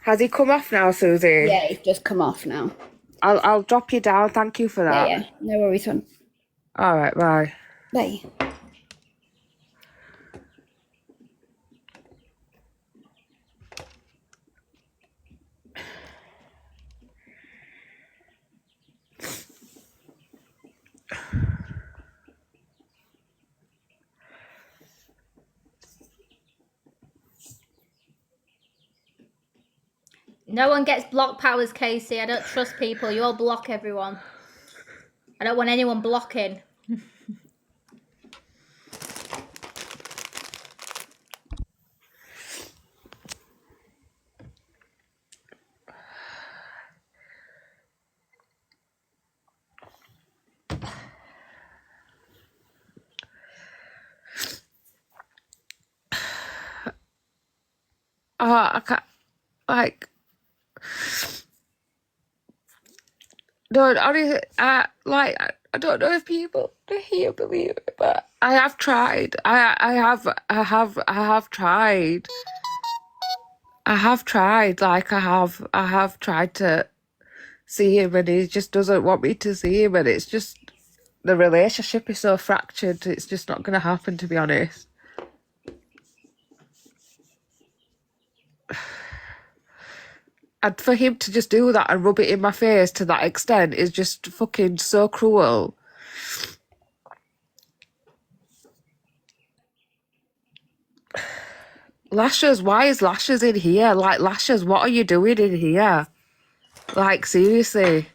Has he come off now, Susie? Yeah, it's just come off now. I'll drop you down. Thank you for that. Yeah. No worries, hon. All right, bye. Bye. No one gets block powers, Casey. I don't trust people. You all block everyone. I don't want anyone blocking. I can't, like, no, honestly, I don't know if people here believe it, but I have tried. I have tried. I have tried. Like, I have tried to see him, and he just doesn't want me to see him, and it's just, the relationship is so fractured. It's just not going to happen, to be honest. And for him to just do that and rub it in my face to that extent is just fucking so cruel. Lashes, why is Lashes in here? Like, Lashes, what are you doing in here? Like, seriously.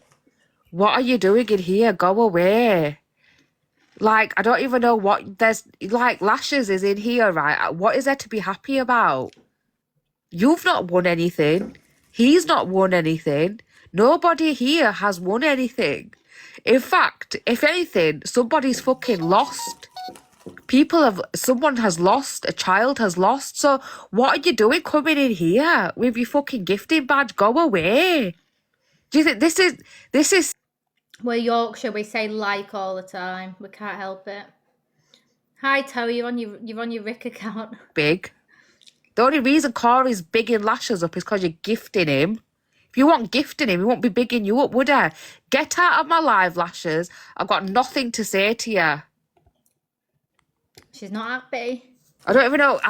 What are you doing in here? Go away. Like, I don't even know what there's... Like, Lashes is in here, right? What is there to be happy about? You've not won anything. He's not won anything. Nobody here has won anything. In fact, if anything, somebody's fucking lost. Someone has lost, a child has lost. So what are you doing coming in here with your fucking gifting badge? Go away. Do you think this is... We're Yorkshire, we say like all the time. We can't help it. Hi, Toe, you're on your Rick account. Big. The only reason Corey's bigging Lashes up is because you're gifting him. If you weren't gifting him, he won't be bigging you up, would he? Get out of my live, Lashes. I've got nothing to say to you. She's not happy. I don't even know.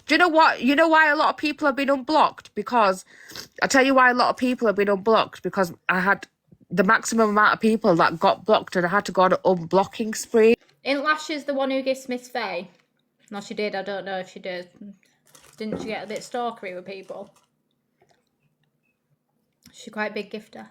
Do you know what? You know why a lot of people have been unblocked? Because I tell you why a lot of people have been unblocked. Because I had the maximum amount of people that got blocked, and I had to go on an unblocking spree. Isn't Lashes the one who gives Miss Faye? No, she did. I don't know if she did. Didn't she get a bit stalkery with people? She's quite a big gifter.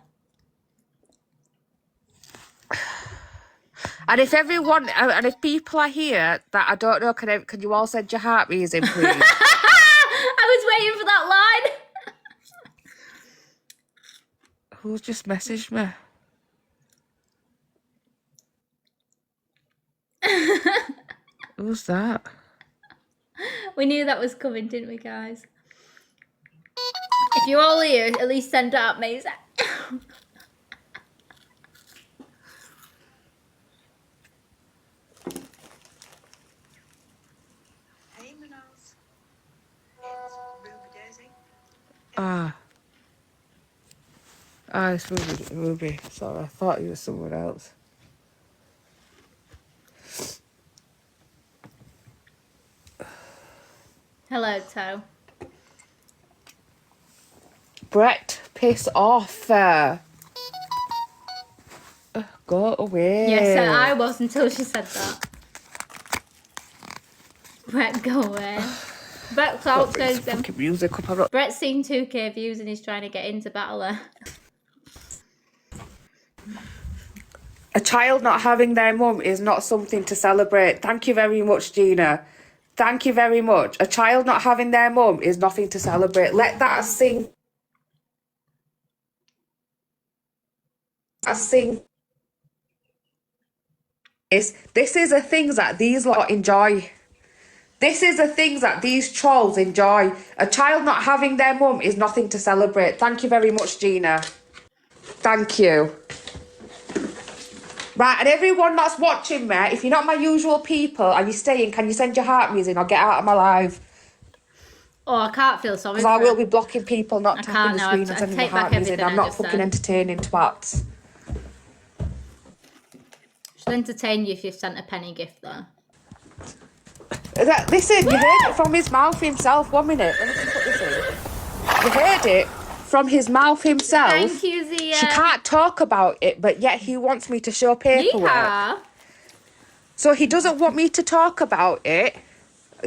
And if people are here that I don't know, can you all send your heart music, please? I was waiting for that line. Who's just messaged me? Who's that? We knew that was coming, didn't we, guys? If you're all here, at least send out Maisie. It's Ruby. Sorry, I thought he was someone else. Hello, Toe. Brett, piss off. Go away. Yes, I was until she said that. Brett, go away. Brett Clout says music up. Brett's seen 2k views and he's trying to get into Battler. A child not having their mum is not something to celebrate. Thank you very much, Gina. Thank you very much. A child not having their mum is nothing to celebrate. Let that sink. This is the things that these lot enjoy. This is the things that these trolls enjoy. A child not having their mum is nothing to celebrate. Thank you very much, Gina. Thank you. Right, and everyone that's watching me, if you're not my usual people and you're staying, can you send your heart music? I'll get out of my live. Oh, I can't feel sorry. Because I will be blocking people not tapping the can't, no, screen I and sending take my back hearties in. everything I'm I not just fucking said. entertaining twats. She'll entertain you if you've sent a penny gift there. Listen, you heard it from his mouth himself. 1 minute, let me just put this in. You heard it from his mouth himself. Thank you, Zia. She can't talk about it, but yet he wants me to show paperwork. Yeehaw. So he doesn't want me to talk about it.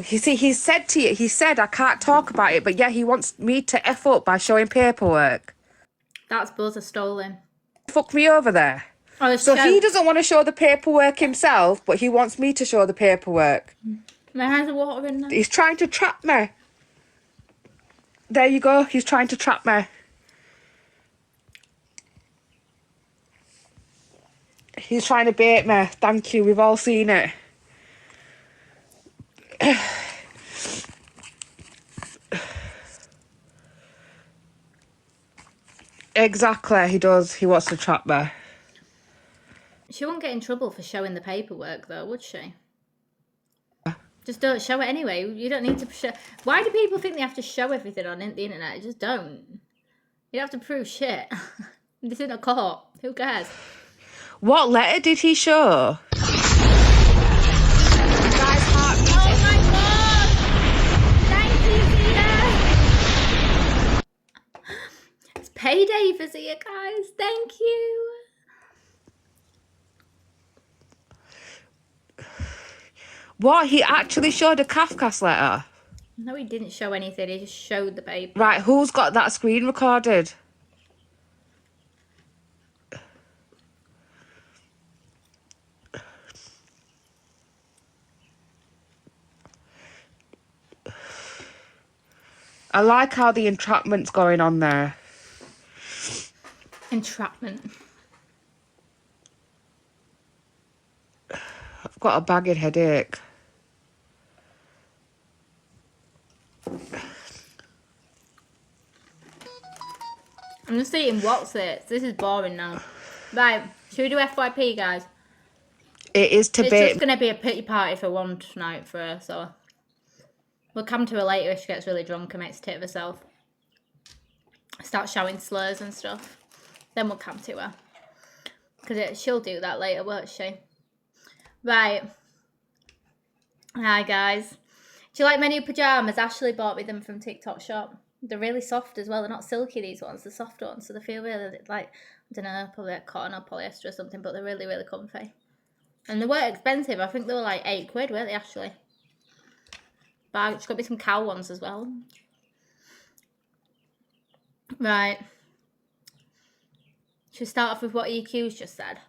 He said to you, he said I can't talk about it, but yet he wants me to F up by showing paperwork. That's buzzer stolen. Fuck me over there. Oh, So he doesn't want to show the paperwork himself, but he wants me to show the paperwork. My hands are watering now. He's trying to trap me. There you go. He's trying to trap me. He's trying to bait me. Thank you. We've all seen it. Exactly. He does. He wants to trap me. She won't get in trouble for showing the paperwork, though, would she? Just don't show it anyway. You don't need to show. Why do people think they have to show everything on the internet? Just don't. You don't have to prove shit. This isn't a court. Who cares? What letter did he show? Oh my god! Thank you, Zia! It's payday for Zia, guys. Thank you. What? He actually showed a Kafka's letter? No, he didn't show anything. He just showed the paper. Right, who's got that screen recorded? I like how the entrapment's going on there. Entrapment. I've got a bagged headache. I'm just eating what's it. This is boring now. Right, should we do FYP, guys? It is to It's bait. just going to be a pity party for one tonight for her, so... We'll come to her later if she gets really drunk and makes a tit of herself. Start shouting slurs and stuff. Then we'll come to her. Because she'll do that later, won't she? Right. Hi, guys. Do you like my new pyjamas? Ashley bought me them from TikTok shop. They're really soft as well. They're not silky, these ones. They're soft ones. So they feel really, like, I don't know, probably like cotton or polyester or something. But they're really, really comfy. And they weren't expensive. I think they were like £8, weren't they, Ashley? But she's got me some cow ones as well. Right. Should we start off with what EQ's just said?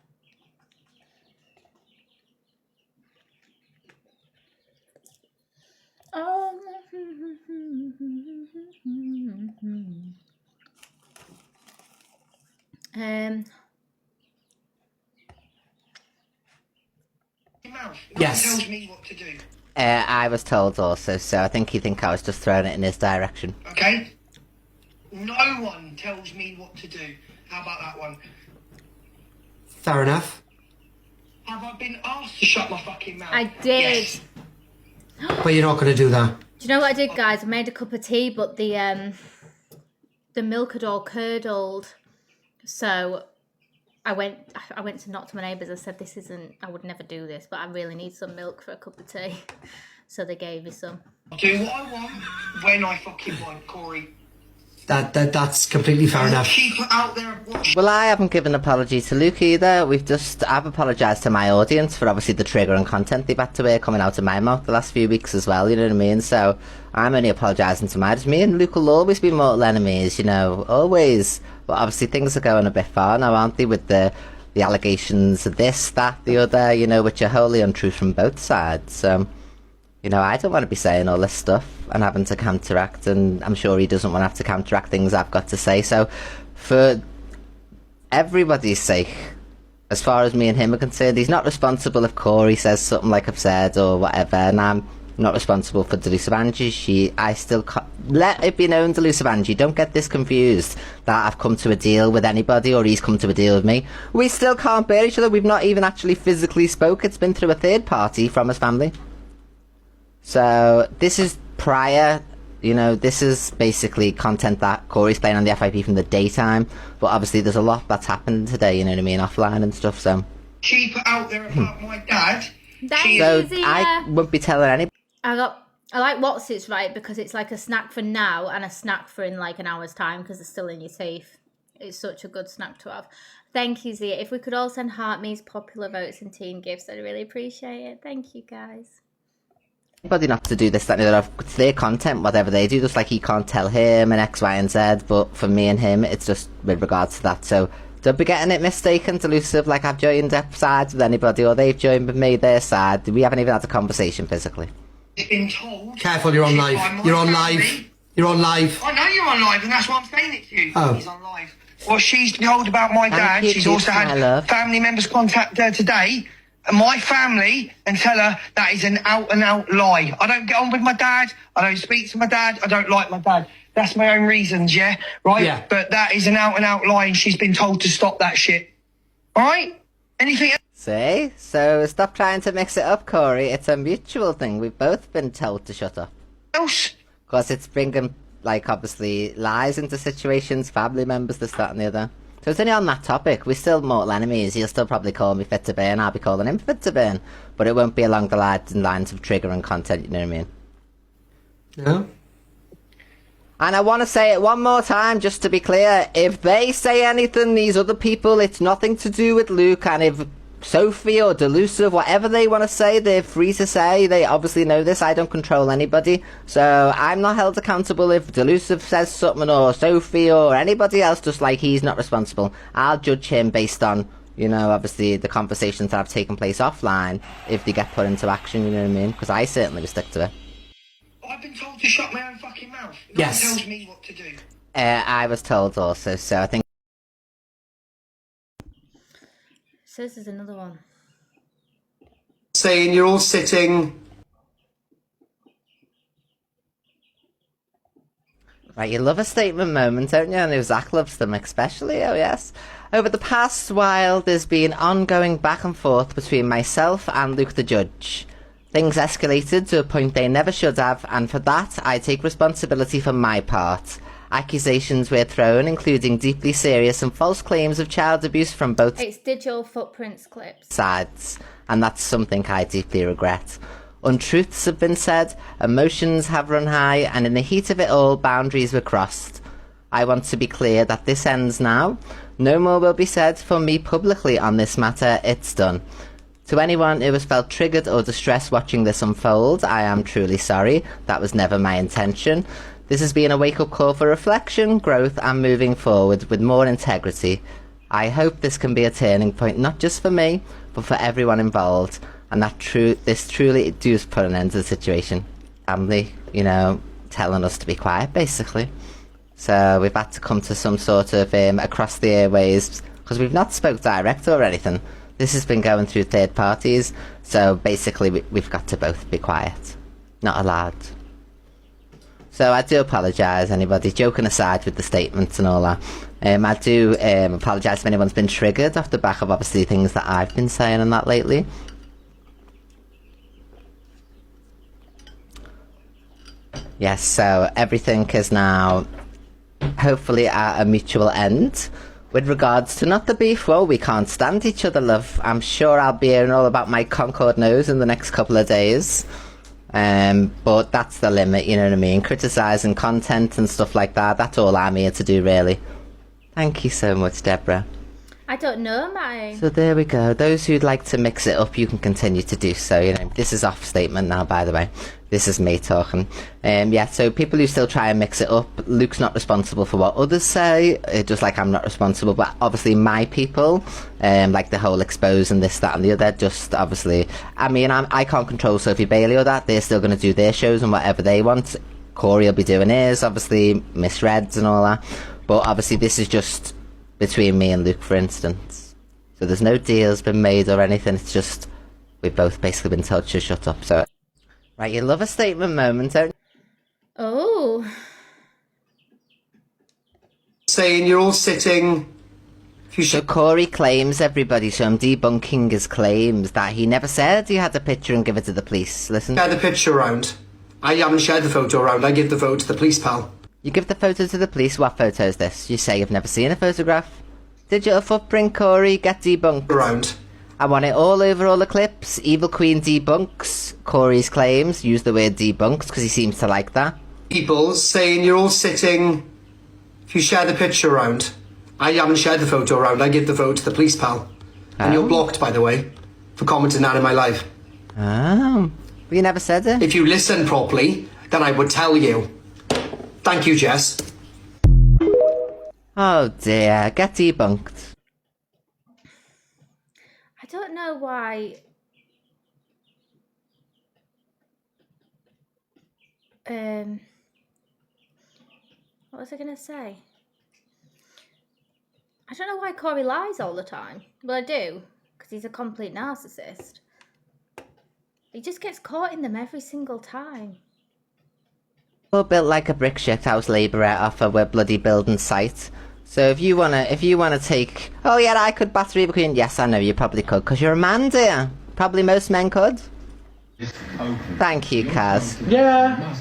Yes. Tells me what to do. I was told also, so I think you think I was just throwing it in his direction. Okay? No one tells me what to do. How about that one? Fair enough. Have I been asked to shut my fucking mouth? I did. Yes. But you're not going to do that. Do you know what I did, guys? I made a cup of tea, but the milk had all curdled. So I went to knock to my neighbours. I said, this isn't, I would never do this, but I really need some milk for a cup of tea. So they gave me some. I'll do what I want when I fucking want, Corey. That's completely fair enough. Keep it out there. Well, I haven't given an apology to Luke either. I've apologised to my audience for obviously the trigger and content they've had to hear coming out of my mouth the last few weeks as well, you know what I mean? So I'm only apologising to my, me and Luke will always be mortal enemies, you know, always. But obviously things are going a bit far now, aren't they, with the allegations of this, that, the other, you know, which are wholly untrue from both sides. So, you know, I don't want to be saying all this stuff and having to counteract, and I'm sure he doesn't want to have to counteract things I've got to say. So, for everybody's sake, as far as me and him are concerned, he's not responsible if Corey says something like I've said or whatever, and I'm not responsible for Delusavanji. I still let it be known, Delusavanji, don't get this confused that I've come to a deal with anybody or he's come to a deal with me. We still can't bear each other. We've not even actually physically spoke. It's been through a third party from his family. So this is prior You know, this is basically content that Corey's playing on the FYP from the daytime, but obviously there's a lot that's happened today, you know what I mean, offline and stuff, so... She put out there about my dad. So I wouldn't be telling anybody. I like what's it's right because it's like a snack for now and a snack for in like an hour's time because it's still in your teeth. It's such a good snack to have. Thank you, Zia. If we could all send Heartme's popular votes and team gifts, I'd really appreciate it. Thank you, guys. Anybody not to do this, that, and the other. It's their content, whatever they do. Just like he can't tell him and X, Y, and Z, but for me and him, it's just with regards to that. So don't be getting it mistaken, delusive, like I've joined up sides with anybody or they've joined with me their side. We haven't even had a conversation physically. Been told. Careful, you're on live. You're on live. You're on live. I know you're on live, and that's why I'm saying it to you. Oh. He's on live. Well, she's told about my dad. you, She's Keith, also my had love. family members contact her today, and my family, and tell her that is an out-and-out lie. I don't get on with my dad. I don't speak to my dad. I don't like my dad. That's my own reasons, yeah? Right? Yeah. But that is an out-and-out lie, and she's been told to stop that shit. All right? Anything See? So stop trying to mix it up, Corey. It's a mutual thing. We've both been told to shut up. else? Because it's bringing, like, obviously, lies into situations, family members, this, that, and the other. So it's only on that topic. We're still mortal enemies. He'll still probably call me fit to burn. I'll be calling him fit to burn. But it won't be along the lines of trigger and content, you know what I mean? No? And I want to say it one more time, just to be clear. If they say anything, these other people, it's nothing to do with Luke. And if Sophie or Delusive, whatever they want to say, they're free to say. They obviously know this. I don't control anybody. So I'm not held accountable if Delusive says something or Sophie or anybody else, just like he's not responsible. I'll judge him based on, you know, obviously the conversations that have taken place offline, if they get put into action, you know what I mean? Because I certainly will stick to it. I've been told to shut my own fucking mouth. No Yes. one tells me what to do. I was told also, so I think... So this is another one. Saying you're all sitting. Right, you love a statement moment, don't you? I know Zach loves them especially, oh yes. Over the past while, there's been ongoing back and forth between myself and Luke the Judge. Things escalated to a point they never should have, and for that, I take responsibility for my part. Accusations were thrown, including deeply serious and false claims of child abuse from both It's digital footprints clips. sides, and that's something I deeply regret. Untruths have been said, emotions have run high, and in the heat of it all, boundaries were crossed. I want to be clear that this ends now. No more will be said for me publicly on this matter. It's done. To anyone who has felt triggered or distressed watching this unfold, I am truly sorry. That was never my intention. This has been a wake-up call for reflection, growth, and moving forward with more integrity. I hope this can be a turning point, not just for me, but for everyone involved, and that this truly does put an end to the situation. Family, you know, telling us to be quiet, basically. So we've had to come to some sort of across the airways, because we've not spoke direct or anything. This has been going through third parties, so basically we've got to both be quiet. Not allowed. So I do apologise, anybody, joking aside with the statements and all that. I do apologise if anyone's been triggered off the back of obviously things that I've been saying and that lately. Yes, so everything is now hopefully at a mutual end. With regards to not the beef, well, we can't stand each other, love. I'm sure I'll be hearing all about my Concord nose in the next couple of days. But that's the limit, you know what I mean? Criticising content and stuff like that, that's all I'm here to do, really. Thank you so much, Deborah. I don't know, Matty. So there we go. Those who'd like to mix it up, you can continue to do so. You know, this is off statement now, by the way. This is me talking. Yeah, so people who still try and mix it up, Luke's not responsible for what others say, just like I'm not responsible, but obviously my people, like the whole expose and this, that and the other, just obviously, I mean, I can't control Sophie Bailey or that. They're still going to do their shows and whatever they want. Corey will be doing his, obviously, misreads and all that. But obviously this is just between me and Luke, for instance. So there's no deals been made or anything, it's just, we've both basically been told to shut up, so... Right, you love a statement moment, don't you? Oh. Saying you're all sitting. So Corey claims everybody, so I'm debunking his claims that he never said he had a picture and give it to the police. Listen. Share the picture around. I haven't shared the photo around. I give the photo to the police, pal. You give the photo to the police. What photo is this? You say you've never seen a photograph. Digital footprint, Corey, get debunked. Around. I want it all over all the clips. Evil Queen debunks Corey's claims. Use the word debunks because he seems to like that. People saying you're all sitting. If you share the picture around. I haven't shared the photo around. I give the photo to the police, pal. And you're blocked, by the way, for commenting that in my live. Oh. But you never said it. If you listen properly, then I would tell you. Thank you, Jess. Oh dear. Get debunked. I don't know why. What was I gonna say? I don't know why Corey lies all the time. Well, I do, because he's a complete narcissist. He just gets caught in them every single time. We're built like a brick shit house labourer off a bloody building site. So if you wanna take, oh yeah, I could batter Evil Queen. Yes, I know you probably could, because you're a man, dear. Probably most men could. Thank you, Kaz. Yeah.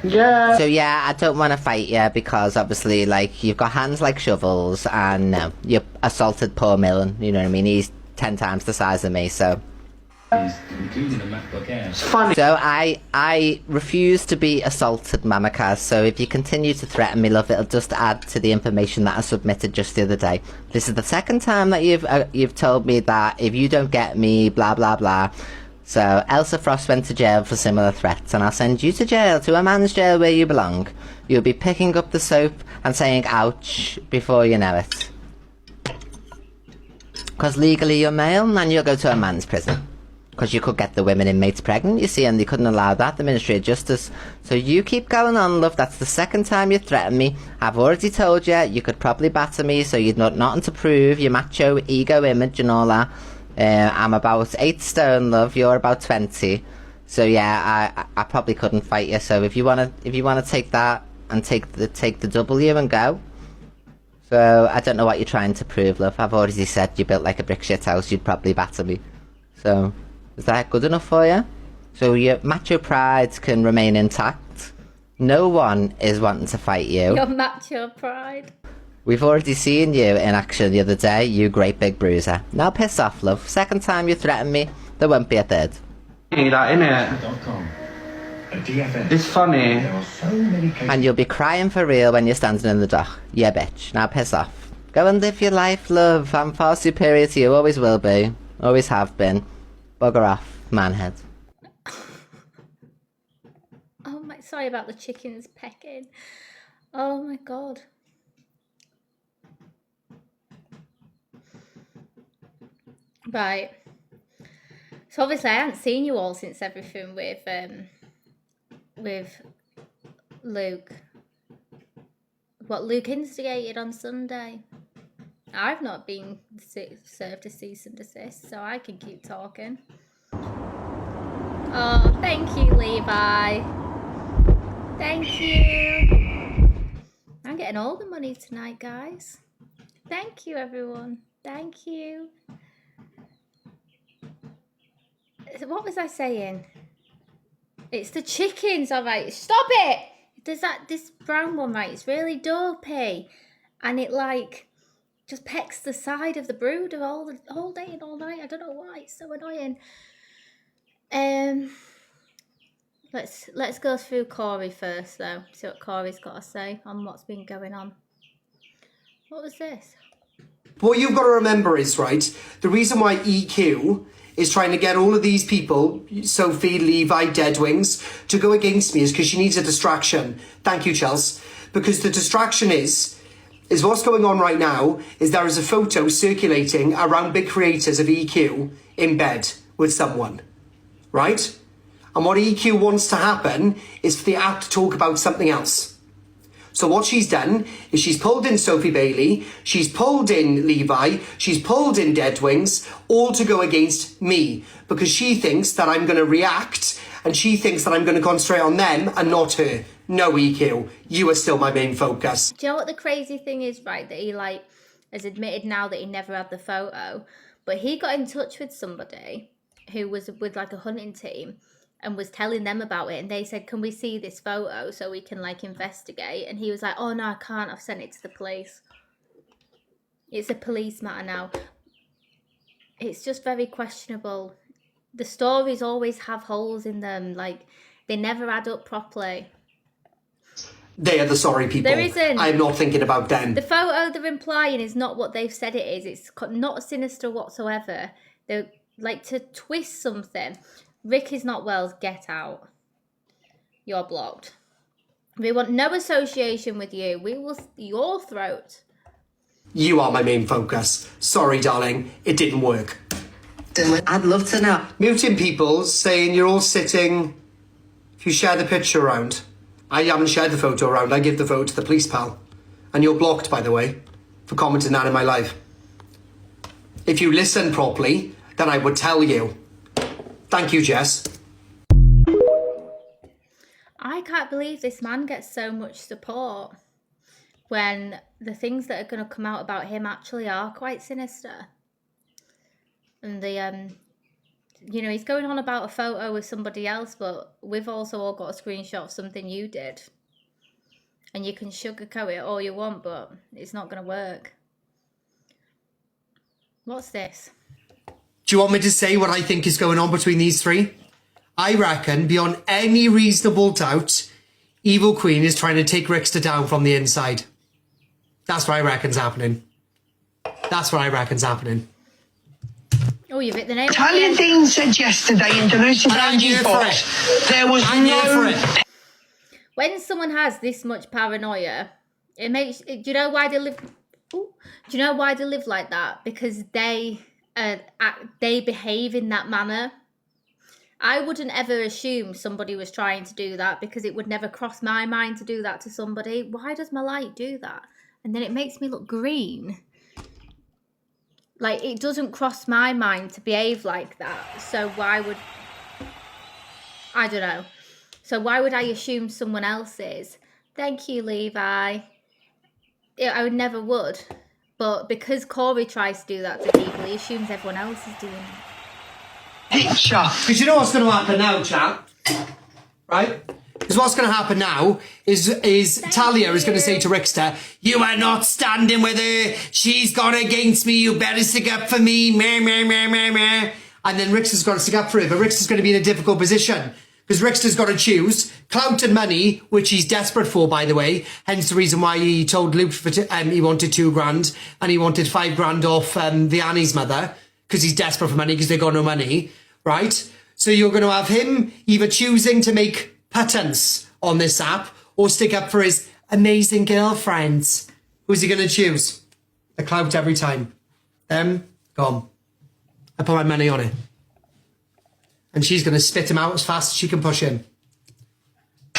Yeah. So yeah, I don't want to fight you because obviously, like, you've got hands like shovels, and no, you assaulted poor Millen. You know what I mean? He's 10 times the size of me, so. It's funny. So I refuse to be assaulted, Mama Kaz. So if you continue to threaten me, love, it'll just add to the information that I submitted just the other day. This is the second time that you've told me that if you don't get me, blah blah blah. So Elsa Frost went to jail for similar threats, and I'll send you to jail, to a man's jail where you belong. You'll be picking up the soap and saying ouch before you know it. Because legally you're male, and you'll go to a man's prison. Because you could get the women inmates pregnant, you see, and they couldn't allow that, the Ministry of Justice. So you keep going on, love. That's the second time you threatened me. I've already told you, you could probably batter me, so you've got nothing to prove, your macho ego image and all that. I'm about 8 stone, love. You're about 20. So yeah, I probably couldn't fight you. So if you wanna take that and take the W and go. So I don't know what you're trying to prove, love. I've already said you built like a brick shit house. You'd probably batter me. So is that good enough for you? So your macho pride can remain intact. No one is wanting to fight you. Your macho pride. We've already seen you in action the other day, you great big bruiser. Now piss off, love. Second time you threaten me, there won't be a third. That, innit? It's funny. And you'll be crying for real when you're standing in the dock. Yeah, bitch. Now piss off. Go and live your life, love. I'm far superior to you. Always will be. Always have been. Bugger off, manhead. Oh my, sorry about the chickens pecking. Oh my god. Right. So obviously I haven't seen you all since everything with Luke. What Luke instigated on Sunday. I've not been served a cease and desist, so I can keep talking. Oh, thank you, Levi. Thank you. I'm getting all the money tonight, guys. Thank you, everyone. Thank you. What was I saying? It's the chickens, all right. Stop it! There's this brown one, right? It's really dopey, and it like just pecks the side of the brooder all day and all night. I don't know why. It's so annoying. Let's go through Corey first, though. See what Corey's got to say on what's been going on. What was this? What you've got to remember is, right, the reason why EQ is trying to get all of these people, Sophie, Levi, Deadwings, to go against me is because she needs a distraction. Thank you, Chelsea. Because the distraction is what's going on right now is there is a photo circulating around big creators of EQ in bed with someone, right? And what EQ wants to happen is for the app to talk about something else. So what she's done is she's pulled in Sophie Bailey, she's pulled in Levi, she's pulled in Deadwings, all to go against me because she thinks that I'm going to react and she thinks that I'm going to concentrate on them and not her. No, EQ, you are still my main focus. Do you know what the crazy thing is, right? That he like has admitted now that he never had the photo, but he got in touch with somebody who was with like a hunting team, and was telling them about it, and they said, can we see this photo so we can like investigate? And he was like, oh no, I can't, I've sent it to the police. It's a police matter now. It's just very questionable. The stories always have holes in them, like they never add up properly. They are the sorry people. There isn't. I'm not thinking about them. The photo they're implying is not what they've said it is. It's not sinister whatsoever. They like to twist something. Rick is not well, get out. You're blocked. We want no association with you. We will your throat. You are my main focus. Sorry, darling, it didn't work. I'd love to know. Muting people saying you're all sitting. If you share the picture around. I haven't shared the photo around. I give the photo to the police, pal. And you're blocked, by the way, for commenting that in my live. If you listen properly, then I would tell you. Thank you, Jess. I can't believe this man gets so much support when the things that are going to come out about him actually are quite sinister. And the, you know, he's going on about a photo with somebody else, but we've also all got a screenshot of something you did. And you can sugarcoat it all you want, but it's not going to work. What's this? Do you want me to say what I think is going on between these three? I reckon, beyond any reasonable doubt, Evil Queen is trying to take Rickster down from the inside. That's what I reckon's happening. That's what I reckon's happening. Oh, you've hit the name. Italian Dean said yesterday in Delusive Andy's box, there was no... When someone has this much paranoia, it makes... Do you know why they live... Ooh, do you know why they live like that? Because they behave in that manner. I wouldn't ever assume somebody was trying to do that because it would never cross my mind to do that to somebody. Why does my light do that? And then it makes me look green. Like, it doesn't cross my mind to behave like that. So why would... I don't know. So why would I assume someone else is? Thank you, Levi. I would never would. But because Corey tries to do that to people, he assumes everyone else is doing it. Picture. Because you know what's going to happen now, chat? Right? Because what's going to happen now is Talia is going to say to Rickster, you are not standing with her. She's gone against me. You better stick up for me. Meh, meh, meh, meh, meh. And then Rickster's got to stick up for her. But Rickster's going to be in a difficult position. Because Rickster's got to choose clout and money, which he's desperate for, by the way. Hence the reason why he told Luke he wanted $2,000 and he wanted $5,000 off the Annie's mother. Because he's desperate for money because they got no money. Right? So you're going to have him either choosing to make patterns on this app or stick up for his amazing girlfriends. Who's he going to choose? The clout every time. Go on. I put my money on it. And she's going to spit him out as fast as she can push him.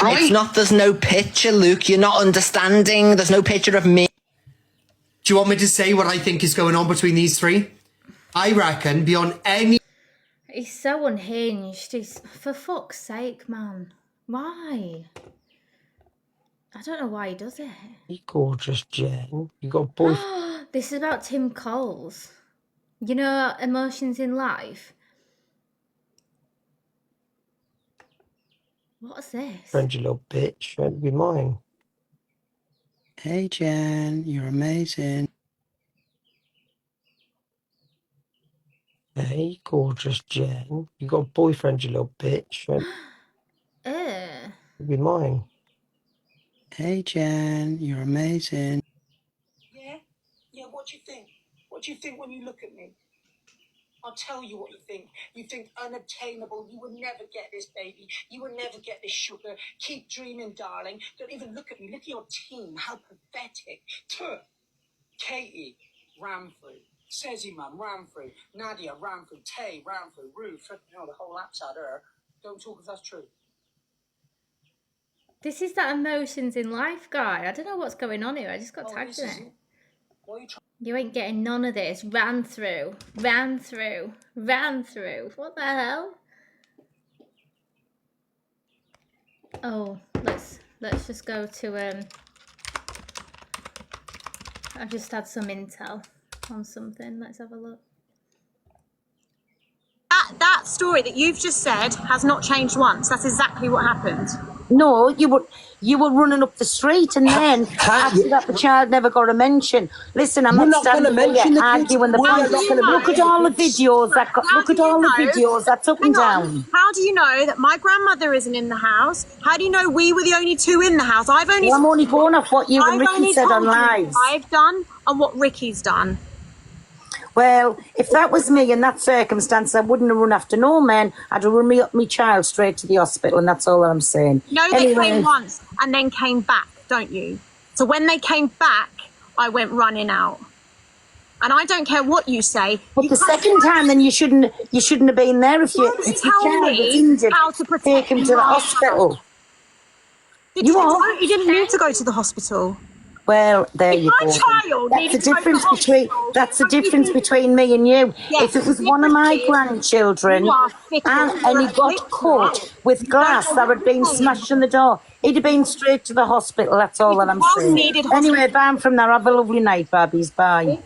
Right? It's not, there's no picture, Luke. You're not understanding. There's no picture of me. Do you want me to say what I think is going on between these three? I reckon beyond any... He's so unhinged. He's, for fuck's sake, man. Why? I don't know why he does it. You gorgeous, Jen. You got a boyfriend. This is about Tim Coles. You know, Emotions in Life. What's this? You little bitch. Won't be mine. Hey, Jen. You're amazing. Hey, gorgeous, Jen. You got a boyfriend, you little bitch. Won't be mine. Hey, Jen. You're amazing. Yeah, what do you think? What do you think when you look at me? I'll tell you what you think. You think unobtainable. You will never get this, baby. You will never get this sugar. Keep dreaming, darling. Don't even look at me. Look at your team. How pathetic. Tuh. Katie ran through. Seziman ran through. Nadia ran through. Tay ran through. Ruth. You know, the whole app's had her. Don't talk if that's true. This is that Emotions in Life guy. I don't know what's going on here. I just got tagged in it. You ain't getting none of this. Ran through. Ran through. Ran through. What the hell? Oh, let's just go to I've just had some intel on something. Let's have a look. that story that you've just said has not changed once. That's exactly what happened. No, you were running up the street, and then after that, the child never got a mention. Listen, I'm not standing here arguing the point. Look at all the videos that got. Look at all the videos that's up and down. How do you know that my grandmother isn't in the house? How do you know we were the only two in the house? I'm only going off what you and Ricky said on live. I've done and what Ricky's done. Well, if that was me in that circumstance, I wouldn't have run after no man. I'd have run me child straight to the hospital, and that's all I'm saying. No, they came once and then came back, don't you? So when they came back, I went running out. And I don't care what you say. But the second time, then you shouldn't have been there if your child was injured. How to protect take him to the hospital. You didn't need to go to the hospital. Well, there you go. That's the difference between me and you. Yes, if it was one of my grandchildren and he got caught with glass that had been smashed in the door, he'd have been straight to the hospital. That's all that I'm saying. Anyway, bye from there. Have a lovely night, Barbies. Bye.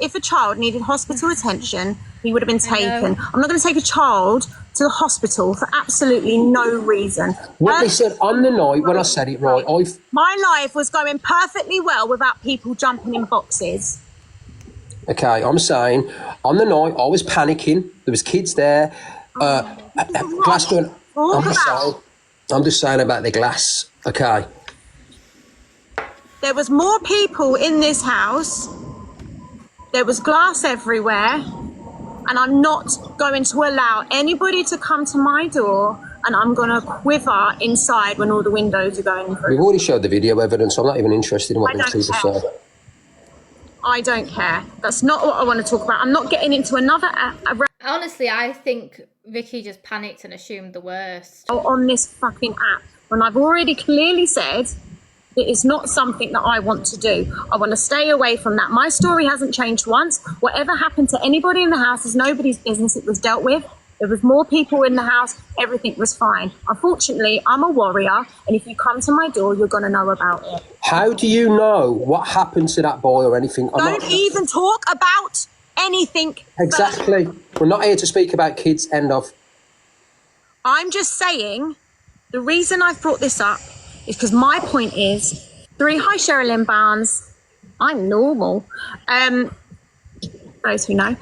If a child needed hospital attention, he would have been taken. I'm not going to take a child to the hospital for absolutely no reason. What they said on the night when I said it right, my life was going perfectly well without people jumping in boxes. Okay, I'm saying on the night I was panicking. There was kids there. Glass going. I'm just saying about the glass. Okay. There was more people in this house. There was glass everywhere. And I'm not going to allow anybody to come to my door, and I'm going to quiver inside when all the windows are going through. We've already showed the video evidence. I'm not even interested in what these people say. I don't care. That's not what I want to talk about. I'm not getting into another... Honestly, I think Vicky just panicked and assumed the worst. On this fucking app, when I've already clearly said it is not something that I want to do. I want to stay away from that. My story hasn't changed once. Whatever happened to anybody in the house is nobody's business. It was dealt with. There was more people in the house. Everything was fine. Unfortunately, I'm a warrior, and if you come to my door, you're going to know about it. How do you know what happened to that boy or anything? Don't even talk about anything. Exactly. We're not here to speak about kids, end of. I'm just saying, the reason I've brought this up is because my point is, hi Sherilyn Barnes, I'm normal. Those who know.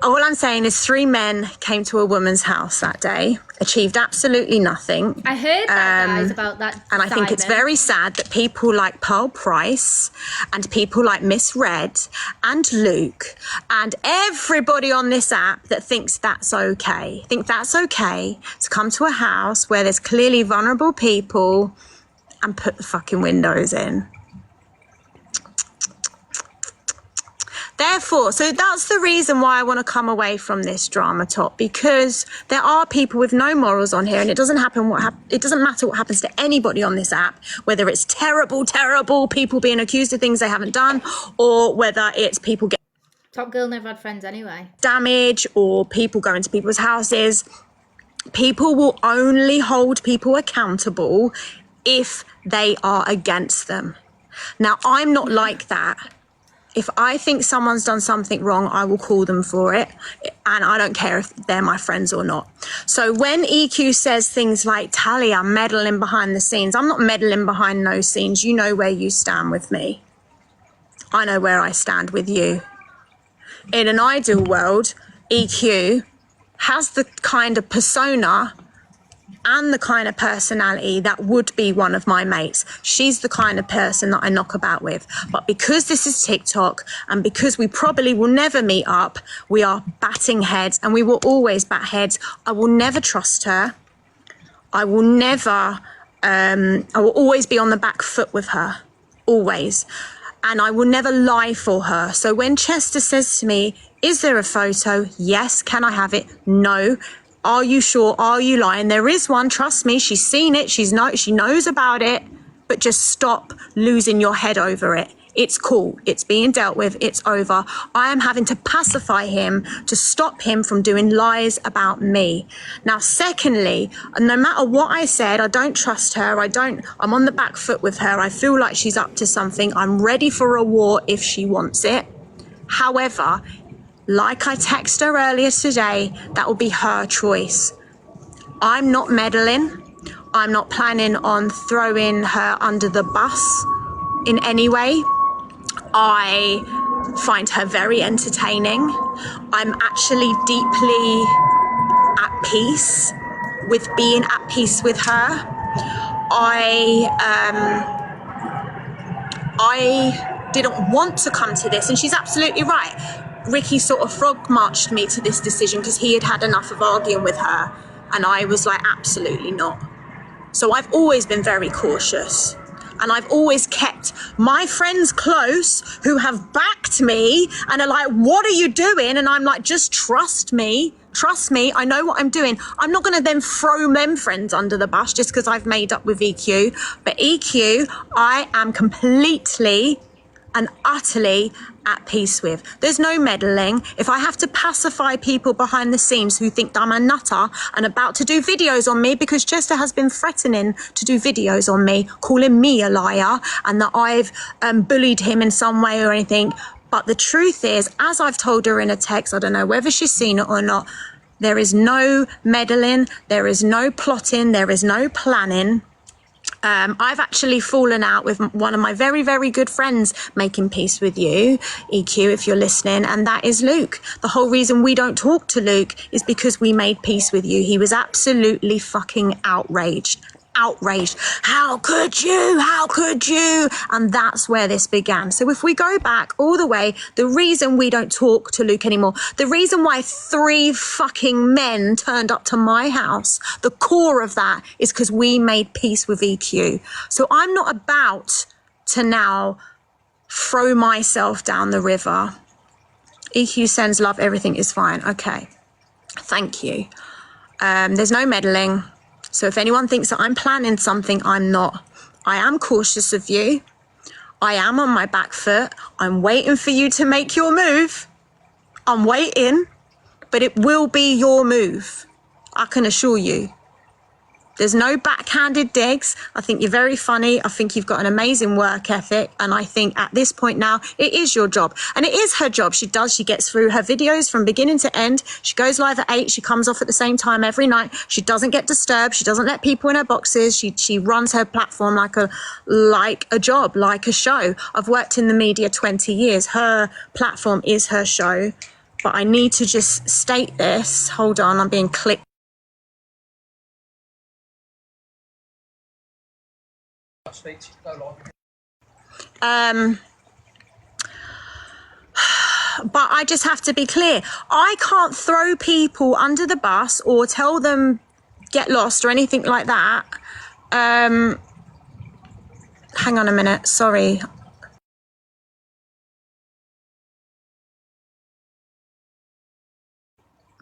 All I'm saying is 3 men came to a woman's house that day, achieved absolutely nothing. I heard that, guys, about that. And I think it's very sad that people like Pearl Price and people like Miss Red and Luke and everybody on this app that thinks that's okay, to come to a house where there's clearly vulnerable people and put the fucking windows in. Therefore, so that's the reason why I want to come away from this drama top, because there are people with no morals on here, and it doesn't matter what happens to anybody on this app, whether it's terrible people being accused of things they haven't done, or whether it's people getting Top Girl never had friends anyway. Damage, or people going to people's houses. People will only hold people accountable if they are against them. Now, I'm not like that. If I think someone's done something wrong, I will call them for it. And I don't care if they're my friends or not. So when EQ says things like, Tally, I'm meddling behind the scenes, I'm not meddling behind no scenes. You know where you stand with me. I know where I stand with you. In an ideal world, EQ has the kind of persona and the kind of personality that would be one of my mates. She's the kind of person that I knock about with. But because this is TikTok and because we probably will never meet up, we are batting heads, and we will always bat heads. I will never trust her. I will always be on the back foot with her. Always. And I will never lie for her. So when Chester says to me, is there a photo? Yes. Can I have it? No. Are you sure? Are you lying? There is one. Trust me. She's seen it. She knows about it. But just stop losing your head over it. It's cool. It's being dealt with. It's over. I am having to pacify him to stop him from doing lies about me. Now, secondly, no matter what I said, I don't trust her. I'm on the back foot with her. I feel like she's up to something. I'm ready for a war if she wants it. However, Like I texted her earlier today, that will be her choice. I'm not meddling. I'm not planning on throwing her under the bus in any way. I find her very entertaining. I'm actually deeply at peace with being at peace with her. I didn't want to come to this, and she's absolutely right. Ricky sort of frog marched me to this decision because he had had enough of arguing with her, and I was like, absolutely not. So I've always been very cautious, and I've always kept my friends close who have backed me and are like, what are you doing? And I'm like, just trust me. Trust me, I know what I'm doing. I'm not going to then throw them friends under the bus just because I've made up with EQ. But EQ, I am completely and utterly at peace with. There's no meddling. If I have to pacify people behind the scenes who think I'm a nutter and about to do videos on me, because Chester has been threatening to do videos on me, calling me a liar and that I've bullied him in some way or anything. But the truth is, as I've told her in a text, I don't know whether she's seen it or not, there is no meddling, there is no plotting, there is no planning. I've actually fallen out with one of my very, very good friends making peace with you, EQ, if you're listening, and that is Luke. The whole reason we don't talk to Luke is because we made peace with you. He was absolutely fucking outraged. How could you? How could you? And that's where this began. So if we go back all the way, the reason we don't talk to Luke anymore, the reason why 3 fucking men turned up to my house, the core of that is because we made peace with EQ. So I'm not about to now throw myself down the river. EQ sends love, everything is fine. Okay, thank you. There's no meddling. So if anyone thinks that I'm planning something, I'm not. I am cautious of you. I am on my back foot. I'm waiting for you to make your move. I'm waiting, but it will be your move. I can assure you. There's no backhanded digs. I think you're very funny. I think you've got an amazing work ethic. And I think at this point now, it is your job. And it is her job. She gets through her videos from beginning to end. She goes live at 8. She comes off at the same time every night. She doesn't get disturbed. She doesn't let people in her boxes. She runs her platform like a job, like a show. I've worked in the media 20 years. Her platform is her show. But I need to just state this. Hold on, I'm being clicked. But I just have to be clear. I can't throw people under the bus or tell them get lost or anything like that. Hang on a minute, sorry.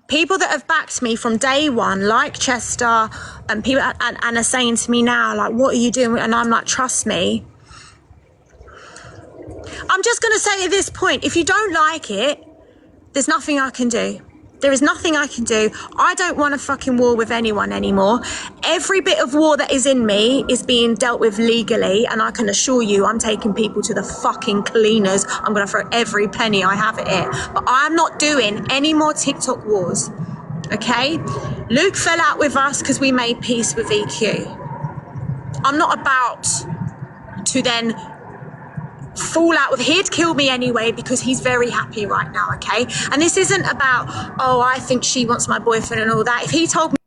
People that have backed me from day one, like Chester, and people and are saying to me now, like, what are you doing? And I'm like, trust me. I'm just going to say at this point, if you don't like it, there's nothing I can do. There is nothing I can do. I don't want a fucking war with anyone anymore. Every bit of war that is in me is being dealt with legally, and I can assure you I'm taking people to the fucking cleaners. I'm going to throw every penny I have at it. But I'm not doing any more TikTok wars, okay? Luke fell out with us because we made peace with EQ. I'm not about to then fall out with, he'd kill me anyway because he's very happy right now, okay? And this isn't about, oh, I think she wants my boyfriend and all that. If he told me,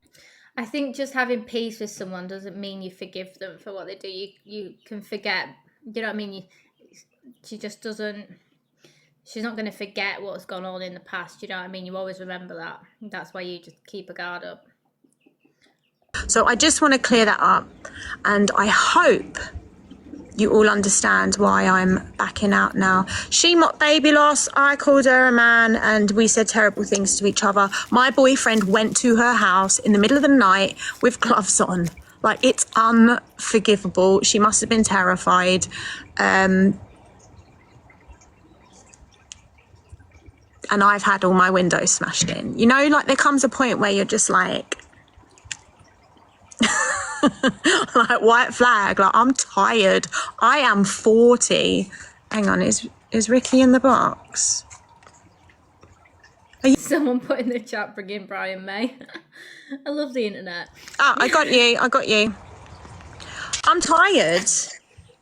I think just having peace with someone doesn't mean you forgive them for what they do. You can forget, you know what I mean? She just doesn't, she's not going to forget what's gone on in the past, you know what I mean? You always remember that. That's why you just keep a guard up. So I just want to clear that up, and I hope you all understand why I'm backing out now. She mocked baby loss, I called her a man, and we said terrible things to each other. My boyfriend went to her house in the middle of the night with gloves on. Like, it's unforgivable. She must have been terrified. And I've had all my windows smashed in. You know, like, there comes a point where you're just like, like, white flag, like, I'm tired. I am 40. Hang on, is Ricky in the box? Someone put in the chat, bring in Brian May. I love the internet. Ah, I got you. I'm tired.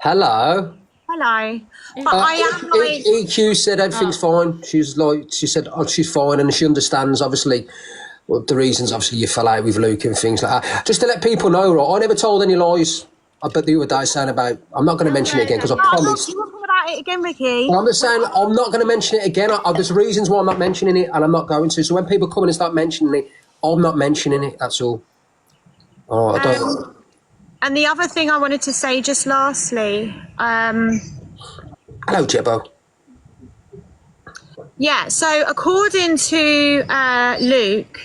Hello. Hello. But I am like... EQ said everything's fine. She said she's fine and she understands, obviously, the reasons, obviously, you fell out with Luke and things like that. Just to let people know, right, I never told any lies. But the other day saying about, I'm not going to mention it again because I promised. You want to talk about it again, Ricky? I'm just saying, I'm not going to mention it again. There's reasons why I'm not mentioning it and I'm not going to. So when people come in and start mentioning it, I'm not mentioning it, that's all. Oh, I don't... And the other thing I wanted to say just lastly... Hello, Jebbo. Yeah, so according to Luke,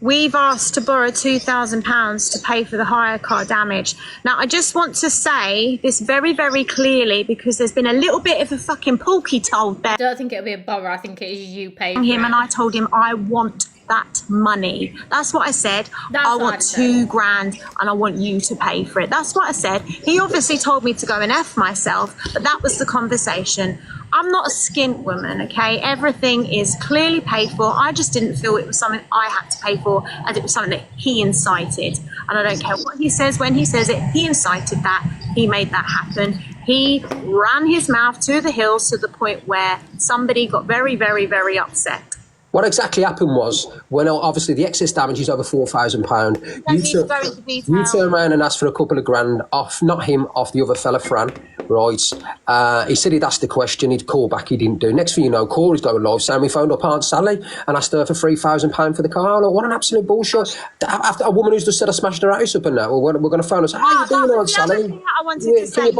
we've asked to borrow £2,000 to pay for the hire car damage. Now, I just want to say this very, very clearly because there's been a little bit of a fucking porky told there. I don't think it'll be a borrow. I think it is you paying him, and I told him I want that money. That's what I said. I want $2,000 and I want you to pay for it. That's what I said. He obviously told me to go and F myself, but that was the conversation. I'm not a skint woman, okay? Everything is clearly paid for. I just didn't feel it was something I had to pay for, and it was something that he incited. And I don't care what he says when he says it. He incited that. He made that happen. He ran his mouth to the hills to the point where somebody got very, very, very upset. What exactly happened was, when obviously the excess damage is over £4,000, you turn around and asked for a couple of grand off, not him, off the other fella, Fran, right? He said he'd asked the question, he'd call back, he didn't do. Next thing you know, Corey's going live, saying we phoned up Aunt Sally and asked her for £3,000 for the car. Like, what an absolute bullshit. After a woman who's just said I smashed her house up and that, well, we're going to phone us, how you doing, Aunt Sally? I wanted to say,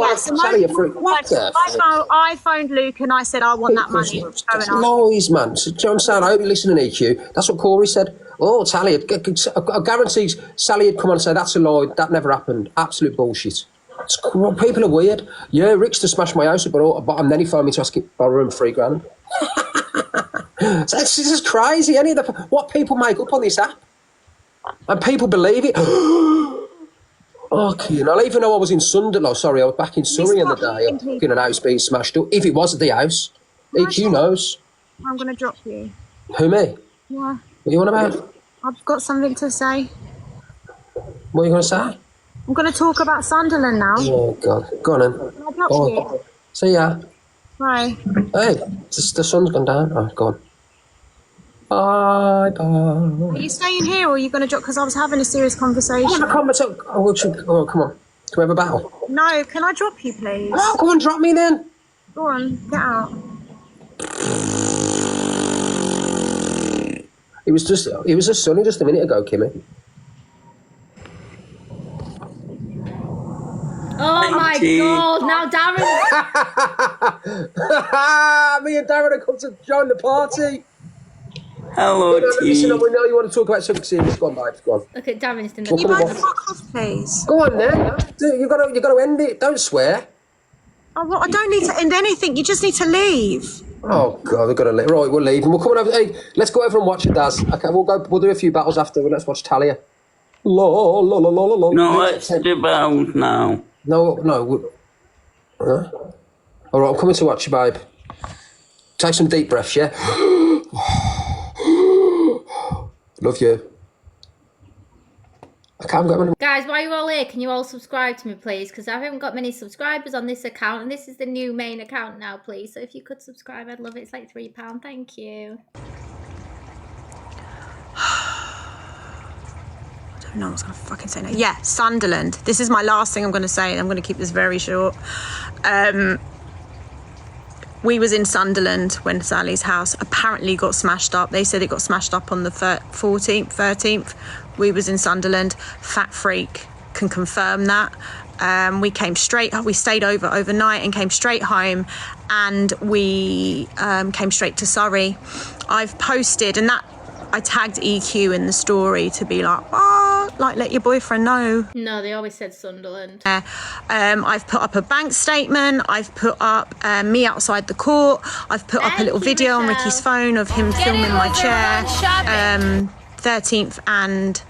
I phoned Luke and I said I want that money. What's going on? Lies, man. So, do you know what I'm saying? I hope you're listening, EQ. That's what Corey said. Oh, Sally, I guarantee Sally had come on and said, that's a lie, that never happened. Absolute bullshit. People are weird. Yeah, Rick's to smash my house up, and then he phoned me to ask it, borrow him £3,000. This is crazy. What people make up on this app. And people believe it. Okay, and even though I was in Sunderland, I was back in Surrey in the day, in an house being smashed up. If it was the house, EQ knows. I'm going to drop you. Who, me? Yeah. What are you on about? I've got something to say. What are you going to say? I'm going to talk about Sunderland now. Oh, God. Go on, then. Can I drop you? See ya. Bye. Hey, the sun's gone down. Oh, go on. Bye. Are you staying here or are you going to drop? Because I was having a serious conversation. Oh, come on. Can we have a battle? No, can I drop you, please? Oh, go on, drop me then. Go on, get out. It was just sunny just a minute ago, Kimmy. Oh my God! Now Darren. Me and Darren have come to join the party. Hello, listen, we know you want to talk about something serious. Go on, babes. Go on. Look at Darren's doing Can you mind fuck off, please? Go on then. You got to end it. Don't swear. Oh, well, I don't need to end anything. You just need to leave. Oh God, we've got to leave. Right, we'll leave, and we'll come over. Hey, let's go over and watch it, Daz. Okay, we'll do a few battles after. Let's watch Talia. No, let's do battles now. No. All right, I'm coming to watch you, babe. Take some deep breaths, yeah. Love you. Guys, while you're all here, can you all subscribe to me, please? Because I haven't got many subscribers on this account, and this is the new main account now, please. So if you could subscribe, I'd love it. It's like £3. Thank you. I don't know what I was going to fucking say now. Yeah, Sunderland. This is my last thing I'm going to say, and I'm going to keep this very short. We was in Sunderland when Sally's house apparently got smashed up. They said it got smashed up on the 14th, 13th. We was in Sunderland. Fat Freak can confirm that. We stayed overnight and came straight home, and we came straight to Surrey. I've posted, and that I tagged EQ in the story to be like, let your boyfriend know. No, they always said Sunderland. I've put up a bank statement. I've put up me outside the court. I've put up a little video on Ricky's phone of him filming my chair. 13th and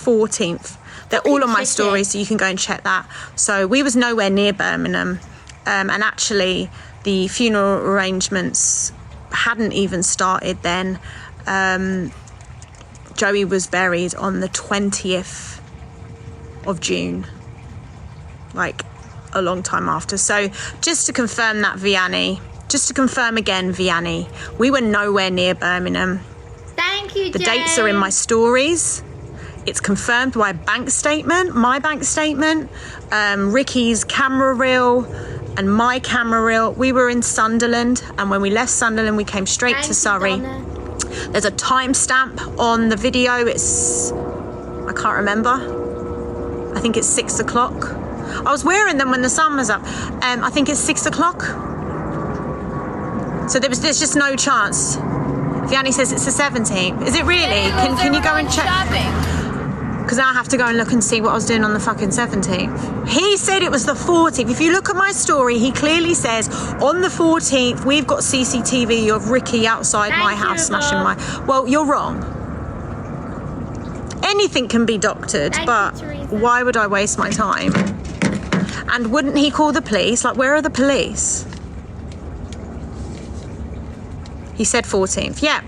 14th. They're all on my story, so you can go and check that. So we was nowhere near Birmingham. And actually, The funeral arrangements hadn't even started then. Joey was buried on the 20th of June, like a long time after. So just to confirm that, Vianney, just to confirm again, Vianney, we were nowhere near Birmingham. Thank you, The dates are in my stories. It's confirmed by bank statement, my bank statement, Ricky's camera reel and my camera reel. We were in Sunderland, and when we left Sunderland, we came straight to Surrey. There's a timestamp on the video. It's, I can't remember. I think it's 6 o'clock. I was wearing them when the sun was up. I think it's 6 o'clock. So there's just no chance. Vianney says it's the 17th. Is it really? Can you go and check? Because I have to go and look and see what I was doing on the fucking 17th. He said it was the 14th. If you look at my story, he clearly says on the 14th, we've got CCTV of Ricky outside my house smashing my... Well, you're wrong. Anything can be doctored, but why would I waste my time? And wouldn't he call the police? Like, where are the police? He said 14th. Yeah.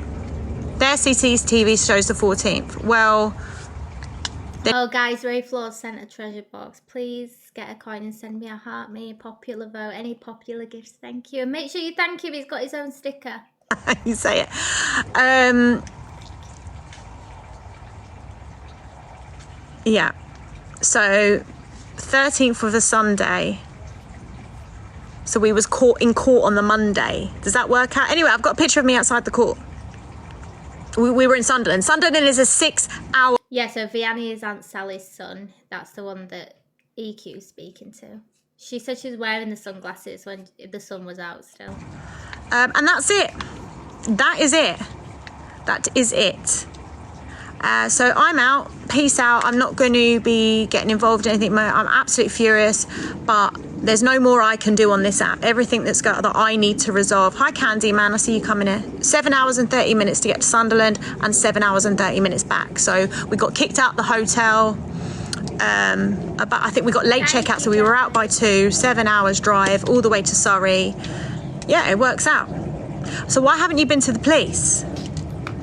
Their CCTV shows the 14th. Well... Oh, guys, Ray Flores sent a treasure box. Please get a coin and send me a heart, me a popular vote, any popular gifts. Thank you. And make sure you thank him. He's got his own sticker. You say it. Yeah. So 13th was a Sunday. So we was in court on the Monday. Does that work out? Anyway, I've got a picture of me outside the court. We were in Sunderland. Sunderland is a 6-hour... Yeah, so Vianney is Aunt Sally's son. That's the one that EQ's speaking to. She said she was wearing the sunglasses when the sun was out still. And that's it. That is it. That is it. So I'm out. Peace out. I'm not going to be getting involved in anything. I'm absolutely furious, but there's no more I can do on this app. Everything that I need to resolve. Hi, Candyman. I see you coming here. 7 hours and 30 minutes to get to Sunderland and 7 hours and 30 minutes back. So we got kicked out the hotel. But I think we got late checkout, so we were out by 2, 7 hours drive all the way to Surrey. Yeah, it works out. So why haven't you been to the police?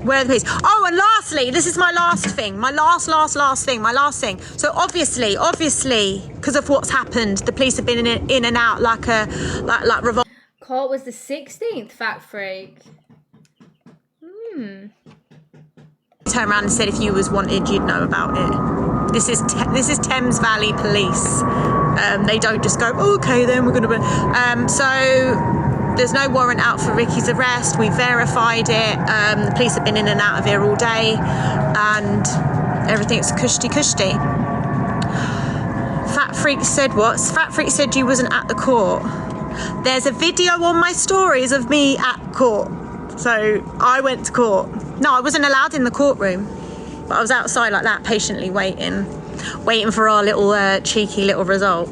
Where are the police? Oh, and lastly, this is my last thing. My last thing. So obviously, because of what's happened, the police have been in and out like revolt. Court was the 16th, Fat Freak. Turned around and said if you was wanted, you'd know about it. This is Thames Valley Police. They don't just go, oh, okay, then we're going to... So... There's no warrant out for Ricky's arrest. We verified it. The police have been in and out of here all day, and everything's cushy. Fat Freak said what? Fat Freak said you wasn't at the court. There's a video on my stories of me at court. So I went to court. No, I wasn't allowed in the courtroom, but I was outside like that, patiently waiting for our little cheeky little result.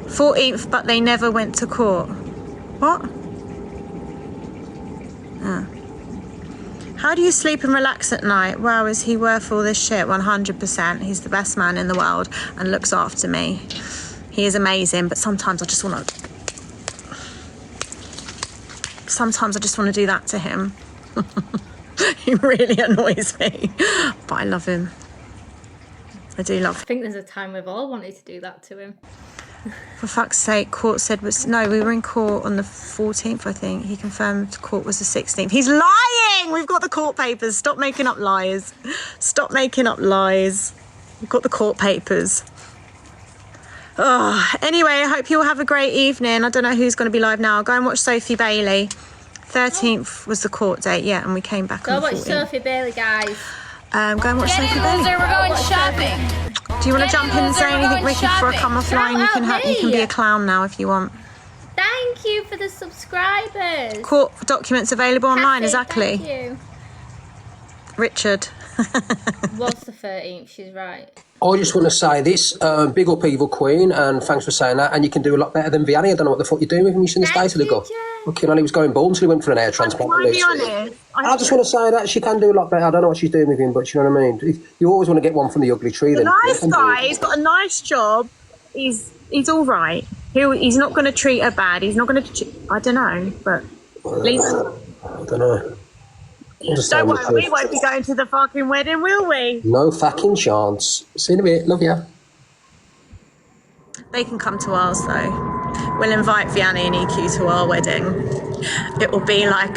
14th, but they never went to court. What? How do you sleep and relax at night? Wow, is he worth all this shit? 100%. He's the best man in the world and looks after me. He is amazing, but sometimes I just want to do that to him. He really annoys me, but I love him. I do love him. I think there's a time we've all wanted to do that to him. For fuck's sake, court said no, we were in court on the 14th, I think. He confirmed court was the 16th. He's lying! We've got the court papers. Stop making up lies. We've got the court papers. Oh, anyway, I hope you all have a great evening. I don't know who's going to be live now. Go and watch Sophie Bailey. 13th was the court date, yeah, and we came back on the 14th. Go watch Sophie Bailey, guys. Go and watch Sophie Bailey. We're going shopping. Do you want to jump in and say anything, Ricky, before I come offline? You can be a clown now if you want. Thank you for the subscribers. Court documents available online, exactly. Thank you. Richard. What's the 13th? She's right. I just want to say this, big up Evil Queen, and thanks for saying that, and you can do a lot better than Vianney. I don't know what the fuck you're doing with him. You shouldn't have stayed till he got. Fucking hell, he was going bald until he went for an hair transplant. I just want to say that she can do a lot better. I don't know what she's doing with him, but you know what I mean? You always want to get one from the ugly tree. The nice guy, he's got a nice job. He's all right. He's not going to treat her bad. He's not going to. I don't know, but leave her. I don't know. Don't worry, we won't be going to the fucking wedding, will we? No fucking chance. See you in a bit. Love ya. They can come to ours though. We'll invite Vianney and EQ to our wedding. It will be like,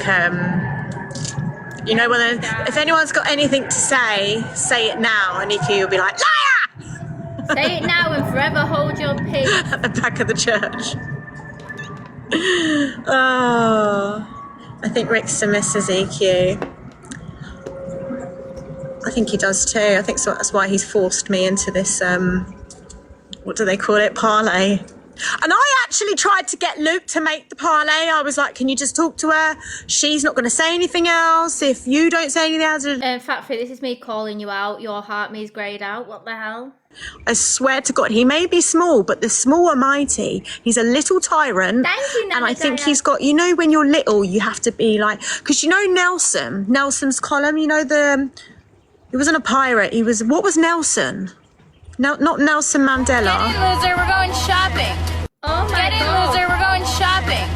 you know, when if anyone's got anything to say it now, and EQ will be like, liar! Say it now and forever hold your peace. At the back of the church. Oh. I think Rick still misses EQ. I think he does too. I think so, that's why he's forced me into this, what do they call it, parlay. And I actually tried to get Luke to make the parlay. I was like, can you just talk to her? She's not going to say anything else. If you don't say anything else... Fat Free, this is me calling you out. Your heart me's greyed out. What the hell? I swear to God, he may be small, but the small are mighty. He's a little tyrant. Thank you, and I think he's got, you know, when you're little, you have to be like, because you know Nelson's column, you know, he wasn't a pirate. He was, what was Nelson? No, not Nelson Mandela. Get in, loser, we're going shopping. Oh my Get in, God. loser, we're going shopping.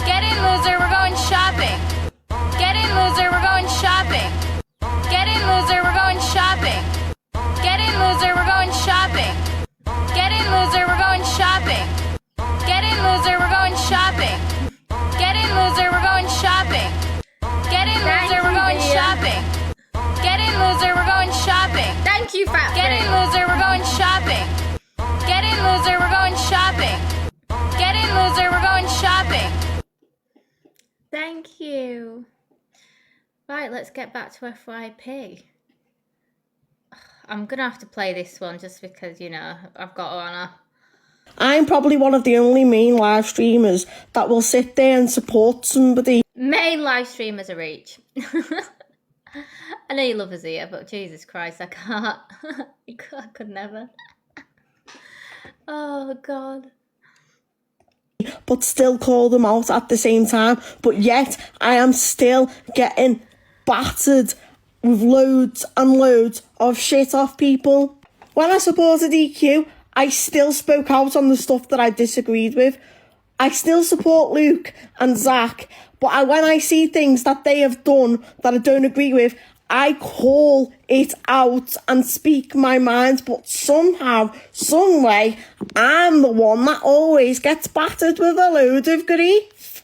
Get in, loser, we're going shopping. Get in, loser, we're going shopping. Get in, loser, we're going shopping. Get in, loser, we're going shopping. Get in, loser, we're going shopping. Get in, loser, we're going shopping. Get in, loser, we're going shopping. Get in, loser, we're going shopping. Get in, loser, we're going shopping. Thank you, Fat Get in, loser, we're going shopping. Get in, loser, we're going shopping. Get in, loser, we're going shopping. Thank you. Right, let's get back to FYP. I'm going to have to play this one just because, you know, I've got Anna. I'm probably one of the only main live streamers that will sit there and support somebody. Main live streamers are Reach. I know you love us here, but Jesus Christ, I can't. I could never. Oh, God. But still call them out at the same time. But yet, I am still getting battered with loads and loads of shit off people. When I supported EQ, I still spoke out on the stuff that I disagreed with. I still support Luke and Zach, but when I see things that they have done that I don't agree with, I call it out and speak my mind, but somehow, some way, I'm the one that always gets battered with a load of grief.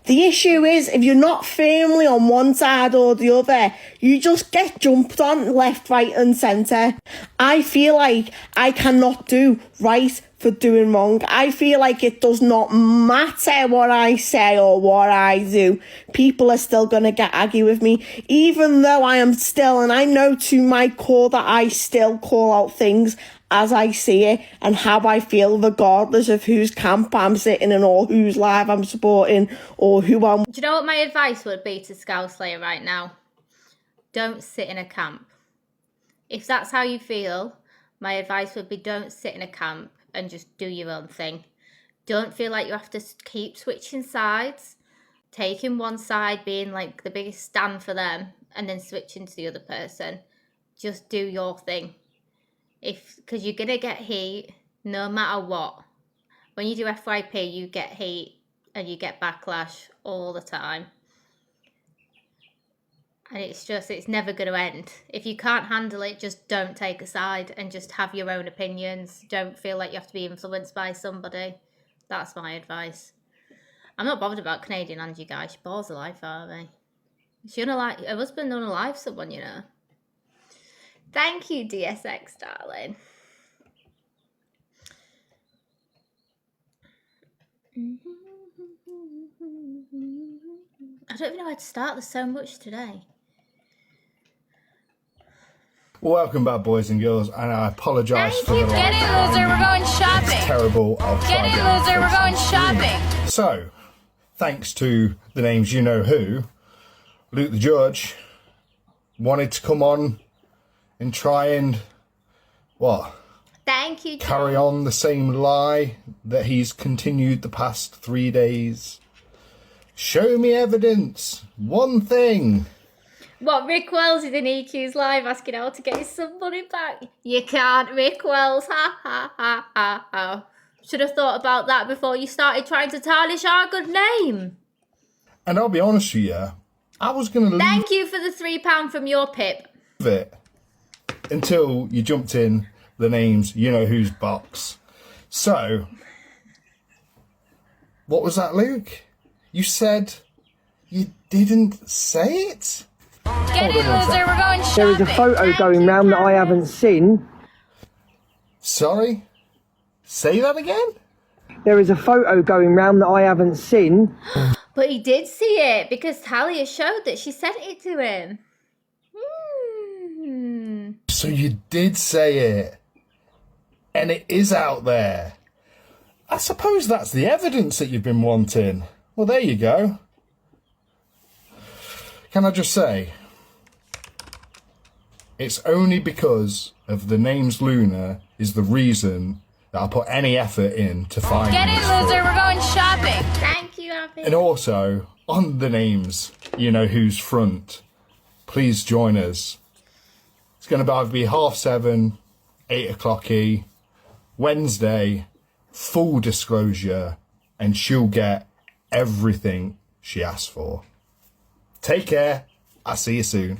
The issue is, if you're not firmly on one side or the other, you just get jumped on left, right and centre. I feel like I cannot do right for doing wrong. I feel like it does not matter what I say or what I do. People are still going to get aggy with me, even though I am still, and I know to my core that I still call out things as I see it and how I feel, regardless of whose camp I'm sitting in or whose live I'm supporting or who I'm... Do you know what my advice would be to Scoutslayer right now? Don't sit in a camp. If that's how you feel, my advice would be don't sit in a camp and just do your own thing. Don't feel like you have to keep switching sides. Taking one side, being like the biggest stand for them, and then switching to the other person. Just do your thing. Because you're going to get heat no matter what. When you do FYP, you get heat and you get backlash all the time. And it's never going to end. If you can't handle it, just don't take a side and just have your own opinions. Don't feel like you have to be influenced by somebody. That's my advice. I'm not bothered about Canadian Angie, guys. She bores the life out of me. She unalive her husband unalive someone, you know. Thank you, DSX, darling. I don't even know where to start. There's so much today. Welcome back, boys and girls, and I apologise for the Get in, loser, we're going shopping. It's terrible. I'll try Get in, loser, we're going shopping. So, thanks to the names you know who, Luke the Judge wanted to come on and try and, what? Thank you, carry on the same lie that he's continued the past 3 days. Show me evidence. One thing. What, Rick Wells is in EQ's live asking how to get his some money back. You can't, Rick Wells. Ha, ha, ha, ha, ha. Should have thought about that before you started trying to tarnish our good name. And I'll be honest with you, I was going to leave Thank you for the £3 from your Pip. it until you jumped in the names, you know whose box. So, what was that, Luke? You said you didn't say it? Get in, loser. We're going shopping. There is a photo going round that I haven't seen. Sorry? Say that again? There is a photo going round that I haven't seen. But he did see it because Talia showed that she sent it to him. So you did say it. And it is out there. I suppose that's the evidence that you've been wanting. Well, there you go. Can I just say, it's only because of the name's Luna is the reason that I put any effort in to find Get in, loser. We're going shopping. Thank you, Abby. And also, on the names, you know who's front, please join us. It's going to either be 7:30, 8 o'clock Wednesday, full disclosure, and she'll get everything she asked for. Take care. I'll see you soon.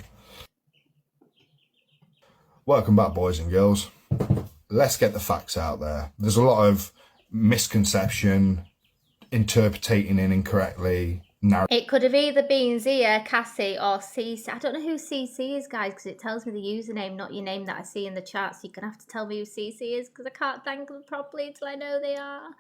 Welcome back, boys and girls. Let's get the facts out there. There's a lot of misconception, interpreting it incorrectly. It could have either been Zia, Cassie, or CC. I don't know who CC is, guys, because it tells me the username, not your name that I see in the chat. So you're going to have to tell me who CC is, because I can't thank them properly until I know they are.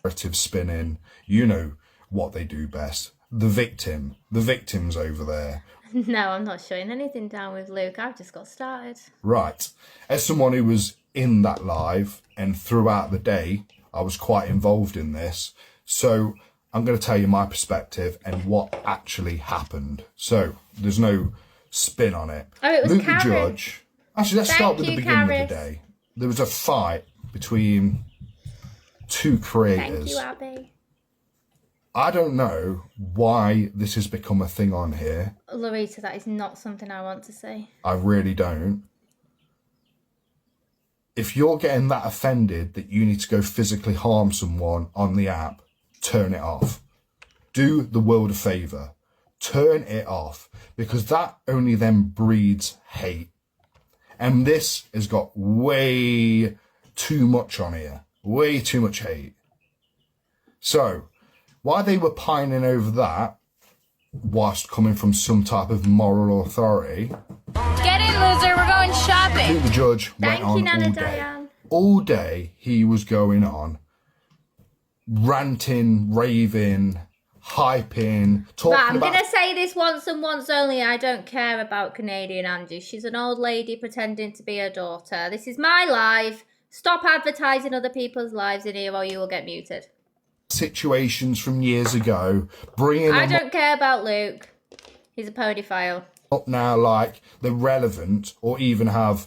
Narrative spinning. You know what they do best. The victim. The victim's over there. No, I'm not showing anything down with Luke. I've just got started. Right. As someone who was in that live and throughout the day, I was quite involved in this. So I'm going to tell you my perspective and what actually happened. So there's no spin on it. Oh, it was Luke Karen. the Judge. Actually, let's start with the beginning of the day. There was a fight between two creators. Thank you, Abby. I don't know why this has become a thing on here. Loretta, that is not something I want to say. I really don't. If you're getting that offended that you need to go physically harm someone on the app, turn it off. Do the world a favour. Turn it off, because that only then breeds hate. And this has got way too much on here. Way too much hate. So, while they were pining over that, whilst coming from some type of moral authority, Get in, loser. We're going shopping. Luke the Judge went Thank on you, Nana all day. Diane. All day he was going on, ranting, raving, hyping, talking But I'm about... going to say this once and once only. I don't care about Canadian Angie. She's an old lady pretending to be her daughter. This is my live. Stop advertising other people's lives in here or you will get muted. situations from years ago, bringing I them don't care about Luke. He's a podophile. up now like they're relevant or even have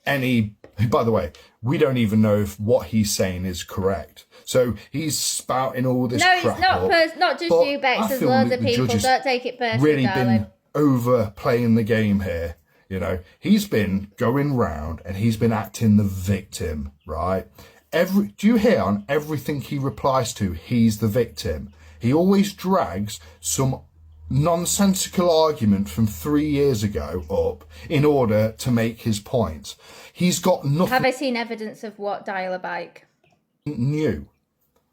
any... By the way, we don't even know if what he's saying is correct. So he's spouting all this crap No, it's not just but you, Bex. I There's feel loads Luke of the people. Judge has Don't take it personally, really darling. been overplaying the game here. You know, he's been going round and he's been acting the victim, right? Do you hear on everything he replies to, he's the victim? He always drags some nonsensical argument from 3 years ago up in order to make his point. He's got nothing Have I seen evidence of what dial-a-bike? new,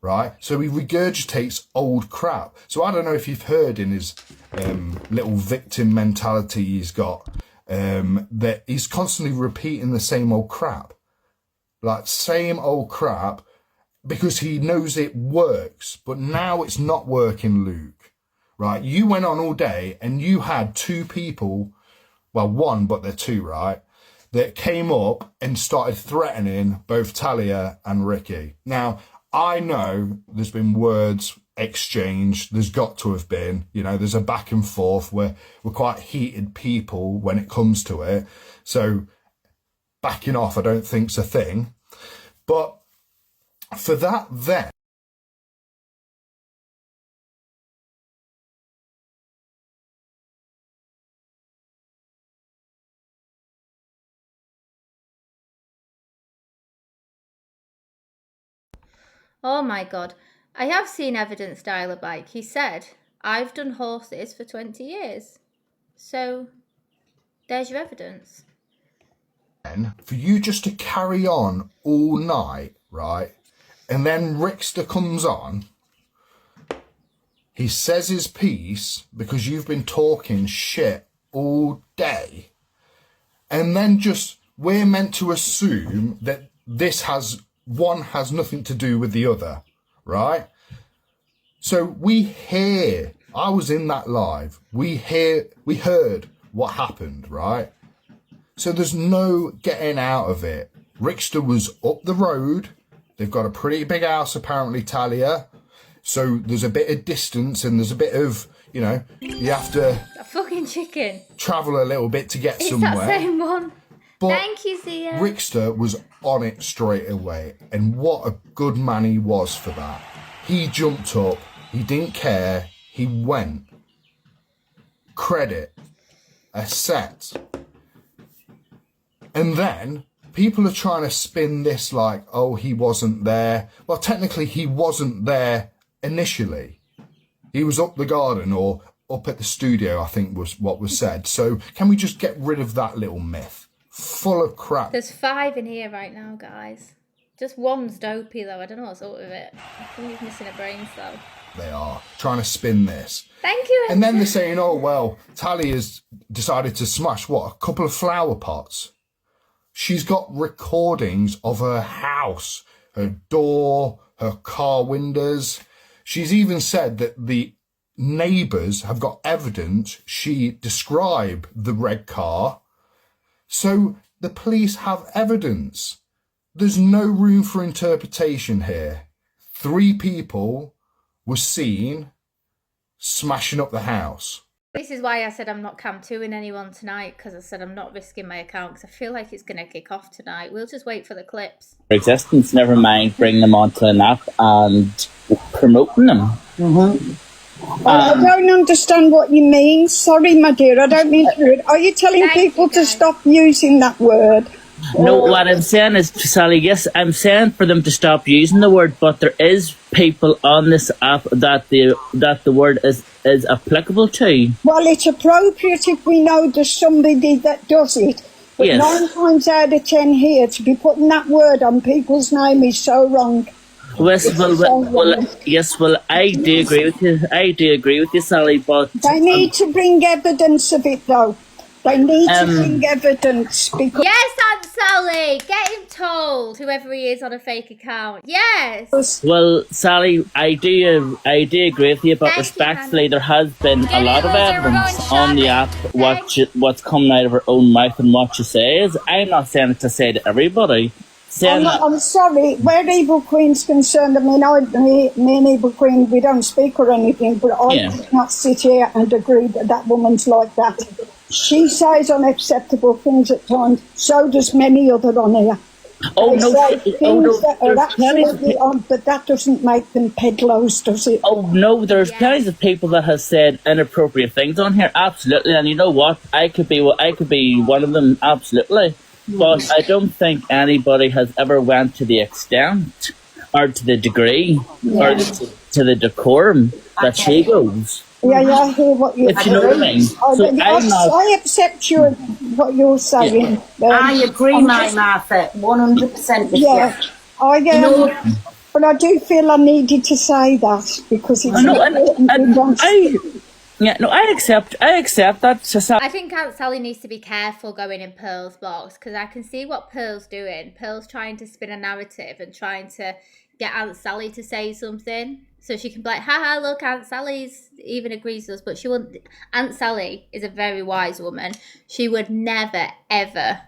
right? So he regurgitates old crap. So I don't know if you've heard in his little victim mentality he's got, that he's constantly repeating the same old crap. Like, same old crap, because he knows it works. But now it's not working, Luke, right? You went on all day and you had two people, well, one, but they're two, right, that came up and started threatening both Talia and Ricky. Now, I know there's been words exchanged. There's got to have been, you know, there's a back and forth where we're quite heated people when it comes to it. So backing off, I don't think's a thing. But for that then, Oh my God. I have seen evidence dial a bike. He said, I've done horses for 20 years. So there's your evidence. And for you just to carry on all night, right? And then Rickster comes on. He says his piece because you've been talking shit all day. And then just, we're meant to assume that this has nothing to do with the other, right? So we hear, I was in that live, we heard what happened, right? So there's no getting out of it. Rickster was up the road. They've got a pretty big house, apparently, Talia. So there's a bit of distance and there's a bit of, you know, you have to... A fucking chicken. ...travel a little bit to get somewhere. It's that same one. But thank you, Zia. Rickster was on it straight away. And what a good man he was for that. He jumped up. He didn't care. He went. Credit. A set. And then people are trying to spin this like, oh, he wasn't there. Well, technically, he wasn't there initially. He was up the garden or up at the studio, I think was what was said. So can we just get rid of that little myth? Full of crap. There's 5 in here right now, guys. Just one's dopey, though. I don't know what's up with it. I think he's missing a brain cell. They are trying to spin this. Thank you. And then they're saying, oh, well, Tally has decided to smash, what, a couple of flower pots? She's got recordings of her house, her door, her car windows. She's even said that the neighbours have got evidence she described the red car. So the police have evidence. There's no room for interpretation here. 3 people were seen smashing up the house. This is why I said I'm not cam 2ing anyone tonight, because I said I'm not risking my account, because I feel like it's going to kick off tonight. We'll just wait for the clips. Existence, never mind bringing them onto an app and promoting them. I don't understand what you mean. Sorry, my dear, I don't mean to rude. Are you telling people to stop using that word? No, what I'm saying is, Sally, yes, I'm saying for them to stop using the word, but there is people on this app that the word is applicable to. Well, it's appropriate if we know there's somebody that does it. But yes. 9 times out of 10 here, to be putting that word on people's name is so wrong. Yes, well, I do agree with you. I do agree with you, Sally, but... They need to bring evidence of it, though. They need to bring evidence because... Yes, Aunt Sally! Get him told, whoever he is on a fake account. Yes! Well, Sally, I do agree with you, but respectfully, there has been a lot of evidence on the app what's coming out of her own mouth and what she says. I'm not saying it to say to everybody. I'm sorry, where Evil Queen's concerned, I mean, me and Evil Queen, we don't speak or anything, but I could not sit here and agree that that woman's like that. She says unacceptable things at times, so does many other on here. Oh, they say things that are absolutely odd, but that doesn't make them peddlers, does it? Oh, no, there's plenty of people that have said inappropriate things on here, absolutely, and you know what? I could be one of them, absolutely. But I don't think anybody has ever went to the extent or to the degree or to the decorum that she goes. Yeah, I hear what you're saying. You know what I mean? So I accept what you're saying. I agree, my Martha, 100% with you. But I do feel I needed to say that because it's I accept that. I think Aunt Sally needs to be careful going in Pearl's box, because I can see what Pearl's doing. Pearl's trying to spin a narrative and trying to get Aunt Sally to say something. So she can be like, haha, look, Aunt Sally's even agrees with us. But she wouldn't. Aunt Sally is a very wise woman. She would never, ever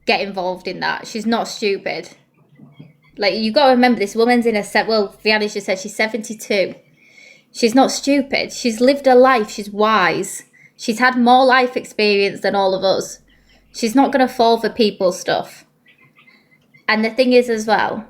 get involved in that. She's not stupid. Like, you got to remember, this woman's in Vianney just said she's 72. She's not stupid. She's lived her life. She's wise. She's had more life experience than all of us. She's not going to fall for people's stuff. And the thing is as well,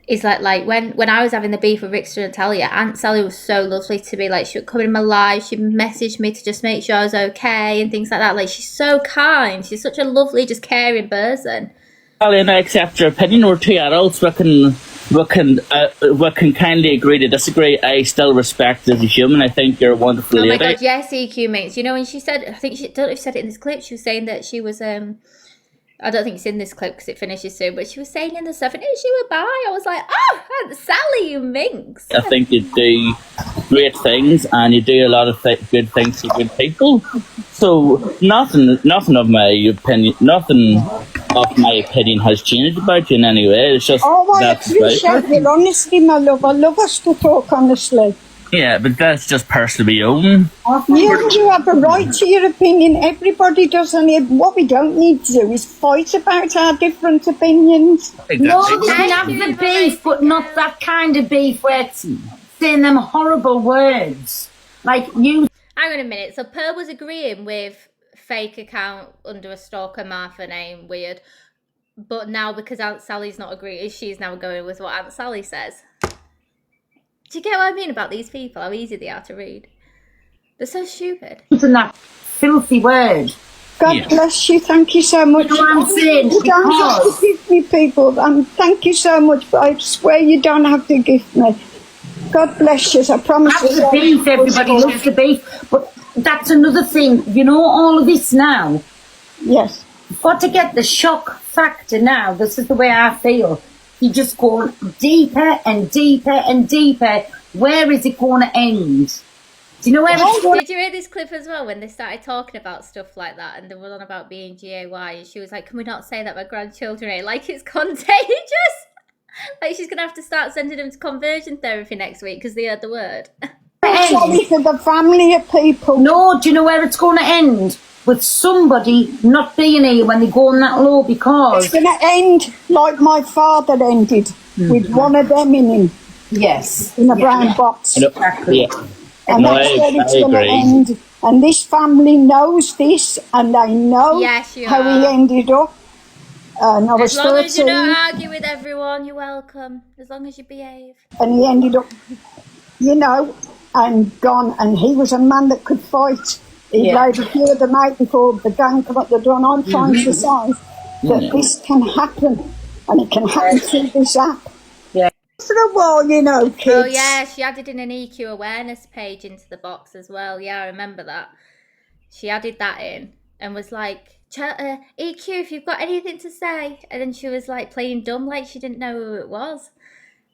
is like when I was having the beef with Rickster and Talia, Aunt Sally was so lovely to me. Like, she would come in my life. She'd message me to just make sure I was okay and things like that. Like, she's so kind. She's such a lovely, just caring person. Sally and I accept your opinion. We're 2 adults. We can we can kindly agree to disagree. I still respect you as a human. I think you're a wonderful Oh my lady. god, yes, EQ mates. You know, when she said, I think don't know if she said it in this clip, she was saying that she was, I don't think it's in this clip because it finishes soon, but she was saying in the 70s she were bi. I was like, oh, Aunt Sally, you minx. I think you do great things and you do a lot of good things for good people. So nothing of my opinion has changed about you in any way. It's just Oh, I that's appreciate your honesty, my love. I love us to talk honestly. yeah, but that's just personally own. You have a right to your opinion. Everybody does, and what we don't need to do is fight about our different opinions. No, they can have the beef, but not that kind of beef where it's saying them horrible words. Like you. Hang on a minute. So Per was agreeing with fake account under a stalker Martha name, weird. But now because Aunt Sally's not agreeing, she's now going with what Aunt Sally says. Do you get what I mean about these people? How easy they are to read. They're so stupid. Using that filthy word. God bless you. Thank you so much. You know what I'm saying? You don't have to gift me, people. Thank you so much, but I swear you don't have to gift me. God bless you. I promise you. That's the beef. Everybody loves the beef. But that's another thing. You know all of this now? Yes. You've got to get the shock factor now. This is the way I feel. You just go deeper and deeper and deeper. Where is it going to end? Do you know where it's going? Did you hear this clip as well when they started talking about stuff like that and they were on about being GAY and she was like, can we not say that my grandchildren ain't like it's contagious? Like she's going to have to start sending them to conversion therapy next week because they heard the word. Sorry for the family of people. No, do you know where it's going to end? With somebody not being here when they go on that low because... It's going to end like my father ended, with one of them in him. Yes. In a brown box. Exactly. Yeah. And that's where it's going to end. And this family knows this, and they know how he ended up. And I was As long as you 13, don't argue with everyone, you're welcome. As long as you behave. and he ended up, you know, and gone. And he was a man that could fight. He laid a few of them out before the gang come up the door. And I'm trying to say that this can happen, and it can happen through this app. Yeah. For a while, you know, kids. Oh yeah, she added in an EQ awareness page into the box as well. Yeah, I remember that. She added that in and was like, EQ, if you've got anything to say. And then she was like playing dumb like she didn't know who it was.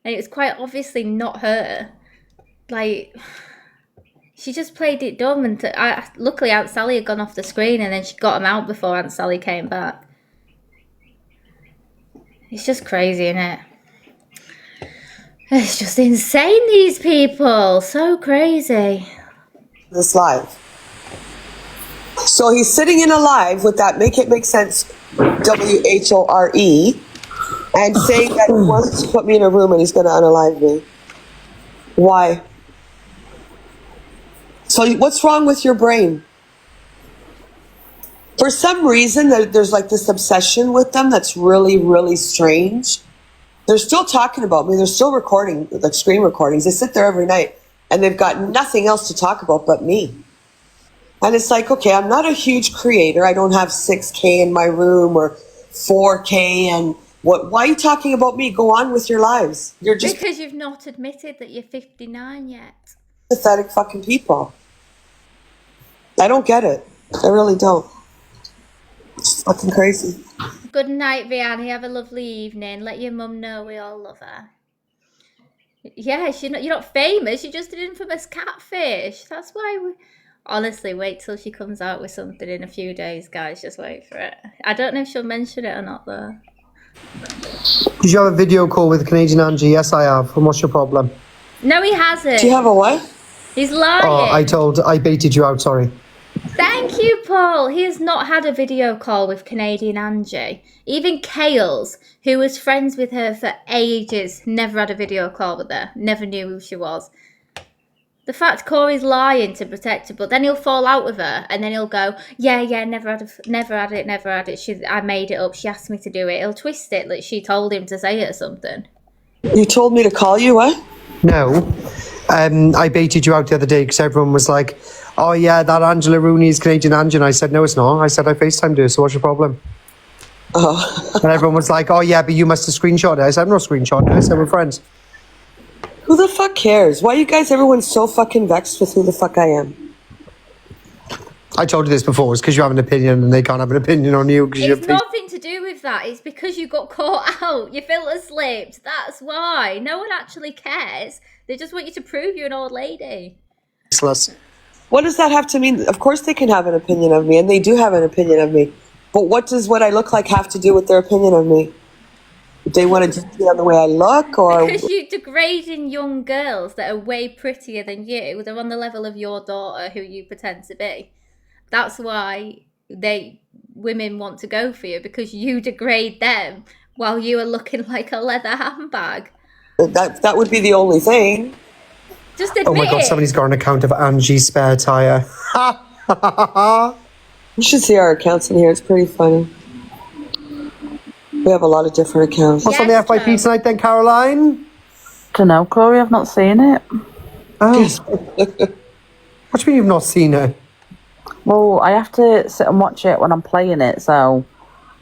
And it was quite obviously not her. Like, she just played it dumb. And luckily Aunt Sally had gone off the screen and then she got him out before Aunt Sally came back. It's just crazy, isn't it? It's just insane, these people. So crazy. This live. So he's sitting in a live with that Make It Make Sense WHORE and saying that he wants to put me in a room and he's going to unalive me. Why? So what's wrong with your brain? For some reason, there's like this obsession with them that's really, really strange. They're still talking about me. They're still recording, like screen recordings. They sit there every night and they've got nothing else to talk about but me. And it's like, okay, I'm not a huge creator. I don't have 6K in my room or 4K. And why are you talking about me? Go on with your lives. You're just because you've not admitted that you're 59 yet. Pathetic fucking people. I don't get it. I really don't. It's fucking crazy. Good night, Vianney. Have a lovely evening. Let your mum know we all love her. Yeah, you're not famous. You're just an infamous catfish. That's why we... Honestly, wait till she comes out with something in a few days, guys. Just wait for it. I don't know if she'll mention it or not, though. Did you have a video call with Canadian Angie? Yes, I have. And what's your problem? No, he hasn't. Do you have a what? He's lying. Oh, I baited you out, sorry. Thank you, Paul. He has not had a video call with Canadian Angie. Even Kales, who was friends with her for ages, never had a video call with her. Never knew who she was. The fact Corey's lying to protect her, but then he'll fall out with her, and then he'll go, yeah, never had it. I made it up. She asked me to do it. He'll twist it like she told him to say it or something. You told me to call you, what? No. I baited you out the other day because everyone was like, oh yeah, that Angela Rooney is Canadian Angie. And I said, no, it's not. I said, I FaceTimed her, so what's your problem? And everyone was like, oh yeah, but you must have screenshotted it. I said, I'm not screenshotting it. I said, we're friends. Who the fuck cares? Why you guys, everyone's so fucking vexed with who the fuck I am? I told you this before. It's because you have an opinion and they can't have an opinion on you. It's nothing to do with that. It's because you got caught out. Your filter slipped. That's why. No one actually cares. They just want you to prove you're an old lady. Useless. What does that have to mean? Of course they can have an opinion of me, and they do have an opinion of me. But what does what I look like have to do with their opinion of me? They want to see on the way I look, or because you're degrading young girls that are way prettier than you. They're on the level of your daughter, who you pretend to be. That's why women want to go for you, because you degrade them while you are looking like a leather handbag. That would be the only thing. Just admit Oh my god, it. somebody's got an account of Angie's spare tire. You should see our accounts in here. It's pretty funny. We have a lot of different accounts. What's on the FYP tonight then, Caroline? Don't know, Corey. I've not seen it. Oh. What do you mean you've not seen it? Well, I have to sit and watch it when I'm playing it, so...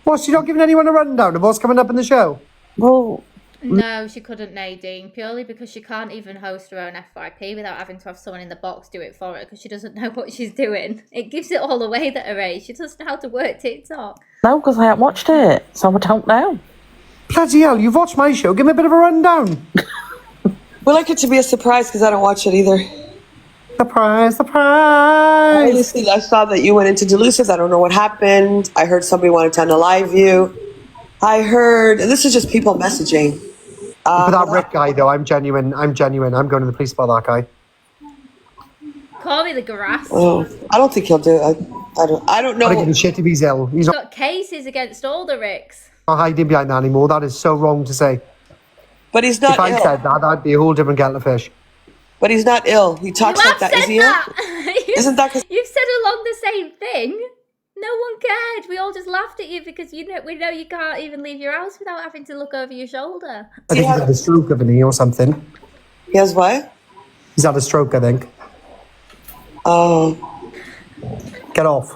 What, so you're not giving anyone a rundown of what's coming up in the show? Well... No, she couldn't, Nadine, purely because she can't even host her own FYP without having to have someone in the box do it for her, because she doesn't know what she's doing. It gives it all away that her age. She doesn't know how to work TikTok. No, because I haven't watched it, so I don't know. Bloody hell, you've watched my show. Give me a bit of a rundown. We like it to be a surprise because I don't watch it either. Surprise, surprise. I saw that you went into Delusive. I don't know what happened. I heard somebody wanted to unalive you. I heard, and this is just people messaging. For that Rick guy, though, I'm genuine. I'm going to the police about that guy. Call me the grass. Oh, I don't think he'll do it. I don't know. I don't give a shit if he's ill. He's He's not got cases against all the Ricks. hiding behind that anymore. That is so wrong to say. But he's not If I ill. said that, that'd be a whole different kettle of fish. But he's not ill. He talks You like have that. Is said he ill? that. Isn't that 'cause- You've said along the same thing. No one cared. We all just laughed at you because we know you can't even leave your house without having to look over your shoulder. I think he's had a stroke of a knee or something. He has what? He's had a stroke, I think. Oh. Get off.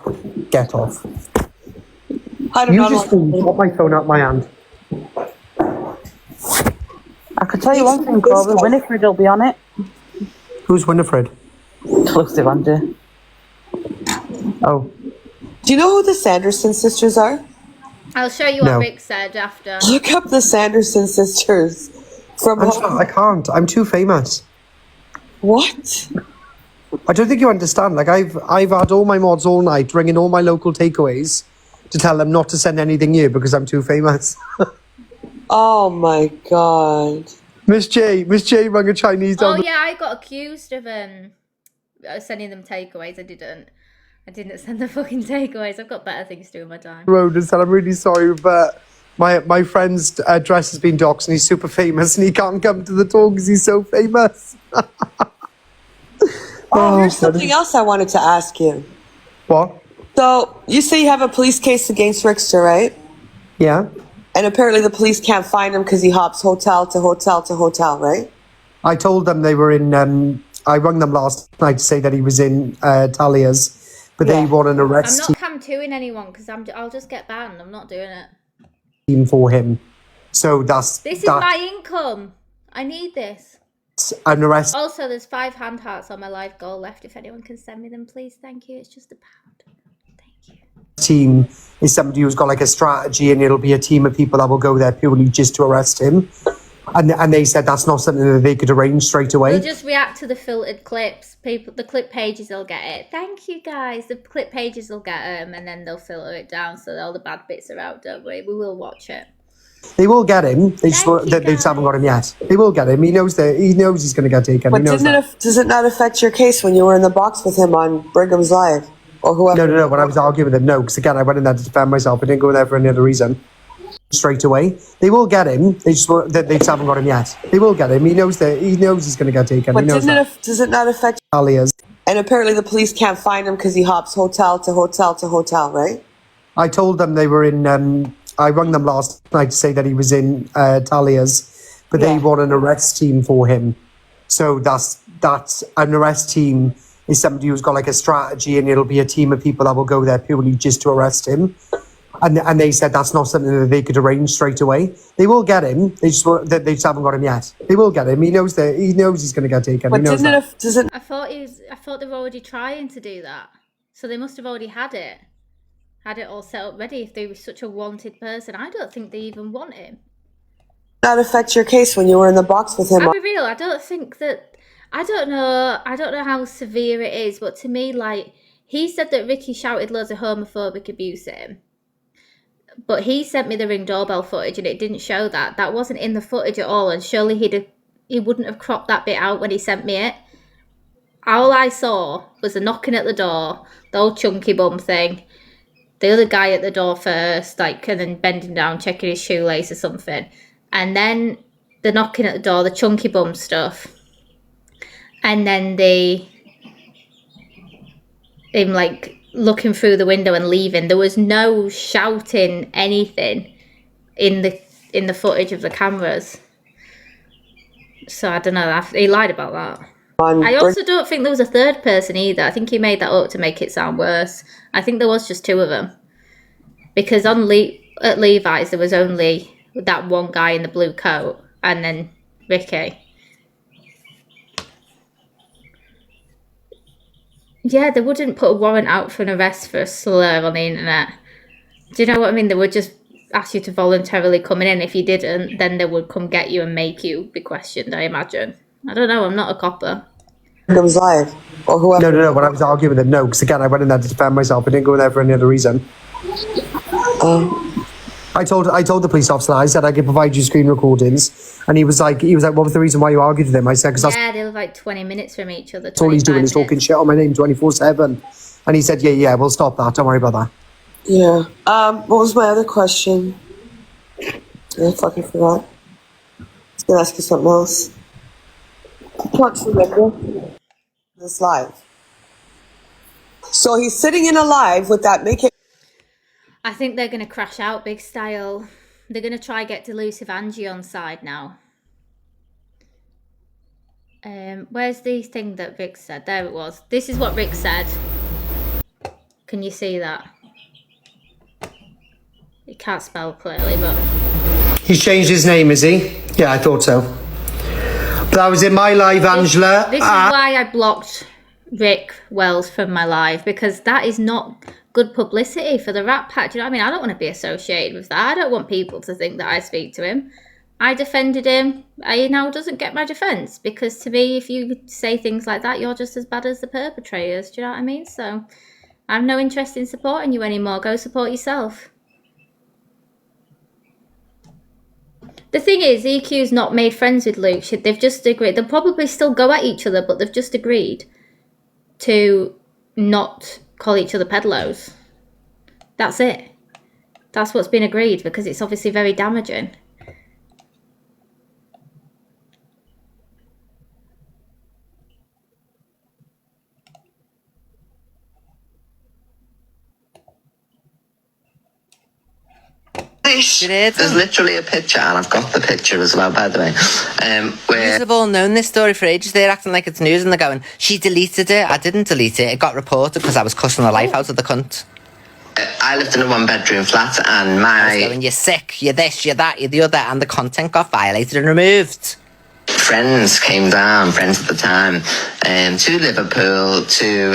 Get off. I don't You know. just got my phone out my hand. I could tell you one thing, Corey. Winifred will be on it. Who's Winifred? Exclusive, Andy. Oh. Do you know who the Sanderson sisters are? I'll show you what Rick said after. Look up the Sanderson sisters. I can't. I'm too famous. What? I don't think you understand. Like I've had all my mods all night ringing all my local takeaways to tell them not to send anything here because I'm too famous. Oh my god. Miss J rang a Chinese Oh down yeah, I got accused of sending them takeaways. I didn't send the fucking takeaways. I've got better things to do with my time. the road and said, I'm really sorry, but my friend's address has been doxed and he's super famous and he can't come to the talk because he's so famous. Here's something else I wanted to ask you. What? So, you say you have a police case against Rickster, right? Yeah. And apparently the police can't find him because he hops hotel to hotel to hotel, right? I told them they were in, I rang them last night to say that he was in Talia's, but they want an I'm arrest not cam 2ing anyone because I'll just get banned. I'm not doing it. team for him. So This is my income. I need this. an arrest Also, there's 5 hand hearts on my live goal left. If anyone can send me them, please. Thank you. It's just £1. team is somebody who's got like a strategy and it'll be a team of people that will go there purely just to arrest him. And they said that's not something that they could arrange straight away. We'll just react to the filtered clips. The clip pages will get it. Thank you, guys. The clip pages will get them, and then they'll filter it down so that all the bad bits are out. Don't worry. We will watch it. They will get him. They just haven't got him yet. They will get him. He knows he's going to get taken. But he knows does it not affect your case when you were in the box with him on Brigham's Live? Or whoever? No. When I was arguing with them, no. Because again, I went in there to defend myself. I didn't go there for any other reason. Straight away. They will get him. They just haven't got him yet. They will get him. He knows he's going to get taken. But he knows does it not affect Alias. And apparently the police can't find him because he hops hotel to hotel to hotel, right? I told them they were in, I rang them last night to say that he was in Talia's, but they want an arrest team for him. So that's an arrest team is somebody who's got like a strategy and it'll be a team of people that will go there purely just to arrest him. And they said that's not something that they could arrange straight away. They will get him. They just haven't got him yet. They will get him. He knows he's going to get taken. But he knows that. I thought they were already trying to do that. So they must have already had it all set up ready if they were such a wanted person. I don't think they even want him. That affect your case when you were in the box with him? I'll be real, I don't think that, I don't know how severe it is, but to me, like, he said that Ricky shouted loads of homophobic abuse at him. But he sent me the Ring doorbell footage and it didn't show that. That wasn't in the footage at all, and surely he wouldn't have cropped that bit out when he sent me it. All I saw was the knocking at the door, the old chunky bum thing, the other guy at the door first, like, and then bending down, checking his shoelace or something. And then the knocking at the door, the chunky bum stuff. And then him, like, looking through the window and leaving. There was no shouting anything in the footage of the cameras. So I don't know. He lied about that. I also don't think there was a third person either. I think he made that up to make it sound worse. I think there was just two of them. Because at Levi's, there was only that one guy in the blue coat and then Ricky. Yeah, they wouldn't put a warrant out for an arrest for a slur on the internet. Do you know what I mean? They would just ask you to voluntarily come in. If you didn't, then they would come get you and make you be questioned, I imagine. I don't know, I'm not a copper. Comes live, or whoever. No. When I was arguing with him, no, because again, I went in there to defend myself. I didn't go there for any other reason. I told the police officer, I said I could provide you screen recordings, and he was like, what was the reason why you argued with him? I said, because they live like 20 minutes from each other. that's all he's doing is talking shit on my name 24/7. And he said, yeah, we'll stop that. Don't worry about that. Yeah. What was my other question? I fucking forgot. I was gonna ask you something else. I can't remember. This live. So he's sitting in a live with that make-it. I think they're going to crash out big style. They're going to try get Delusive Angie on side now. Where's the thing that Rick said? There it was. This is what Rick said. Can you see that? You can't spell clearly, but... He's changed his name, is he? Yeah, I thought so. But that was in my live, Angela. This is why I blocked Rick Wells from my live, because that is not good publicity for the Rat Pack. Do you know what I mean? I don't want to be associated with that. I don't want people to think that I speak to him. I defended him. He now doesn't get my defence, because to me, if you say things like that, you're just as bad as the perpetrators. Do you know what I mean? So I have no interest in supporting you anymore. Go support yourself. The thing is, EQ's not made friends with Luke. They've just agreed. They'll probably still go at each other, but they've just agreed to not call each other peddlos. That's it. That's what's been agreed, because it's obviously very damaging. There's literally a picture, and I've got the picture as well, by the way. Where have all known this story for ages. They're acting like it's news, and they're going, "She deleted it." I didn't delete it. It got reported because I was cussing the life out of the cunt. I lived in a one-bedroom flat, and I was going, "You're sick. You're this. You're that. You're the other," and the content got violated and removed. Friends came down, friends at the time, to Liverpool to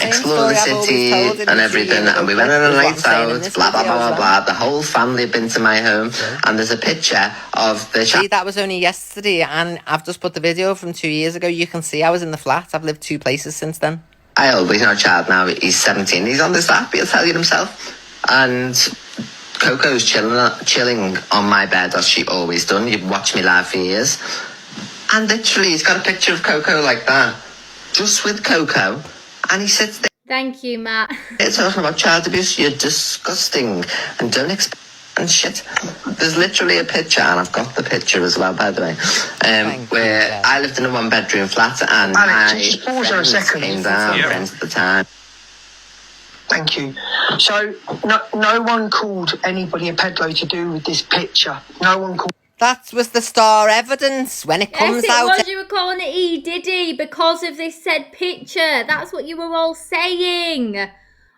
explore the city and everything, and we went on a night out, blah blah blah blah blah. The whole family had been to my home, and there's a picture of the... See, that was only yesterday, and I've just put the video from 2 years ago. You can see I was in the flat. I've lived 2 places since then. He's not a child now, he's 17. He's on this lap, he'll tell you himself. And Coco's chilling on my bed, as she always done. You've watched me live for years. And literally, he's got a picture of Coco like that, just with Coco, and he sits there. Thank you, Matt. It's talking about child abuse. You're disgusting, and don't expect and shit. There's literally a picture, and I've got the picture as well, by the way, where I lived in a one-bedroom flat, and Alex, just pause there a second. Came down, friends at the time. Thank you. So, no one called anybody a pedo to do with this picture. No one called. That was the star evidence when it comes out. Yes, it was. You were calling it E. Diddy because of this said picture. That's what you were all saying.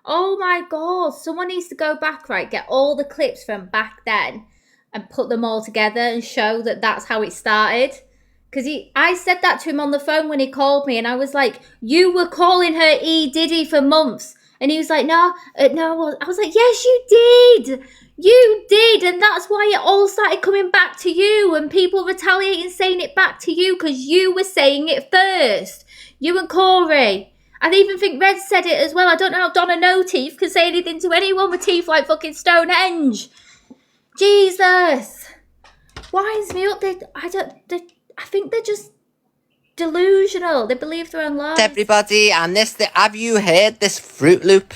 Oh my God, someone needs to go back, right, get all the clips from back then and put them all together and show that that's how it started. Because I said that to him on the phone when he called me, and I was like, you were calling her E. Diddy for months. And he was like, no. I was like, yes, you did. You did. And that's why it all started coming back to you and people retaliating, saying it back to you because you were saying it first. You and Corey. I even think Red said it as well. I don't know how Donna No Teeth can say anything to anyone with teeth like fucking Stonehenge. Jesus. Winds me up. I think they're just delusional. They believe their own lies. Everybody, and have you heard this Fruit Loop?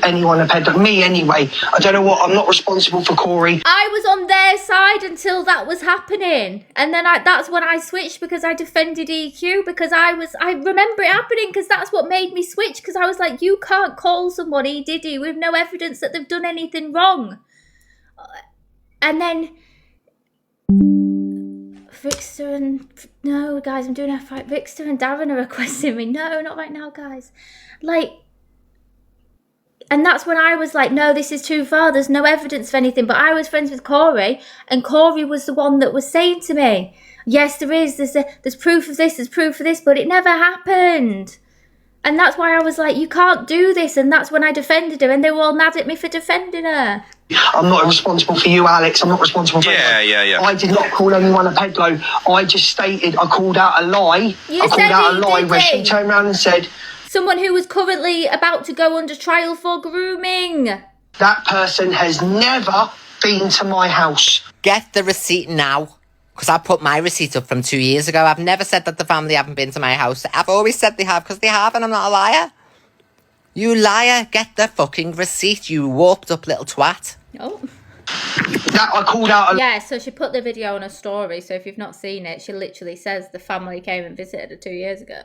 Anyone a pedo? Me anyway. I don't know what. I'm not responsible for Corey. I was on their side until that was happening, and then that's when I switched because I defended EQ because I remember it happening because that's what made me switch because I was like, you can't call somebody Diddy with no evidence that they've done anything wrong. And then Vixter and no guys, I'm doing a fight. Vixter and Darren are requesting me. No, not right now, guys. Like. And that's when I was like, no, this is too far. There's no evidence of anything. But I was friends with Corey, and Corey was the one that was saying to me, yes, there is. There's proof of this. There's proof of this. But it never happened. And that's why I was like, you can't do this. And that's when I defended her. And they were all mad at me for defending her. I'm not responsible for you, Alex. I'm not responsible for Yeah. I did not call anyone a pedo. I just stated I called out a lie. You I called said out a he lie did where it. she turned around and said, someone who was currently about to go under trial for grooming. That person has never been to my house. Get the receipt now. Because I put my receipt up from 2 years ago. I've never said that the family haven't been to my house. I've always said they have because they have and I'm not a liar. You liar. Get the fucking receipt, you warped up little twat. Oh. That I called out Yeah, so she put the video on her story. So if you've not seen it, she literally says the family came and visited her 2 years ago.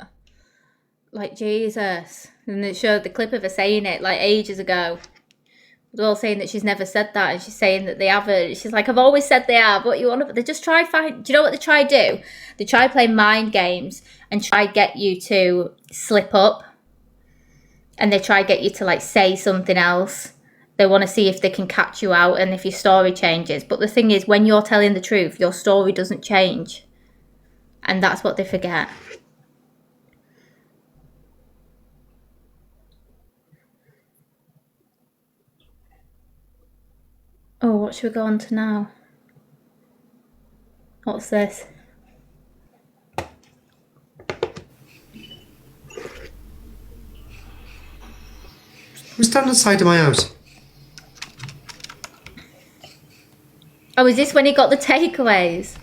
Like, Jesus. And it showed the clip of her saying it, like, ages ago. They're all saying that she's never said that, and she's saying that they haven't. She's like, I've always said they have. What you want? But they just try find. Do you know what they try do? They try play mind games and try get you to slip up. And they try get you to, like, say something else. They want to see if they can catch you out and if your story changes. But the thing is, when you're telling the truth, your story doesn't change. And that's what they forget. Oh, what should we go on to now? What's this? Who's standing outside of my house? Oh, is this when he got the takeaways?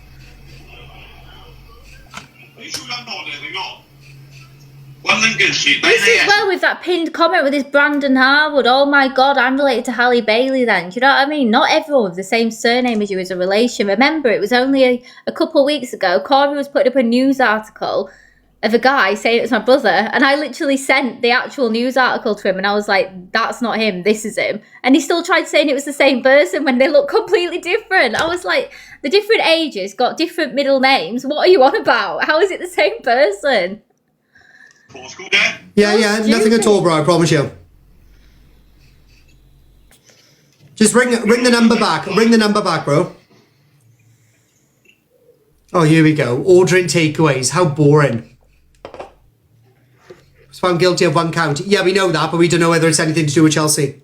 This is well with that pinned comment with this Brandon Harwood. Oh my God, I'm related to Halle Bailey then. Do you know what I mean? Not everyone with the same surname as you is a relation. Remember, it was only a couple of weeks ago, Corey was putting up a news article of a guy saying it was my brother, and I literally sent the actual news article to him, and I was like, that's not him, this is him. And he still tried saying it was the same person when they look completely different. I was like, the different ages got different middle names. What are you on about? How is it the same person? Yeah, nothing at all, bro, I promise you. Just ring the number back. Ring the number back, bro. Oh, here we go. Ordering takeaways. How boring. Found guilty of 1 count. Yeah, we know that, but we don't know whether it's anything to do with Chelsea.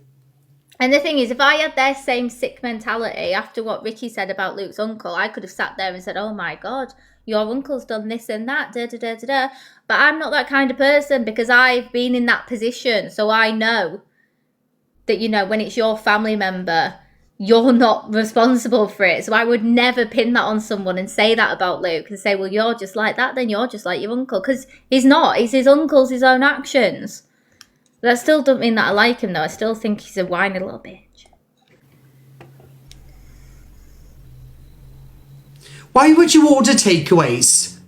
And the thing is, if I had their same sick mentality after what Ricky said about Luke's uncle, I could have sat there and said, oh my God, your uncle's done this and that, da-da-da-da-da. But I'm not that kind of person because I've been in that position. So I know that, you know, when it's your family member, you're not responsible for it. So I would never pin that on someone and say that about Luke and say, well, you're just like that, then you're just like your uncle. Because he's not. It's his uncle's, his own actions. That still doesn't mean that I like him, though. I still think he's a whiny little bitch. Why would you order takeaways?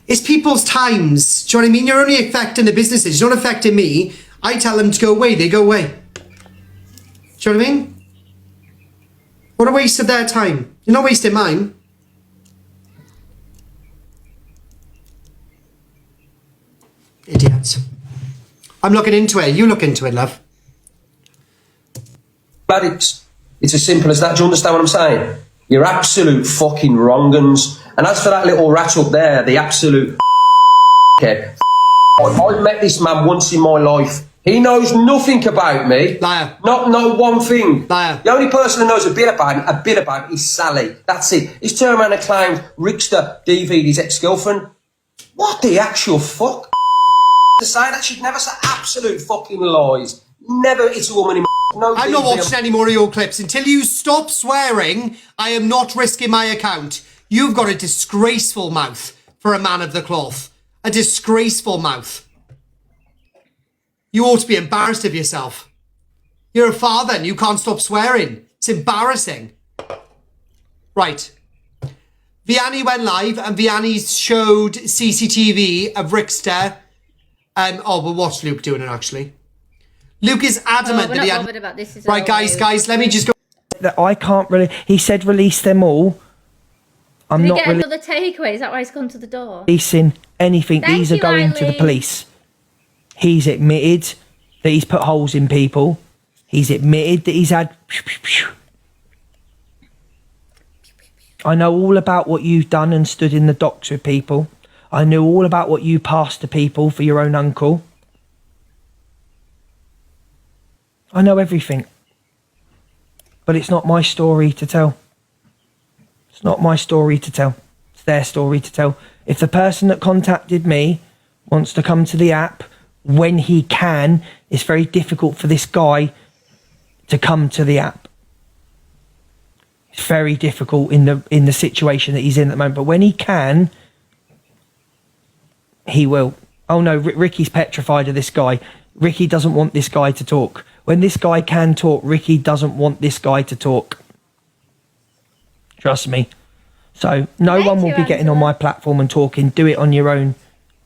It's people's times. Do you know what I mean? You're only affecting the businesses. You're not affecting me. I tell them to go away. They go away. Do you know what I mean? What a waste of their time. You're not wasting mine. Idiots. I'm looking into it. You look into it, love. addicts. It's as simple as that. Do you understand what I'm saying? You're absolute fucking wrong-uns. And as for that little rat up there, the absolute head. I met this man once in my life. He knows nothing about me. Liar. Not know one thing. Liar. The only person who knows a bit about him is Sally. That's it. He's turned around and claimed Rickster DV'd his ex-girlfriend. What the actual fuck? To say that she'd never say absolute fucking lies. Never hit a woman in no I'm not DV. watching any more of your clips. Until you stop swearing, I am not risking my account. You've got a disgraceful mouth for a man of the cloth. A disgraceful mouth. You ought to be embarrassed of yourself. You're a father and you can't stop swearing. It's embarrassing. Right. Vianney went live and Vianney showed CCTV of Rickster. Oh, we'll watch Luke doing it actually. Luke is adamant that he had... about this. Is Right, guys, let me just go... That I can't really... He said release them all. I'm Did not he get another takeaway? Is that why he's come to the door? releasing anything. Thank These are you, going to the Eileen. police. He's admitted that he's put holes in people. He's admitted that he's had... I know all about what you've done and stood in the docks with people. I knew all about what you passed to people for your own uncle. I know everything. But it's not my story to tell. It's not my story to tell. It's their story to tell. If the person that contacted me wants to come to the app when he can, it's very difficult for this guy to come to the app. It's very difficult in the situation that he's in at the moment. But when he can, he will. Oh no, Ricky's petrified of this guy. Ricky doesn't want this guy to talk. When this guy can talk, Ricky doesn't want this guy to talk. Trust me. So no one will be getting on my platform and talking. Do it on your own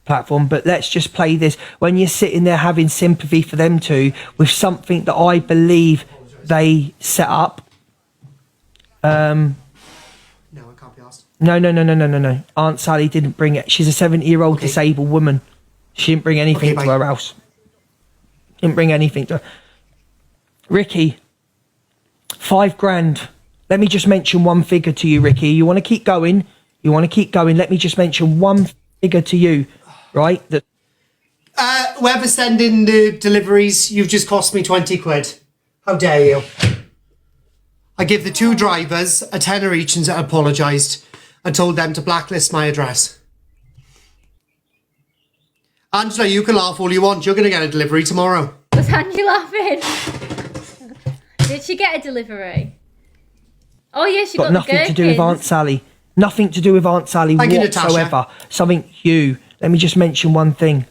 platform. But let's just play this. When you're sitting there having sympathy for them two with something that I believe they set up. No, I can't be asked. No. Aunt Sally didn't bring it. She's a 70-year-old disabled woman. She didn't bring anything to her house. Didn't bring anything to her. Ricky, $5,000. Let me just mention one figure to you, Ricky. You want to keep going? Let me just mention one figure to you, right? That. Whoever's sending the deliveries, you've just cost me 20 quid. How dare you? I give the two drivers a tenner each and apologised and told them to blacklist my address. Angela, you can laugh all you want. You're going to get a delivery tomorrow. Was Angie laughing? Did she get a delivery? Oh yeah, she got the nothing to do with Aunt Sally. Nothing to do with Aunt Sally whatsoever. Something you. Let me just mention one thing.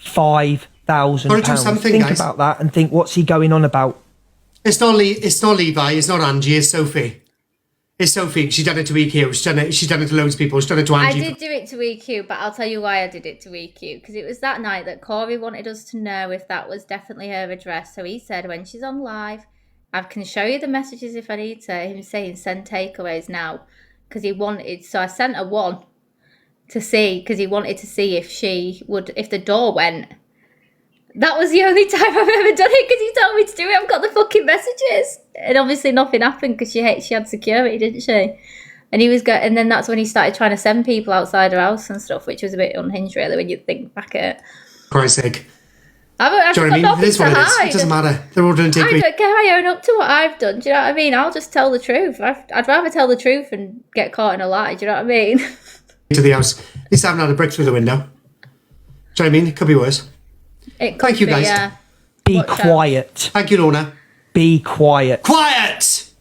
£5,000. Think guys. about that and think, what's he going on about? It's not Levi. It's not Angie. It's Sophie. It's Sophie. She's done it to EQ. She's done it to loads of people. She's done it to Angie. I did do it to EQ, but I'll tell you why I did it to EQ. Because it was that night that Corey wanted us to know if that was definitely her address. So he said, when she's on live, I can show you the messages if I need to. Him saying, send takeaways now. Because he wanted... So I sent her one to see, because he wanted to see if she would... If the door went. That was the only time I've ever done it, because he told me to do it. I've got the fucking messages. And obviously nothing happened, because she had security, didn't she? And he was and then that's when he started trying to send people outside her house and stuff, which was a bit unhinged, really, when you think back at it. Christ's sake. I've do you know what I mean? It is what it is. It doesn't matter. They're all doing I don't care. I own up to what I've done. Do you know what I mean? I'll just tell the truth. I'd rather tell the truth and get caught in a lie. Do you know what I mean? To the house. At least I haven't had a brick through the window. Do you know what I mean? It could be worse. Thank you, guys. Yeah. Be quiet. Thank you, Lorna. Be quiet. Quiet!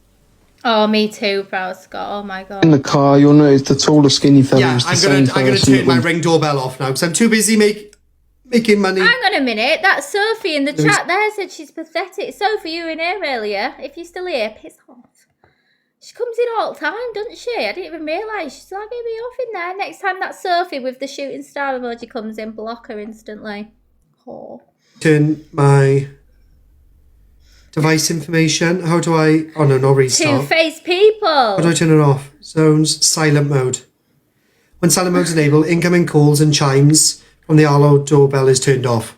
Oh, me too, Proud Scott. Oh my god. In the car, you'll notice the taller, skinny fella Yeah, was the I'm same gonna person turn that my went- Ring doorbell off now because I'm too busy making money. Hang on a minute. That Sophie in the There is- chat there said she's pathetic. Sophie, you were in here earlier. If you're still here, piss off. She comes in all the time, doesn't she? I didn't even realise. She's like, get me off in there. Next time that Sophie with the shooting star emoji comes in, block her instantly. Oh. Turn my device information. How do I... Oh, no, not restart. Two-faced people. How do I turn it off? Zones, silent mode. When silent mode is enabled, incoming calls and chimes from the Arlo doorbell is turned off.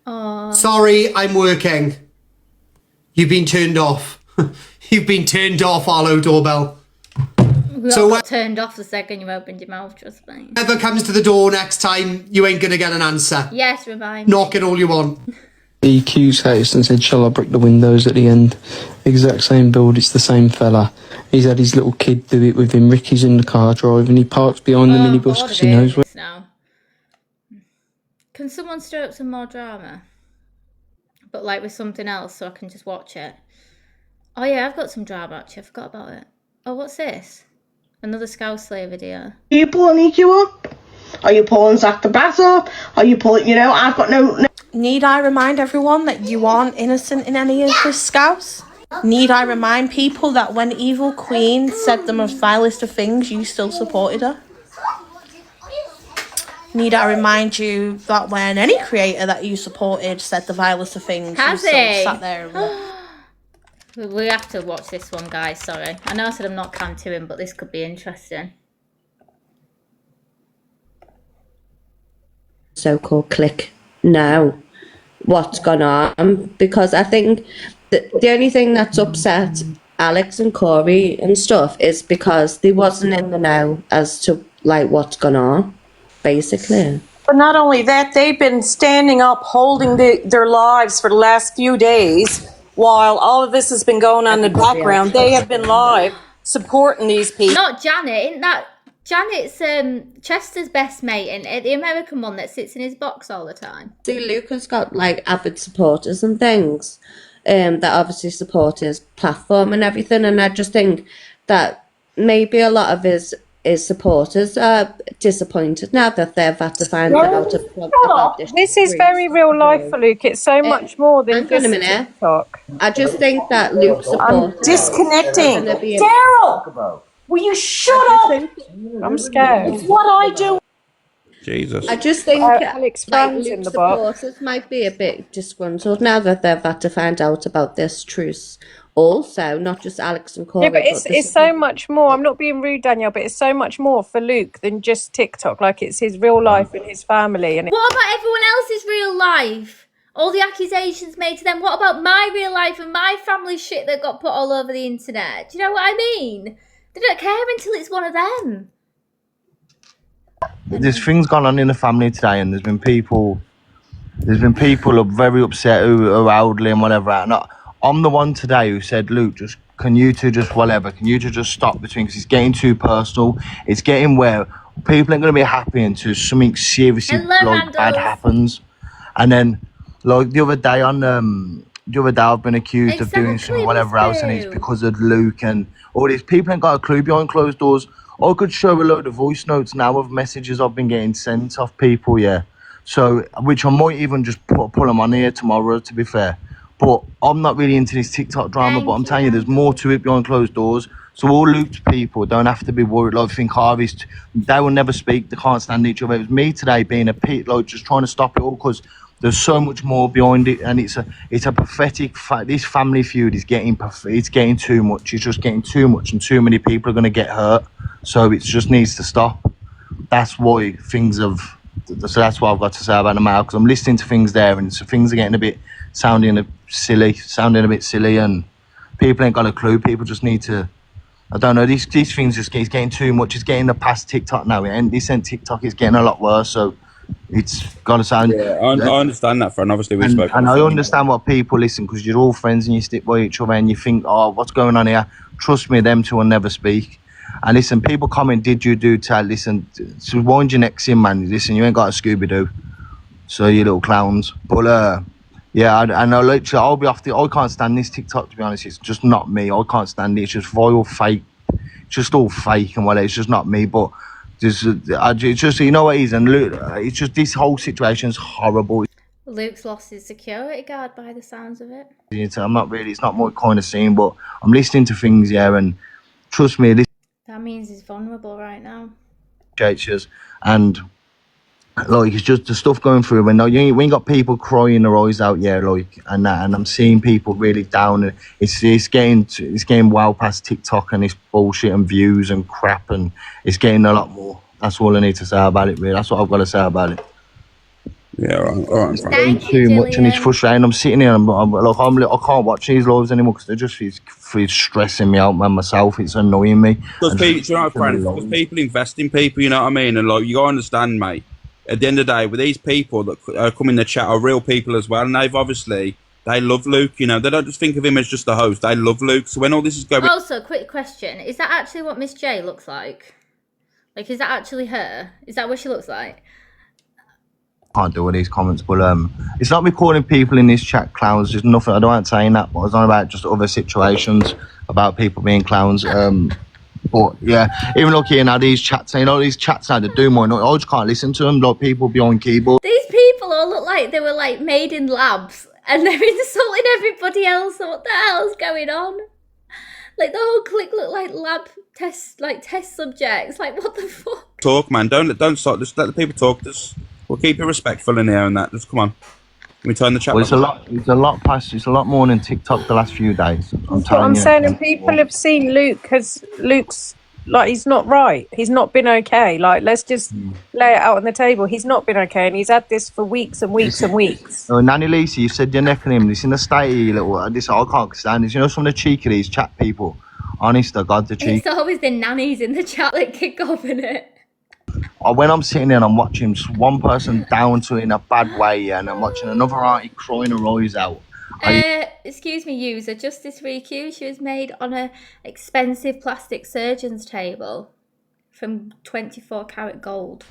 Oh. Sorry, I'm working. You've been turned off. You've been turned off, Arlo doorbell. We all got turned off the second you opened your mouth, trust me. Whoever comes to the door next time, you ain't gonna get an answer. Yes, remind me. Knock it all you want. The EQ's house and said, shall I brick the windows at the end? Exact same build, it's the same fella. He's had his little kid do it with him. Ricky's in the car driving, he parks behind the minibus because he knows where. Now. Can someone stir up some more drama? But like with something else so I can just watch it. Oh yeah, I've got some drama actually, I forgot about it. Oh, what's this? Another Scouse Slayer video. Are you pulling EQ up? Are you pulling Zach the Bat up? Are you pulling, I've got no... Need I remind everyone that you aren't innocent in any of this, Scouse? Need I remind people that when Evil Queen said the most vilest of things, you still supported her? Need I remind you that when any creator that you supported said the vilest of things, you still sat there and... We have to watch this one, guys, sorry. I know I said I'm not cam to him, but this could be interesting. So-called click now what's gone on, because I think the only thing that's upset Alex and Corey and stuff is because they wasn't in the know as to like what's gone on, basically. But not only that, they've been standing up holding their lives for the last few days while all of this has been going on in the background. They have been live supporting these people. Not Janet, isn't that Janet's Chester's best mate, and the American one that sits in his box all the time. See, Luke has got like avid supporters and things that obviously support his platform and everything, and I just think that maybe a lot of his supporters are disappointed now that they've had to find out about this. This is very real life for Luke. It's so much more than just TikTok. I just think that Luke's supporters... I'm disconnecting. Daryl! Will you shut up? I'm scared. It's what I do. Jesus. I just think Alex Brown's Luke's in the box. supporters might be a bit disgruntled now that they've had to find out about this truce. Also, not just Alex and Corey. Yeah, but it's so much more. I'm not being rude, Danielle, but it's so much more for Luke than just TikTok. Like, it's his real life and his family. And what about everyone else's real life? All the accusations made to them. What about my real life and my family shit that got put all over the internet? Do you know what I mean? They don't care until it's one of them. There's things gone on in the family today, and there's been people who are very upset, who are elderly and whatever. And I'm the one today who said, Luke, can you two just stop between, because it's getting too personal. It's getting where people ain't going to be happy until something seriously bad happens. And then, like the other day I've been accused of doing some whatever else, and it's because of Luke and all these people ain't got a clue behind closed doors. I could show a load of voice notes now of messages I've been getting sent off people, yeah. So, which I might even just pull them on here tomorrow, to be fair. But I'm not really into this TikTok drama, but I'm telling you, there's more to it behind closed doors. So all Luke's people don't have to be worried. Like, I think Harvey's, they will never speak, they can't stand each other. It was me today being a pit, like, just trying to stop it all, because there's so much more behind it, and it's a pathetic fact. This family feud is getting too much. It's just getting too much, and too many people are going to get hurt. So it just needs to stop. That's why things have. So that's what I've got to say about the mail, because I'm listening to things there, and so things are getting sounding a bit silly, and people ain't got a clue. People just need to. I don't know. These things it's getting too much. It's getting past TikTok now. And this and TikTok is getting a lot worse. So. It's got to sound. Yeah, I understand that, friend. Obviously, we spoke. And I understand what people listen, because you're all friends and you stick by each other and you think, oh, what's going on here? Trust me, them two will never speak. And listen, people comment, did you do tell? Listen, so wind your necks in, man. Listen, you ain't got a Scooby Doo, so you little clowns. But yeah, I know. Literally, I'll be off I can't stand this TikTok. To be honest, it's just not me. I can't stand it. It's just vile, fake. It's just all fake and whatever. It's just not me. But. It's just, you know what it is, and Luke, it's just, this whole situation's horrible. Luke's lost his security guard by the sounds of it. I'm not really, it's not my kind of scene, but I'm listening to things, yeah, and trust me, this That means he's vulnerable right now. And like, it's just the stuff going through when you got people crying their eyes out, yeah, like, and I'm seeing people really down, and it's getting well past TikTok and this bullshit and views and crap, and it's getting a lot more. That's all I need to say about it, really. That's what I've got to say about it. Yeah, all right. Thank too much, and it's frustrating. I'm sitting here, and I can't watch these lives anymore because they're just it's stressing me out, man. Myself, it's annoying me. Because people, you know what, Fran, because people invest in people, you know what I mean? And like, you gotta understand, mate. At the end of the day, with these people that come in the chat are real people as well, and they love Luke. You know, they don't just think of him as just a host. They love Luke. So when all this is going, Also, quick question: is that actually what Miss J looks like? Like, is that actually her? Is that what she looks like? Can't do all these comments, but it's not me calling people in this chat clowns. There's nothing. I don't want saying that, but it's not about just other situations about people being clowns. But yeah, even looking at these chats, all these chats now, they do more. I just can't listen to them. Like people behind keyboard. These people all look like they were like made in labs, and they're insulting everybody else. What the hell's going on? Like the whole clique look like test subjects. Like what the fuck? talk, man. Don't stop. Just let the people talk. We'll keep it respectful in here and that. Just come on. Can we turn the chat? Well, it's a lot more than TikTok the last few days. I'm saying, and people have seen Luke's like, he's not right. He's not been okay. Like, let's just lay it out on the table. He's not been okay, and he's had this for weeks and weeks and weeks. Oh, Nanny Lisa, you said you're necking him. This in the state, you little. This I can't stand this. You know, some of the cheek of these chat people. Honest to God, the cheek. It's always the nannies in the chat that kick off in it. When I'm sitting there and I'm watching one person down to it in a bad way, and I'm watching another auntie crying her eyes out. Excuse me, user. Justice for EQ. She was made on a expensive plastic surgeon's table from 24 karat gold.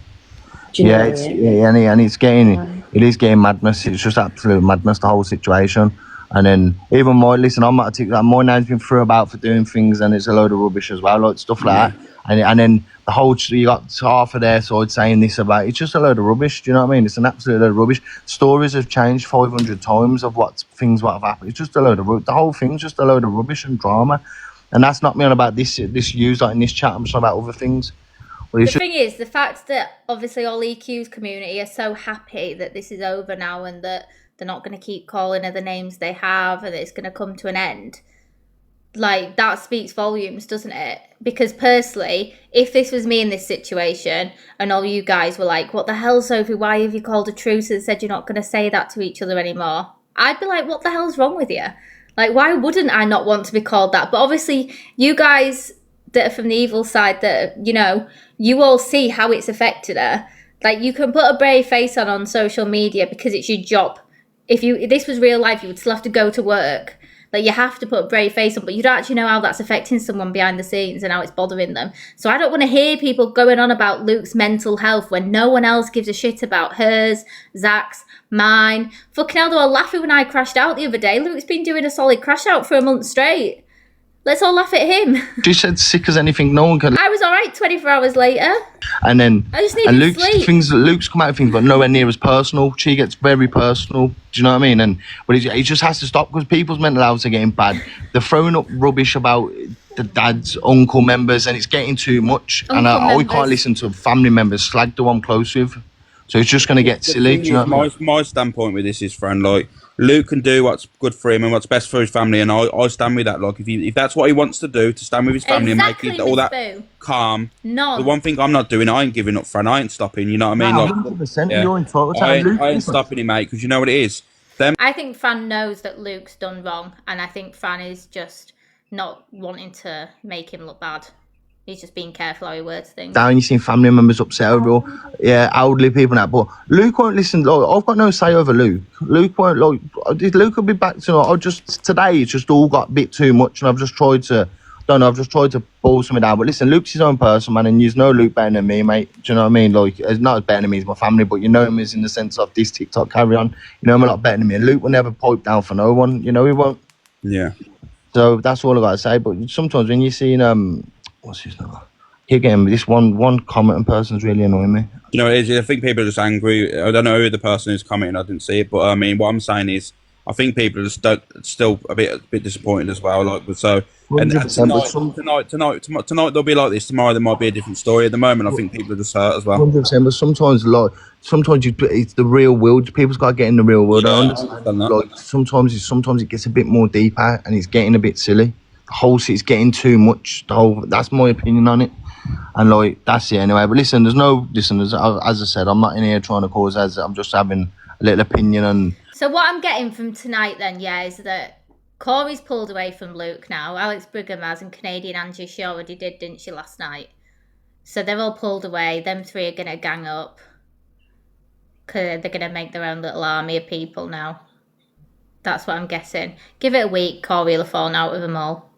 Yeah, and it is getting madness. It's just absolute madness, the whole situation. And then even more, listen, I'm not my name's been through about for doing things, and it's a load of rubbish as well, like stuff like that. And then the whole, you got half of their side saying this about, it's just a load of rubbish. Do you know what I mean? It's an absolute load of rubbish. Stories have changed 500 times of what have happened. It's just a load of the whole thing's just a load of rubbish and drama. And that's not me on about this news like in this chat. I'm just about other things. The thing is, the fact that obviously all EQ's community are so happy that this is over now and that they're not going to keep calling her the names they have and it's going to come to an end. Like, that speaks volumes, doesn't it? Because personally, if this was me in this situation and all you guys were like, what the hell, Sophie, why have you called a truce and said you're not going to say that to each other anymore? I'd be like, what the hell's wrong with you? Like, why wouldn't I not want to be called that? But obviously, you guys that are from the evil side, that, you know, you all see how it's affected her. Like, you can put a brave face on social media because it's your job. If this was real life, you would still have to go to work. Like, you have to put a brave face on, but you don't actually know how that's affecting someone behind the scenes and how it's bothering them. So I don't want to hear people going on about Luke's mental health when no one else gives a shit about hers, Zach's, mine. Fucking hell, they were laughing when I crashed out the other day. Luke's been doing a solid crash out for a month straight. Let's all laugh at him. She said sick as anything, no one can. I was alright 24 hours later. And then I just needed sleep. Luke's come out of things, but nowhere near as personal. She gets very personal. Do you know what I mean? But it just has to stop because people's mental health are getting bad. They're throwing up rubbish about the dad's uncle members, and it's getting too much. I can't listen to family members slag the one I'm close with. So it's just going to get silly. Do you know what I mean? My standpoint with this is, friend, like, Luke can do what's good for him and what's best for his family, and I stand with that. Like, if that's what he wants to do, to stand with his family and make it all that calm. No. The one thing I'm not doing, I ain't giving up, friend. I ain't stopping. You know what I mean? No, like, 100%. Yeah. You're entitled to I ain't stopping him, mate, because you know what it is. I think Fran knows that Luke's done wrong, and I think Fran is just not wanting to make him look bad. He's just being careful how he words things. Down, you seen family members upset over, elderly people and that. But Luke won't listen. Like, I've got no say over Luke. Luke won't, like, Luke will be back to, today it's just all got a bit too much, and I've just tried to ball something down. But listen, Luke's his own person, man, and you know Luke better than me, mate. Do you know what I mean? Like, not as better than me as my family, but you know him as in the sense of this TikTok carry on. You know him a lot better than me. And Luke will never pipe down for no one. You know he won't. Yeah. So that's all I got to say. But sometimes when you see what's his name? Keep getting this one commenting person's really annoying me. You know, I think people are just angry. I don't know who the person who's commenting. I didn't see it, but I mean, what I'm saying is, I think people are just still a bit disappointed as well. Like, so, and tonight they'll be like this. Tomorrow there might be a different story. At the moment, I think people are just hurt as well. 100%. But sometimes it's the real world. People's got to get in the real world. Yeah, I understand that. Like sometimes it gets a bit more deeper and it's getting a bit silly. The whole shit's getting too much. That's my opinion on it. And like that's it anyway. But listen, as I said, I'm not in here trying to cause as I'm just having a little opinion on. So what I'm getting from tonight then, yeah, is that Corey's pulled away from Luke now. Alex Brigham has, and Canadian Angie, she already did, didn't she, last night? So they're all pulled away. Them three are going to gang up. Because they're going to make their own little army of people now. That's what I'm guessing. Give it a week, Corey will have fallen out with them all.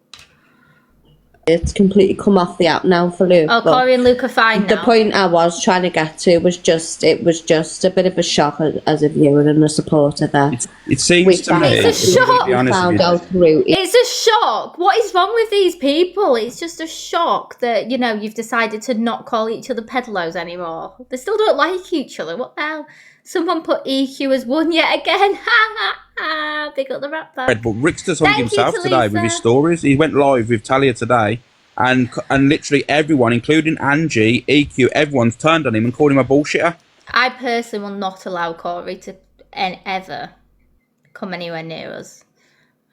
It's completely come off the app now for Luke. Oh, Corey and Luke are fine The now. point I was trying to get to was just a bit of a shock as a viewer and a supporter there. It seems to me. It's a shock. It's a shock. What is wrong with these people? It's just a shock that, you've decided to not call each other pedalos anymore. They still don't like each other. What the hell? Someone put EQ as one yet again. Ha ha ha. Big up the rap there. But Rick's just hung himself today with his stories. He went live with Talia today, and literally everyone, including Angie, EQ, everyone's turned on him and called him a bullshitter. I personally will not allow Corey to ever come anywhere near us.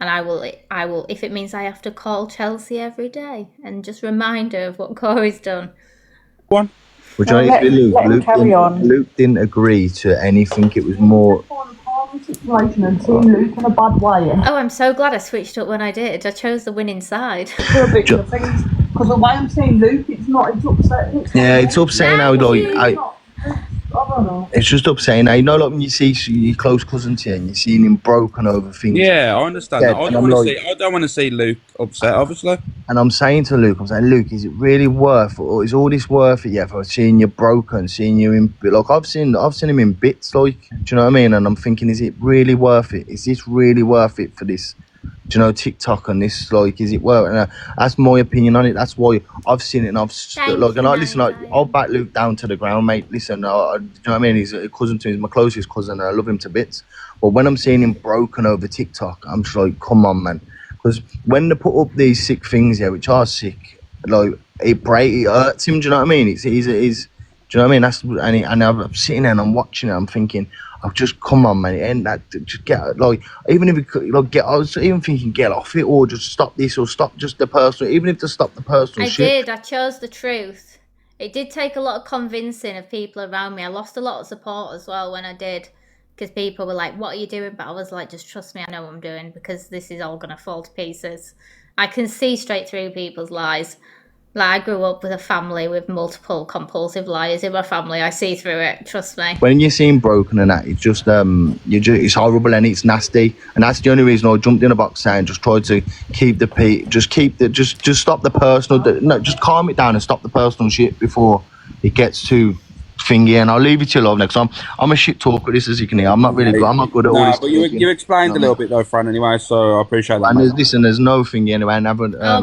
And I will, if it means I have to call Chelsea every day and just remind her of what Corey's done. One. Which Luke didn't agree to anything. It was more. Situation and seeing Luke in a bad way. Oh, I'm so glad I switched up when I did. I chose the winning side. Because the way I'm seeing Luke, it's upsetting. It's upsetting how I don't know. It's just upsetting. Like when you see your close cousin to you and you're seeing him broken over things. Yeah, I understand that. I don't want to see Luke upset, obviously. And I'm saying to Luke, Luke, is it really worth, or is all this worth it? Yeah, for seeing you broken, seeing you in, like I've seen him in bits. Like, do you know what I mean? And I'm thinking, is it really worth it? Is this really worth it for this? Do you know, TikTok and this, like, is it worth it? And that's my opinion on it. That's why I've seen it and I've stood, like, and I'll back Luke down to the ground, mate. Listen, do you know what I mean? He's a cousin to me, he's my closest cousin, and I love him to bits. But when I'm seeing him broken over TikTok, I'm just like, come on, man. Because when they put up these sick things here, which are sick, like, it hurts him, do you know what I mean? Do you know what I mean? And I'm sitting there and I'm watching it, I'm thinking, oh, just come on, man. And that just get, like, even if it could, like, I was even thinking, get off it, or just stop this, or stop just the personal, even if to stop the personal shit. I chose the truth. It did take a lot of convincing of people around me. I lost a lot of support as well when I did, because people were like, what are you doing? But I was like, just trust me, I know what I'm doing, because this is all going to fall to pieces. I can see straight through people's lies. Like, I grew up with a family with multiple compulsive liars in my family. I see through it, trust me. When you see him broken and that, it's just, it's horrible and it's nasty. And that's the only reason I jumped in a box and just tried to keep just stop the personal, no, just calm it down and stop the personal shit before it gets too thingy. And I'll leave it to you, love, next time. I'm a shit talker, this, as you can hear. I'm not good. I'm not good at all this. But you explained a little bit though, Fran, anyway, so I appreciate that. And there's no thingy anyway. And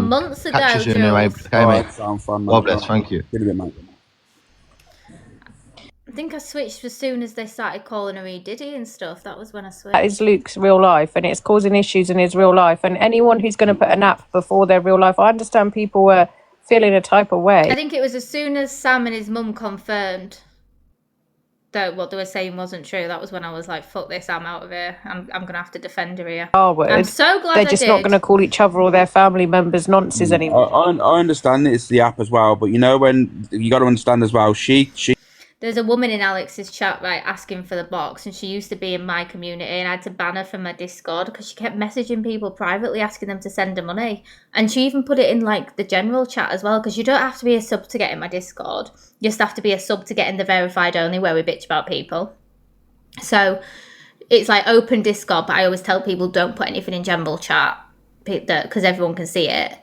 months ago, catch you soon anyway. Okay, mate. God bless, thank you. Good a bit, mate. I think I switched as soon as they started calling her E. Diddy and stuff. That was when I switched. That is Luke's real life, and it's causing issues in his real life. And anyone who's going to put an app before their real life, I understand people were feeling a type of way. I think it was as soon as Sam and his mum confirmed that what they were saying wasn't true. That was when I was like, fuck this, I'm out of here. I'm going to have to defend her here. I'm so glad they're just not going to call each other or their family members nonsense anymore. I understand it's the app as well, but when you got to understand as well, she There's a woman in Alex's chat, right, asking for the box, and she used to be in my community, and I had to ban her from my Discord because she kept messaging people privately asking them to send her money. And she even put it in, like, the general chat as well, because you don't have to be a sub to get in my Discord. You just have to be a sub to get in the verified only, where we bitch about people. So it's like open Discord, but I always tell people don't put anything in general chat because everyone can see it.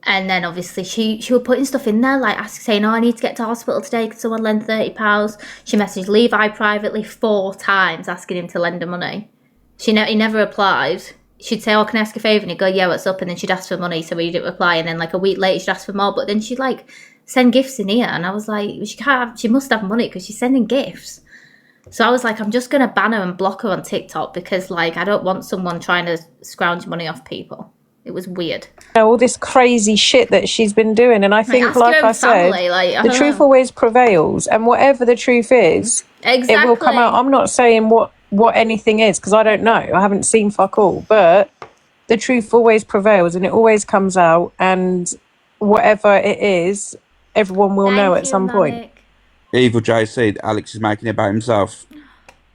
And then obviously she was putting stuff in there, like saying, oh, I need to get to hospital today, could someone lend £30? She messaged Levi privately 4 times asking him to lend her money. He never replied. She'd say, oh, can I ask a favour? And he'd go, yeah, what's up? And then she'd ask for money, so he didn't reply. And then like a week later she'd ask for more, but then she'd like send gifts in here. And I was like, she must have money because she's sending gifts. So I was like, I'm just going to ban her and block her on TikTok because like I don't want someone trying to scrounge money off people. It was weird. All this crazy shit that she's been doing. And I think, like I said, the truth always prevails. And whatever the truth is, it will come out. I'm not saying what anything is because I don't know. I haven't seen fuck all. But the truth always prevails and it always comes out. And whatever it is, everyone will know at some point. Evil JC, Alex is making it about himself.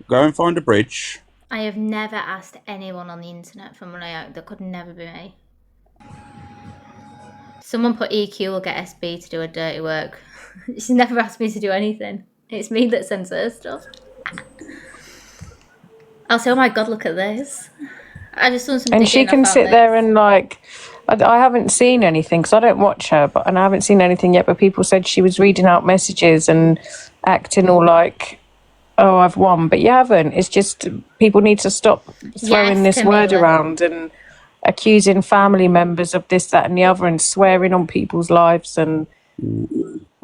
Go and find a bridge. I have never asked anyone on the internet for money out. That could never be me. Someone put EQ will get SB to do a dirty work. She's never asked me to do anything. It's me that sends her stuff. I'll say, oh my god, look at this. I just done some And she can sit there and like, I haven't seen anything because I don't watch her, and I haven't seen anything yet. But people said she was reading out messages and acting all like, "Oh, I've won," but you haven't. It's just people need to stop throwing this word around and accusing family members of this, that, and the other, and swearing on people's lives and.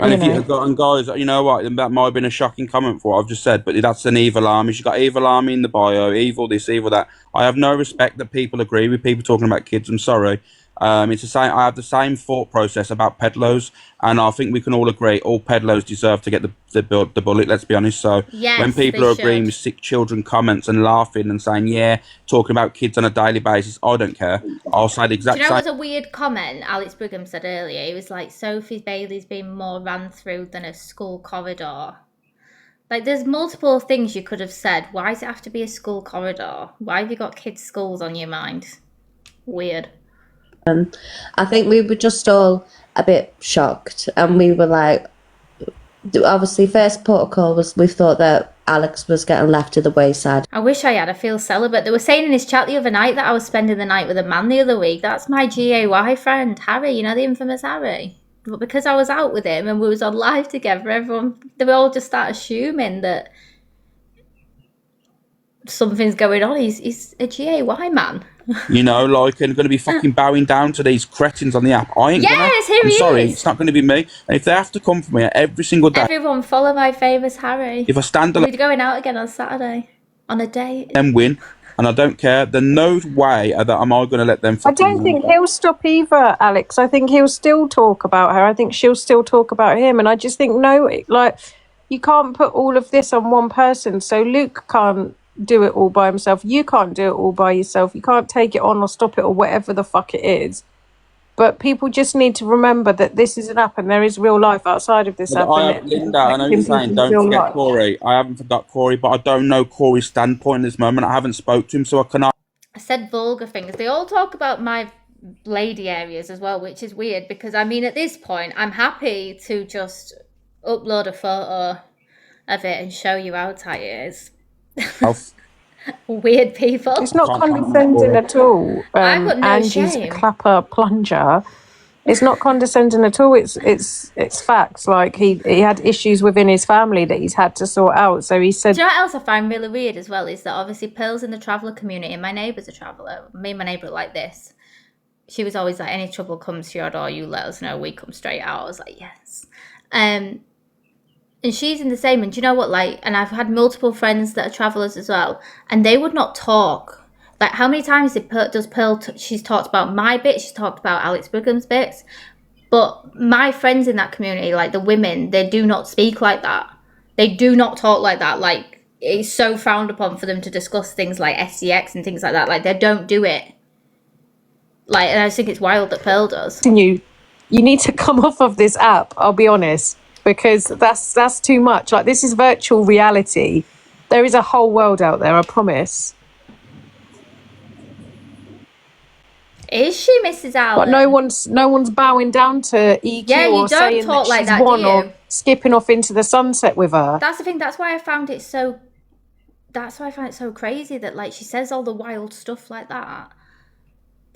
And if you got, and guys, you know what? That might have been a shocking comment for what I've just said, but that's an evil army. She's got evil army in the bio, evil this, evil that. I have no respect that people agree with people talking about kids. I'm sorry. It's the same. I have the same thought process about peddlers, and I think we can all agree all peddlers deserve to get the bullet. Let's be honest. So when people are agreeing with sick children comments and laughing and saying, "Yeah," talking about kids on a daily basis, I don't care. I'll say the exact same. Do you know same. what was a weird comment Alex Brigham said earlier? He was like, "Sophie Bailey's been more ran through than a school corridor." Like, there's multiple things you could have said. Why does it have to be a school corridor? Why have you got kids' schools on your mind? Weird. I think we were just all a bit shocked, and we were like, obviously first protocol was we thought that Alex was getting left to the wayside. I wish I had. I feel celibate. They were saying in his chat the other night that I was spending the night with a man the other week. That's my GAY friend, Harry, you know, the infamous Harry. But because I was out with him and we was on live together, they all just start assuming that something's going on. He's a GAY man. You know, like, and going to be fucking bowing down to these cretins on the app. I ain't gonna. Here he sorry, is. It's not going to be me. And if they have to come for me every single day, Everyone follow my famous Harry. if I stand alone We're going out again on Saturday on a date. and win, and I don't care, then no way that am I going to let them. I don't think he'll stop either, Alex. I think he'll still talk about her. I think she'll still talk about him. And I just think, no, like, you can't put all of this on one person. So Luke can't do it all by himself. You can't do it all by yourself. You can't take it on or stop it or whatever the fuck it is. But people just need to remember that this is an app and there is real life outside of this app. Linda, I know you're saying don't forget Corey. I haven't forgot Corey, but I don't know Corey's standpoint at this moment. I haven't spoke to him, so I cannot. I said vulgar things. They all talk about my lady areas as well, which is weird because, I mean, at this point, I'm happy to just upload a photo of it and show you how tight it is. Weird people. It's not condescending at all. I've got no Angie's shame. clapper plunger. It's not condescending at all. It's facts. Like he had issues within his family that he's had to sort out. So he said. Do you know what else I find really weird as well is that obviously Pearl's in the traveller community and my neighbour's a traveller. Me and my neighbour are like this. She was always like, any trouble comes to your door, you let us know. We come straight out. I was like, yes. And she's in the same, and do you know what, like, and I've had multiple friends that are travellers as well, and they would not talk. Like, how many times does Pearl, she's talked about my bit, she's talked about Alex Brigham's bits, but my friends in that community, like the women, they do not speak like that. They do not talk like that. Like, it's so frowned upon for them to discuss things like SCX and things like that. Like, they don't do it. Like, and I just think it's wild that Pearl does. You need to come off of this app, I'll be honest. Because that's too much. Like, this is virtual reality. There is a whole world out there, I promise. Is she, Mrs. Allen? But no one's bowing down to EQ or saying that like she's that, won do you? or skipping off into the sunset with her. That's the thing. That's why I find it so crazy that, like, she says all the wild stuff like that,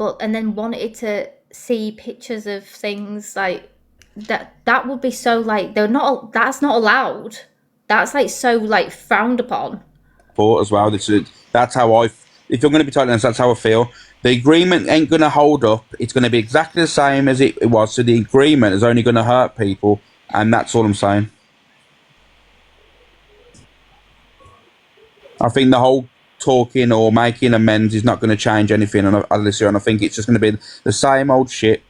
and then wanted to see pictures of things like. That would be so, like, that's not allowed. That's, like, so, like, frowned upon. As well, that's how if you're going to be totally honest, that's how I feel. The agreement ain't going to hold up. It's going to be exactly the same as it was. So the agreement is only going to hurt people, and that's all I'm saying. I think the whole talking or making amends is not going to change anything, and I think it's just going to be the same old shit.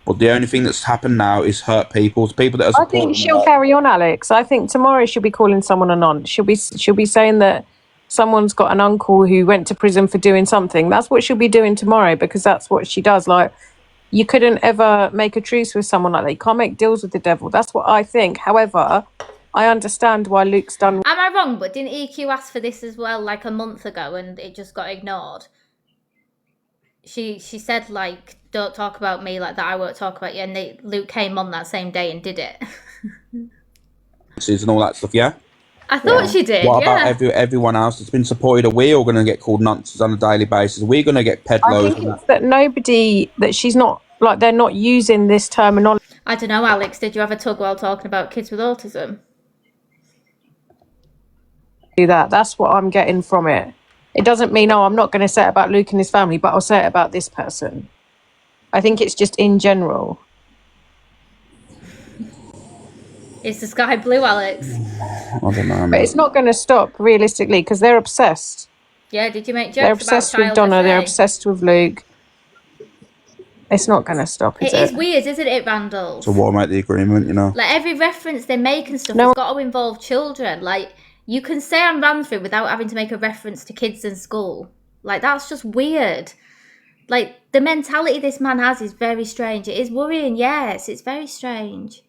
But the only thing that's happened now is hurt people. People that are. I think she'll carry on, Alex. I think tomorrow she'll be calling someone an aunt. She'll be saying that someone's got an uncle who went to prison for doing something. That's what she'll be doing tomorrow because that's what she does. Like, you couldn't ever make a truce with someone like that. You can't make deals with the devil. That's what I think. However, I understand why Luke's done. Am I wrong? But didn't EQ ask for this as well, like a month ago, and it just got ignored? She said, like, don't talk about me like that. I won't talk about you. And Luke came on that same day and did it. And all that stuff, yeah. I thought she did. What yeah. about everyone else that's been supported? Are we all going to get called nonsense on a daily basis? Are we going to get I pedlos? think it's that she's not, like, they're not using this terminology. I don't know, Alex. Did you have a tug while talking about kids with autism? That's what I'm getting from it. It doesn't mean, I'm not going to say it about Luke and his family, but I'll say it about this person. I think it's just in general. Is the sky blue, Alex? I don't know. But it's not going to stop, realistically, because they're obsessed. Yeah, did you make jokes They're obsessed about with Donna. They're FA? obsessed with Luke. It's not going to stop, is it? It is weird, isn't it, Randall? So why make the agreement, you know? Like, every reference they make and stuff has got to involve children. Like, you can say I'm ran through without having to make a reference to kids in school. Like, that's just weird. Like, the mentality this man has is very strange. It is worrying, yes. It's very strange.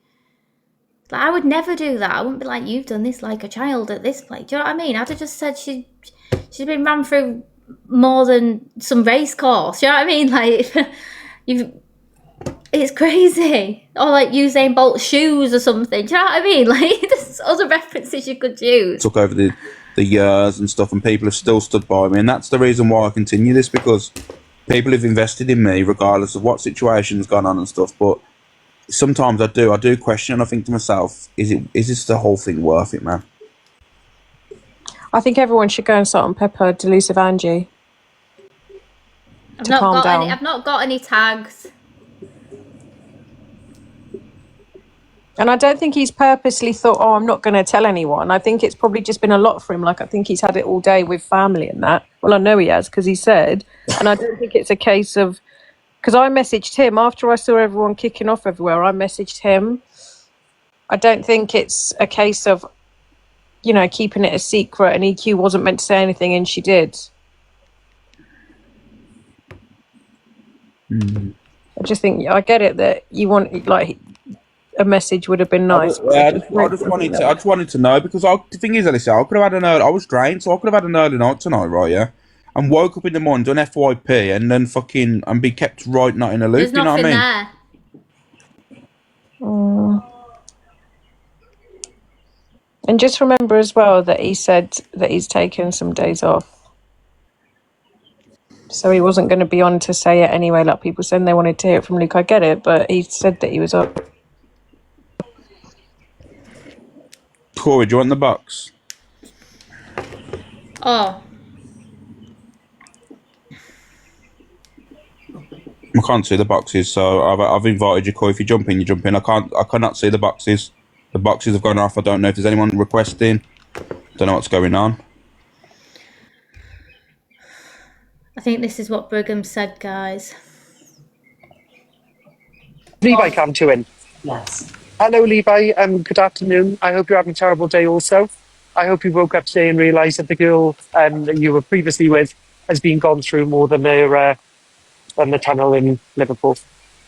Like, I would never do that. I wouldn't be like, you've done this like a child at this place. Do you know what I mean? I'd have just said she's been ran through more than some race course. Do you know what I mean? Like, it's crazy. Or like Usain Bolt shoes or something. Do you know what I mean? Like, there's other references you could use. Took over the years and stuff, and people have still stood by me, and that's the reason why I continue this, because people have invested in me regardless of what situation's gone on and stuff. But sometimes I do question, and I think to myself, is this the whole thing worth it, man? I think everyone should go and start on Pepper Delusive Angie. I've not got any tags. And I don't think he's purposely thought, I'm not going to tell anyone. I think it's probably just been a lot for him. Like, I think he's had it all day with family and that. Well, I know he has, because he said. And I don't think it's a case of... Because I messaged him after I saw everyone kicking off everywhere. I messaged him. I don't think it's a case of, keeping it a secret, and EQ wasn't meant to say anything and she did. I just think, I get it that you want, like... A message would have been nice. I just wanted to know, because the thing is, Alicia, I could have had I was drained, so I could have had an early night tonight, right? Yeah, and woke up in the morning, done FYP, and then and be kept right not in a loop. There's you know what I mean? And just remember as well that he said that he's taken some days off, so he wasn't going to be on to say it anyway. Like people said, they wanted to hear it from Luke. I get it, but he said that he was off. Corey, do you want the box? Oh. I can't see the boxes, so I've invited you, Corey. If you jump in, you jump in. I cannot see the boxes. The boxes have gone off. I don't know if there's anyone requesting. Don't know what's going on. I think this is what Brigham said, guys. Levi came to in. Yes. Hello, Levi. Good afternoon. I hope you're having a terrible day also. I hope you woke up today and realised that the girl that you were previously with has been gone through more than the tunnel in Liverpool.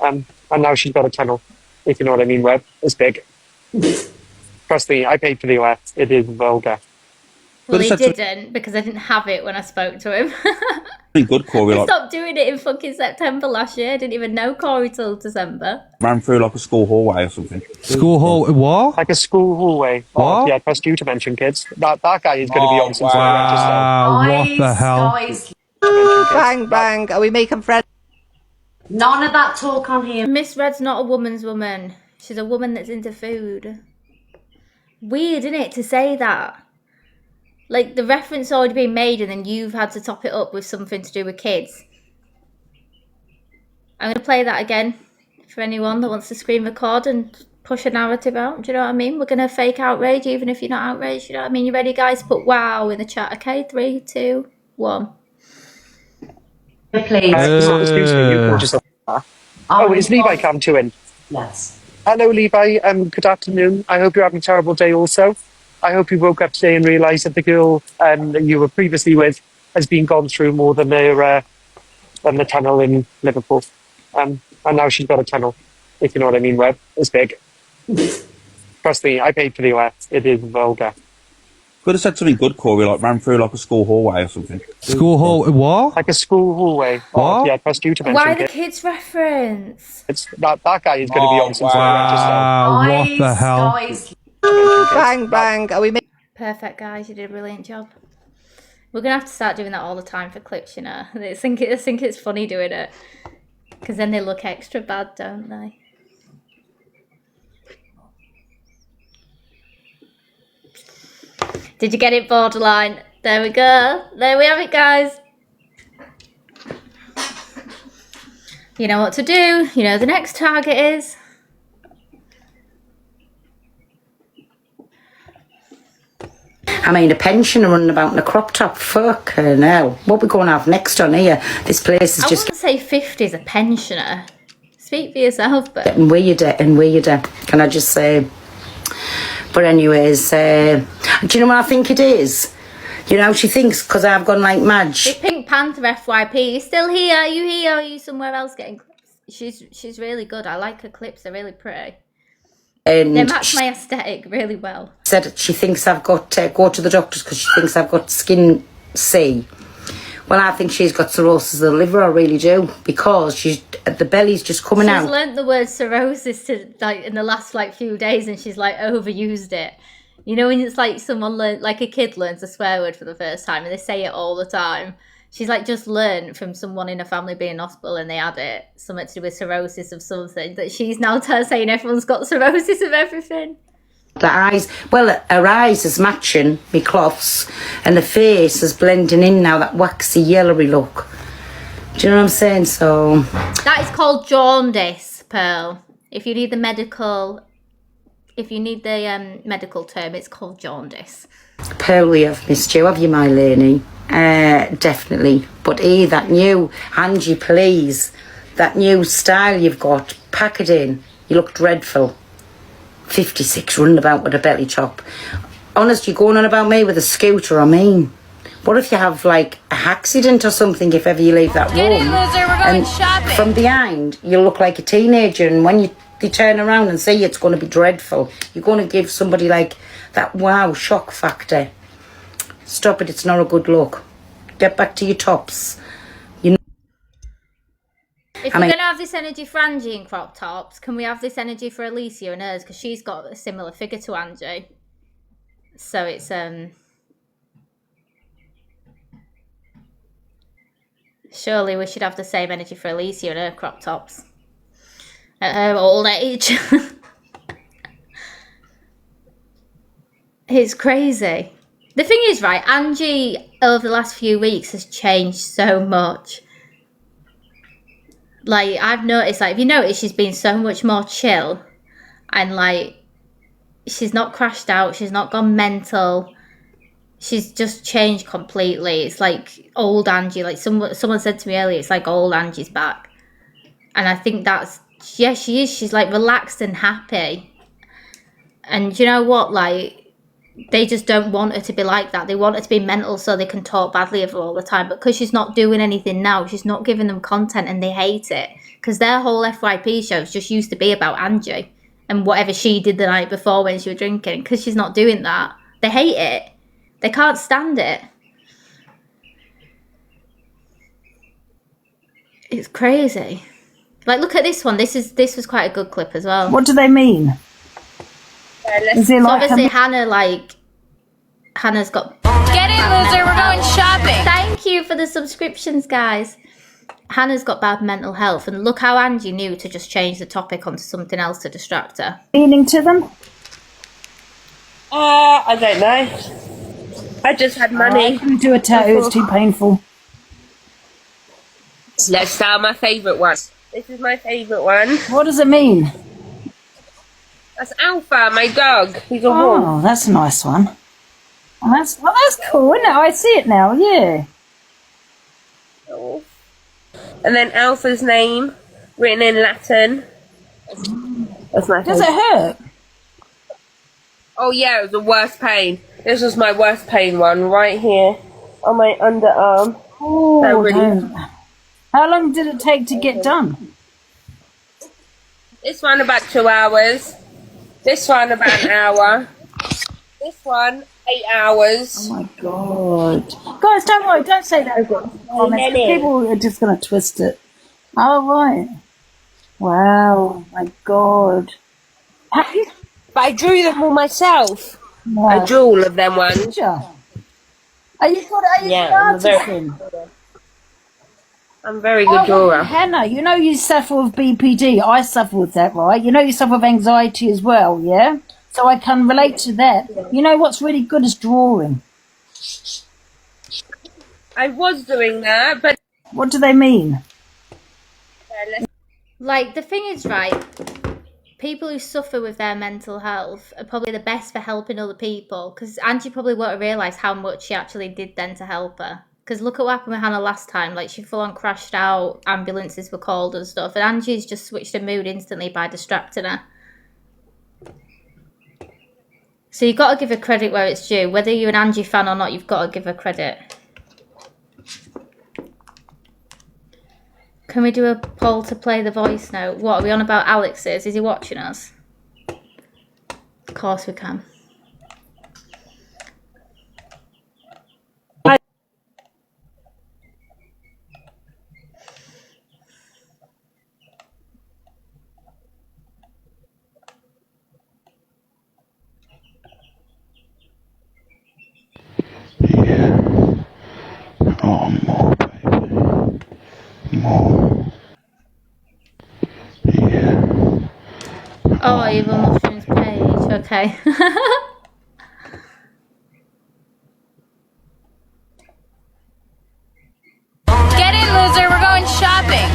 And now she's got a tunnel, if you know what I mean, Web. It's big. Trust me, I paid for the OS. It is vulgar. Well, he didn't, because I didn't have it when I spoke to him. Good, Corey. He stopped doing it in fucking September last year. I didn't even know Corey till December. Ran through like a school hallway or something. School hall? What? Like a school hallway. What? Oh, yeah, trust you to mention, kids. That guy is going to be on some sort of Wow, what the hell? Guys, Bang, bang. Are we making friends? none of that talk on here. Miss Red's not a woman's woman. She's a woman that's into food. Weird, isn't it, to say that? Like, the reference already been made and then you've had to top it up with something to do with kids. I'm going to play that again for anyone that wants to screen record and push a narrative out. Do you know what I mean? We're going to fake outrage even if you're not outraged. You know what I mean? You ready, guys? Put wow in the chat, okay? 3, 2, 1. Please. Excuse me, you just... Oh, is Levi come to in? Yes. Hello, Levi. Good afternoon. I hope you're having a terrible day also. I hope you woke up today and realised that the girl that you were previously with has been gone through more than the tunnel in Liverpool. And And now she's got a tunnel, if you know what I mean, Web. It's big. Trust me, I paid for the US. It is vulgar. Could have said something good, Corey, like ran through like a school hallway or something. School hall, what? Like a school hallway. What? Oh, yeah, I trust you to mention Why the it. kids reference? It's that guy is going to be on some sort of register. What the hell? Bang, bang. Are we Perfect, guys. You did a brilliant job. We're going to have to start doing that all the time for clips, you know. I think it's funny doing it. Because then they look extra bad, don't they? Did you get it, borderline? There we go. There we have it, guys. You know what to do. You know the next target is. I mean, a pensioner running about in a crop top. Fuck hell. What we going to have next on here? This place is I just wouldn't say 50 is a pensioner. Speak for yourself, but... getting weirder and weirder. Can I just say? But anyways, do you know what I think it is? You know, she thinks because I've gone like Madge. Big Pink Panther FYP, you still here? Are you here? Are you somewhere else getting clips? She's really good. I like her clips. They're really pretty. And they match my aesthetic really well. Said she thinks I've got to go to the doctors because she thinks I've got skin C. Well, I think she's got cirrhosis of the liver. I really do, because the belly's just coming out. She's learnt the word cirrhosis in the last few days, and she's overused it. You know, when it's like someone like a kid learns a swear word for the first time, and they say it all the time. She's just learned from someone in a family being in hospital, and they had it something to do with cirrhosis of something. That she's now saying everyone's got cirrhosis of everything. The eyes, well, her eyes is matching me cloths, and the face is blending in now, that waxy yellowy look. Do you know what I'm saying? So that is called jaundice, Pearl. If you need the medical term, it's called jaundice. Pearl, we have missed you, have you, my lady? Definitely. But that new Angie, please, that new style you've got, pack it in. You look dreadful. 56 running about with a belly chop. Honest, you're going on about me with a scooter, I mean. What if you have an accident or something if ever you leave that room? Get in, loser, we're going shopping. From behind, you look like a teenager, and when they turn around and see you, it's going to be dreadful. You're going to give somebody that wow shock factor. Stop it, it's not a good look. Get back to your tops. If we're going to have this energy for Angie in crop tops, can we have this energy for Alicia and hers? Because she's got a similar figure to Angie. So it's... Surely we should have the same energy for Alicia and her crop tops. At her old age. It's crazy. The thing is, right, Angie over the last few weeks has changed so much. I've noticed, if you notice, she's been so much more chill. And, she's not crashed out. She's not gone mental. She's just changed completely. It's like old Angie. Someone said to me earlier, it's like old Angie's back. And I think that's... Yeah, she is. She's, relaxed and happy. And you know what? They just don't want her to be like that. They want her to be mental so they can talk badly of her all the time. But because she's not doing anything now, she's not giving them content, and they hate it. Because their whole FYP shows just used to be about Angie and whatever she did the night before when she was drinking. Because she's not doing that. They hate it. They can't stand it. It's crazy. Look at this one. This was quite a good clip as well. What do they mean? Is it obviously Hannah's got... Get in, loser, we're going shopping. Thank you for the subscriptions, guys. Hannah's got bad mental health, and look how Angie knew to just change the topic onto something else to distract her. Meaning to them? I don't know. I just had money. I couldn't do a tattoo, it's too painful. Let's start my favourite one. This is my favourite one. What does it mean? That's Alpha, my dog. He's a wolf. wolf. That's a nice one. That's cool, isn't it? I see it now, yeah. And then Alpha's name, written in Latin. That's my Does it hurt? Oh yeah, it was the worst pain. This was my worst pain one, right here. On my underarm. Oh, really... How long did it take to get done? This one about 2 hours. This one about an hour. This one 8 hours. Oh my god. Guys, don't worry, don't say that. Comments. People are just going to twist it. Oh, right. Wow, my god. But I drew them all myself. No. I drew all of them ones. Are you good? Are you Yeah, I'm a very good drawer. Hannah, you know you suffer with BPD. I suffer with that, right? You know you suffer with anxiety as well, yeah? So I can relate to that. You know what's really good is drawing. I was doing that, but... What do they mean? Like, the thing is, right, people who suffer with their mental health are probably the best for helping other people, because Angie probably won't realise how much she actually did then to help her. Because look at what happened with Hannah last time. Like, she full on crashed out, ambulances were called and stuff, and Angie's just switched her mood instantly by distracting her. So you've got to give her credit where it's due. Whether you're an Angie fan or not, you've got to give her credit. Can we do a poll to play the voice note? What, are we on about Alex's? Is he watching us? Of course we can. Oh, more, baby. More. Yeah. Oh, Evil Mushrooms page. Okay. Get in, loser. We're going shopping.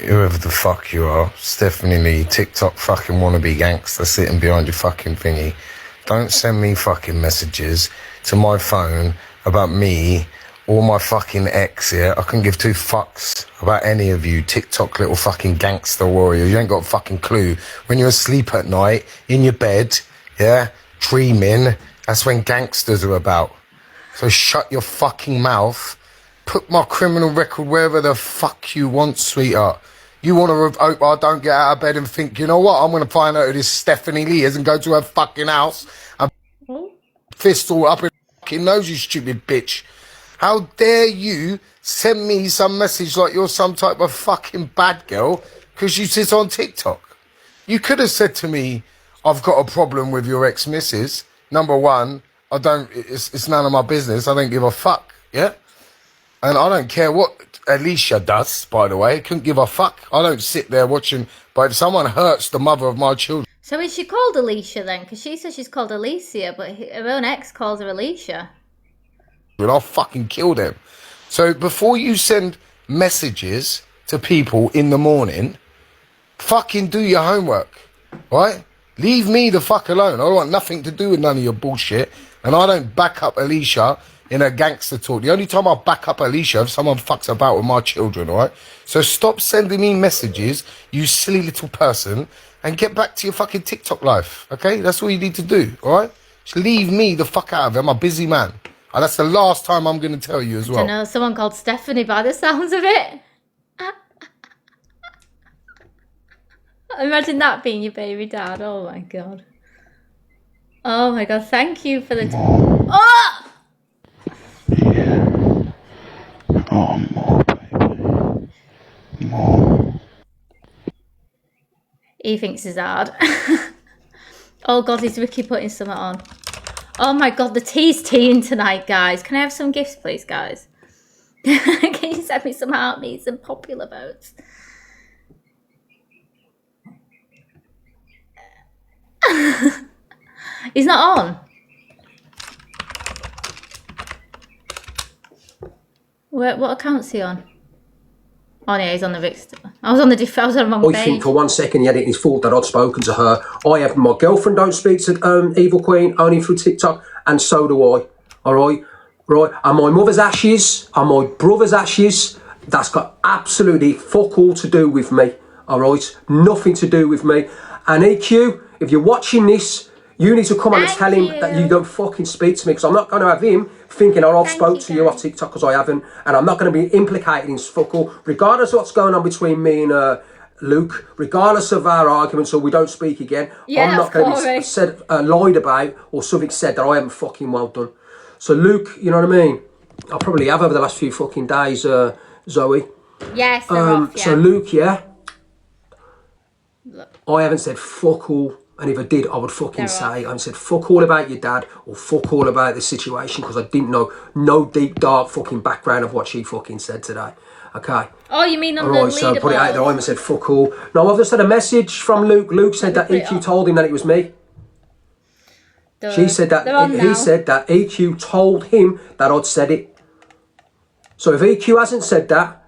Whoever the fuck you are, Stephanie Lee, TikTok fucking wannabe gangster sitting behind your fucking thingy. Don't send me fucking messages to my phone about me or my fucking ex here. I couldn't give two fucks about any of you TikTok little fucking gangster warrior. You ain't got a fucking clue. When you're asleep at night, in your bed, yeah, dreaming, that's when gangsters are about. So shut your fucking mouth. Put my criminal record wherever the fuck you want, sweetheart. You want to hope I don't get out of bed and think, you know what, I'm going to find out who this Stephanie Lee is and go to her fucking house and fist all up her fucking nose, you stupid bitch. How dare you send me some message like you're some type of fucking bad girl because you sit on TikTok? You could have said to me, I've got a problem with your ex-missus. Number one, it's none of my business. I don't give a fuck, yeah? And I don't care what Alicia does, by the way. Couldn't give a fuck. I don't sit there watching. But if someone hurts the mother of my children... So is she called Alicia then? Because she says she's called Alicia, but her own ex calls her Alicia. I'll fucking kill them. So before you send messages to people in the morning, fucking do your homework, right? Leave me the fuck alone. I don't want nothing to do with none of your bullshit. And I don't back up Alicia in a gangster talk. The only time I back up Alicia if someone fucks about with my children, all right? So stop sending me messages, you silly little person, and get back to your fucking TikTok life, okay? That's all you need to do, all right? Just leave me the fuck out of it. I'm a busy man. And that's the last time I'm going to tell you as well. I know, someone called Stephanie by the sounds of it. Imagine that being your baby dad. Oh my god. Oh my god, thank you for the... Oh! Yeah. Oh, more, baby. More. He thinks it's hard. Oh god, is Ricky putting something on? Oh my god, the tea's teeing tonight, guys. Can I have some gifts, please, guys? Can you send me some heartbeats and popular votes? He's not on. What account's he on? Oh yeah, he's on the Vix. I was on the wrong page. I think for 1 second he had it in his fault that I'd spoken to her. I have my girlfriend don't speak to Evil Queen only through TikTok, and so do I. All right, right. And my mother's ashes and my brother's ashes. That's got absolutely fuck all to do with me. All right, nothing to do with me. And EQ, if you're watching this, You need to come on and tell him that you don't fucking speak to me, because I'm not going to have him thinking, oh, I've spoke to you off TikTok, because I haven't, and I'm not going to be implicated in fuck all, regardless of what's going on between me and Luke, regardless of our arguments or we don't speak again. I'm not going to be said, lied about or something said that I haven't fucking well done. So Luke, you know what I mean? I probably have over the last few fucking days, Zoe. Yes, off, yeah. So Luke, yeah, I haven't said fuck all, and if I did, I would fucking say I haven't said fuck all about your dad or fuck all about this situation, because I didn't know no deep dark fucking background of what she fucking said today. Okay. Oh, you mean on the leaderboard? So put it out there. I haven't said fuck all. No, I've just had a message from Luke. Luke said that EQ told him that it was me. She said that he said that EQ told him that I'd said it. So if EQ hasn't said that,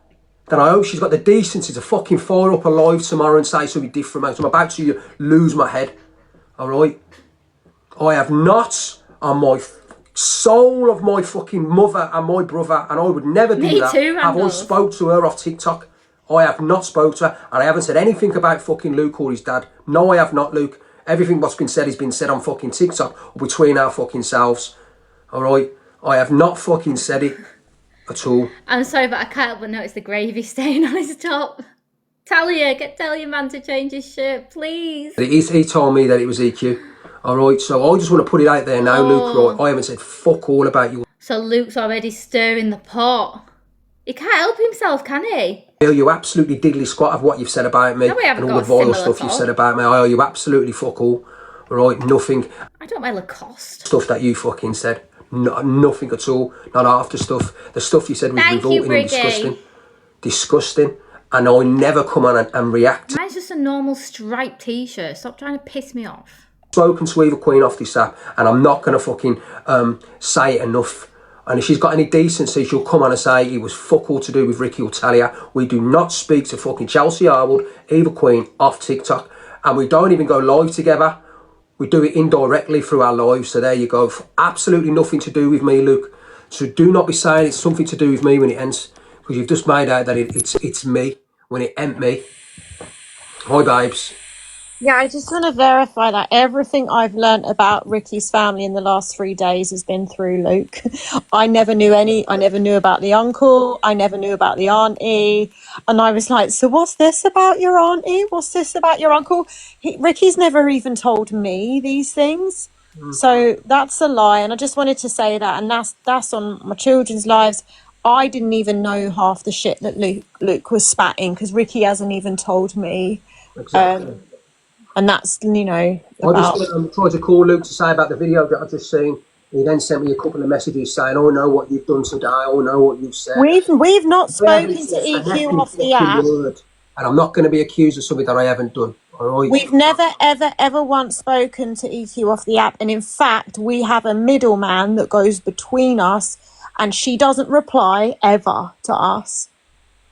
then I hope she's got the decency to fucking fire up a live tomorrow and say something different, mate. So I'm about to lose my head. All right? I have not on my soul of my fucking mother and my brother, and I would never do that. Too, have I spoke to her off TikTok? I have not spoke to her, and I haven't said anything about fucking Luke or his dad. No, I have not, Luke. Everything what's been said has been said on fucking TikTok or between our fucking selves. All right? I have not fucking said it at all. I'm sorry, but I can't help but notice the gravy stain on his top. Tell your man to change his shirt, please. He told me that it was EQ. All right, so I just want to put it out there now, Luke. Right, I haven't said fuck all about you. So Luke's already stirring the pot. He can't help himself, can he? I owe you absolutely diddly squat of what you've said about me and all the vile stuff you've said about me. I owe you absolutely fuck all. All right, nothing. I don't wear Lacoste. Stuff that you fucking said. No, nothing at all. Not half the stuff. The stuff you said was revolting and disgusting. Disgusting. And I never come on and react. Mine's just a normal striped t-shirt. Stop trying to piss me off. Spoken to Eva Queen off this app, and I'm not going to fucking say it enough. And if she's got any decency, she'll come on and say it was fuck all to do with Ricky or Talia. We do not speak to fucking Chelsea Harwood, Eva Queen off TikTok, and we don't even go live together. We do it indirectly through our lives. So there you go. Absolutely nothing to do with me, Luke. So do not be saying it's something to do with me when it ends, because you've just made out that it's me when it ain't me. Hi, babes. Yeah, I just want to verify that everything I've learnt about Ricky's family in the last 3 days has been through Luke. I never knew about the uncle. I never knew about the auntie. And I was like, so what's this about your auntie? What's this about your uncle? Ricky's never even told me these things. So that's a lie. And I just wanted to say that. And that's on my children's lives. I didn't even know half the shit that Luke was spatting, because Ricky hasn't even told me. Exactly. And that's, I just tried to call Luke to say about the video that I've just seen. He then sent me a couple of messages saying, oh, I know what you've done today. Oh, I know what you've said. We've not spoken to EQ off the app. And I'm not going to be accused of something that I haven't done. All right? We've never, ever, ever once spoken to EQ off the app. And in fact, we have a middleman that goes between us, and she doesn't reply ever to us.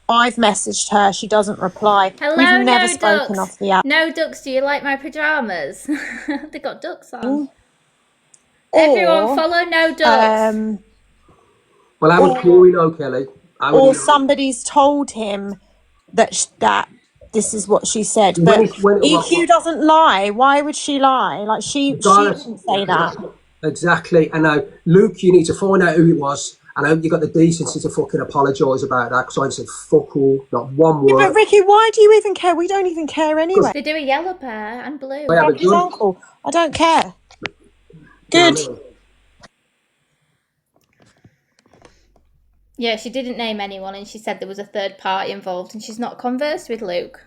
I've messaged her, she doesn't reply. Hello, We've never no spoken ducks. off the app. No ducks, do you like my pyjamas? They got ducks on. Everyone follow No Ducks. Well, how would Corey know, Kelly? Or somebody's told him that this is what she said. But EQ doesn't lie. Why would she lie? Like, she didn't say that. Exactly. And now, Luke, you need to find out who it was. And I hope you got the decency to fucking apologise about that, because I said fuck all, not one word. Yeah, but Ricky, why do you even care? We don't even care anyway. They do a yellow pair and blue. Like his uncle. I don't care. Good. Yeah, she didn't name anyone, and she said there was a third party involved, and she's not conversed with Luke.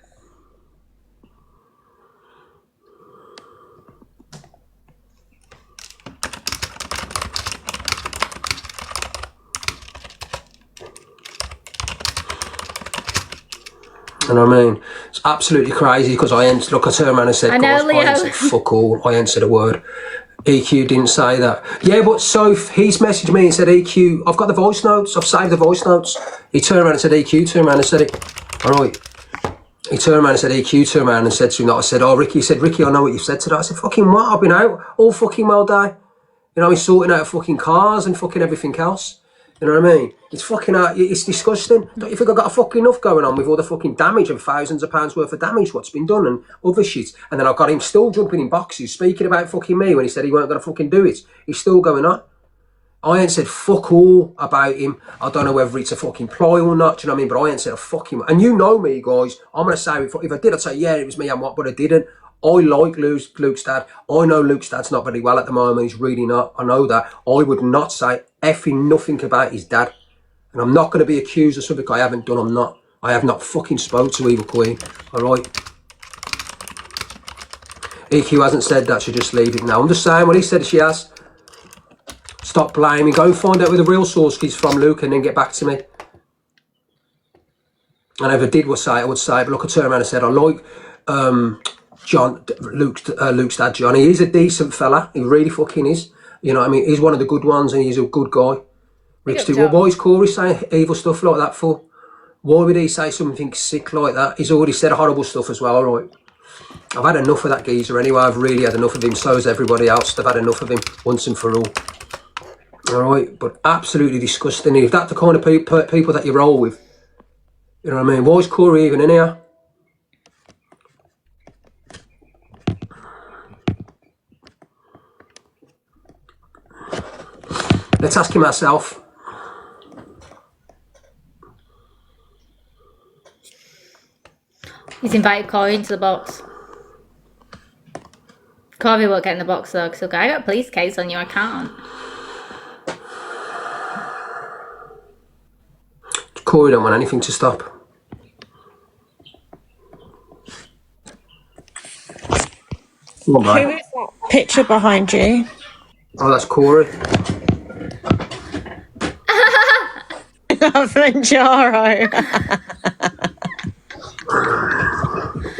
And I mean, it's absolutely crazy, because I turned around and said, I know, Leo. I said fuck all. I ain't said a word. EQ didn't say that. Yeah, but Soph, he's messaged me and said, EQ, I've got the voice notes. I've saved the voice notes. He turned around and said, EQ, turned around and said it. All right. He turned around and said, EQ, turned around and said to him that I said, oh, Ricky. He said, Ricky, I know what you said today. I said, fucking what? I've been out all fucking well day. You know, he's sorting out fucking cars and fucking everything else. You know what I mean? It's fucking, it's disgusting. Don't you think I've got a fucking enough going on with all the fucking damage and thousands of pounds worth of damage, what's been done and other shit? And then I've got him still jumping in boxes, speaking about fucking me when he said he weren't going to fucking do it. He's still going on. I ain't said fuck all about him. I don't know whether it's a fucking ploy or not, do you know what I mean? But I ain't said a fucking... And you know me, guys. I'm going to say, if I did, I'd say, yeah, it was me and what, but I didn't. I like Luke's dad. I know Luke's dad's not very well at the moment. He's really not. I know that. I would not say effing nothing about his dad. And I'm not going to be accused of something I haven't done. I'm not. I have not fucking spoke to Evil Queen. All right? EQ hasn't said that. She just leave it now. I'm just saying what he said she has. Stop blaming. Go and find out where the real source is from, Luke, and then get back to me. And if I did say it, I would say it. But look, I turned around and said, I like Luke's dad, John. He is a decent fella. He really fucking is. You know what I mean? He's one of the good ones, and he's a good guy. Rick's too. Well, why is Corey saying evil stuff like that for? Why would he say something sick like that? He's already said horrible stuff as well, right? I've had enough of that geezer anyway. I've really had enough of him. So has everybody else. They've had enough of him once and for all. All right? But absolutely disgusting. If that's the kind of people that you roll with, you know what I mean? Why is Corey even in here? Let's ask him ourselves. He's invited Corey into the box. Corey won't get in the box though, because I got a police case on you, I can't. Corey don't want anything to stop. Who is that picture behind you? Oh, that's Corey. Manjaro.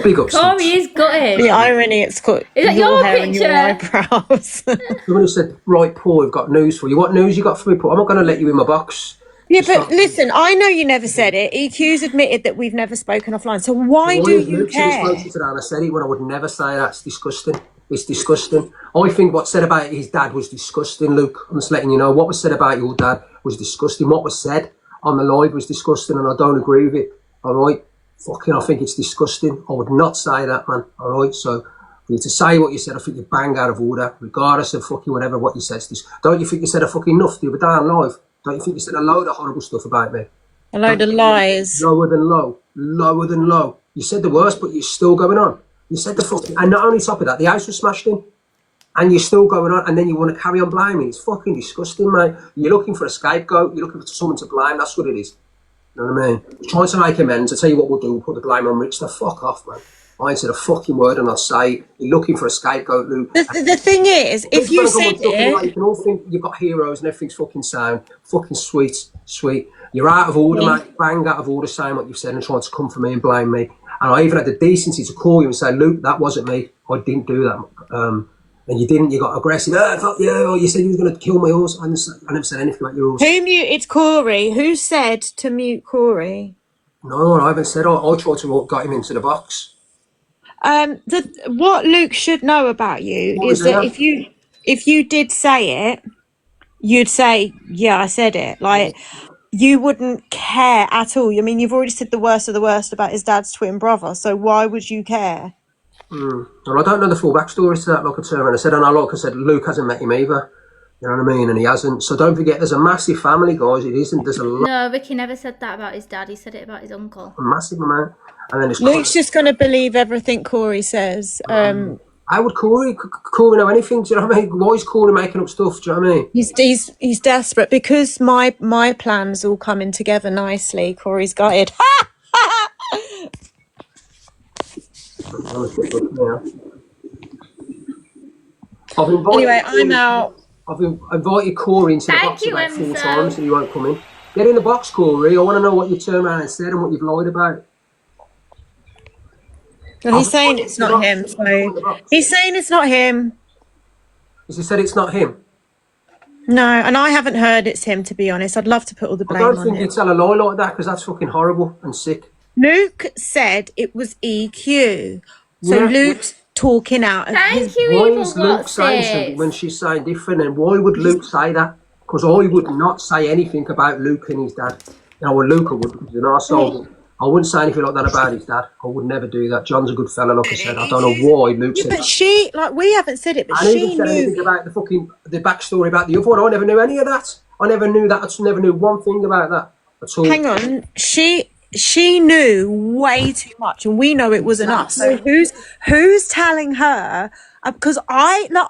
Big up. Corey is gutted. The irony, it's got is that your hair picture? And your eyebrows. Someone said, right, Paul, we've got news for you. What news you got for me, Paul? I'm not going to let you in my box. Yeah, but listen, I know you never said it. EQ's admitted that we've never spoken offline. So why do you care? I said it when I would never say that. It's disgusting. It's disgusting. I think what's said about his dad was disgusting, Luke. I'm just letting you know. What was said about your dad was disgusting. What was said on the live was disgusting, and I don't agree with it. All right? Fucking, I think it's disgusting. I would not say that, man. All right? So, for you to say what you said, I think you bang out of order, regardless of fucking whatever what you said. Don't you think you said a fucking enough the other day on live? Don't you think you said a load of horrible stuff about me? A load of lies. Lower than low. Lower than low. You said the worst, but you're still going on. You said the fucking... And not only top of that, the house was smashed in. And you're still going on, and then you want to carry on blaming. It's fucking disgusting, mate. You're looking for a scapegoat. You're looking for someone to blame. That's what it is. You know what I mean? Trying to make amends. I'll tell you what we'll do. We'll put the blame on Rich. The fuck off, man. I ain't said a fucking word, and I'll say, you're looking for a scapegoat, Luke. The thing is, if you said it... You can all think you've got heroes and everything's fucking sound. Fucking sweet, sweet. You're out of order, mate. Bang out of order saying what you've said and trying to come for me and blame me. And I even had the decency to call you and say, Luke, that wasn't me. I didn't do that. And you didn't. You got aggressive. Fuck you. Or you said you was going to kill my horse. I never said anything about your horse. Who muted Corey? Who said to mute Corey? No, I haven't said. I tried to get him into the box. What Luke should know about you is that if you did say it, you'd say, yeah, I said it. Like, you wouldn't care at all. I mean, you've already said the worst of the worst about his dad's twin brother, so why would you care? Well, I don't know the full backstory to that, like I turned around and said, and like I said, Luke hasn't met him either. You know what I mean? And he hasn't. So don't forget, there's a massive family, guys. It isn't. There's a lot. No, Ricky never said that about his dad. He said it about his uncle. A massive amount. And then Luke's just going to believe everything Corey says. How would Corey know anything? Do you know what I mean? Why is Corey making up stuff? Do you know what I mean? He's desperate because my plans all coming together nicely. Corey's gutted. Anyway, I'm out. I've invited Corey into the box about 4 times and he won't come in. Get in the box, Corey. I want to know what you turned around and said and what you've lied about. Well, he's saying it's not him. So he's saying it's not him. Has he said it's not him? No, and I haven't heard it's him, to be honest. I'd love to put all the blame on him. I don't think you tell a lie like that because that's fucking horrible and sick. Luke said it was EQ. So Luke's talking out of his... Why is Luke saying something when she's saying different? And why would Luke say that? Because I would not say anything about Luke and his dad. You know, well, Luke would, because he's an arsehole. I wouldn't say anything like that about his dad. I would never do that. John's a good fella, like I said. I don't know why Luke said But that. she, like, we haven't said it, but I didn't she say anything knew. about the backstory about the other one. I never knew any of that. I never knew that. I never knew one thing about that at all. Hang on, she knew way too much, and we know it wasn't us. So who's telling her? Because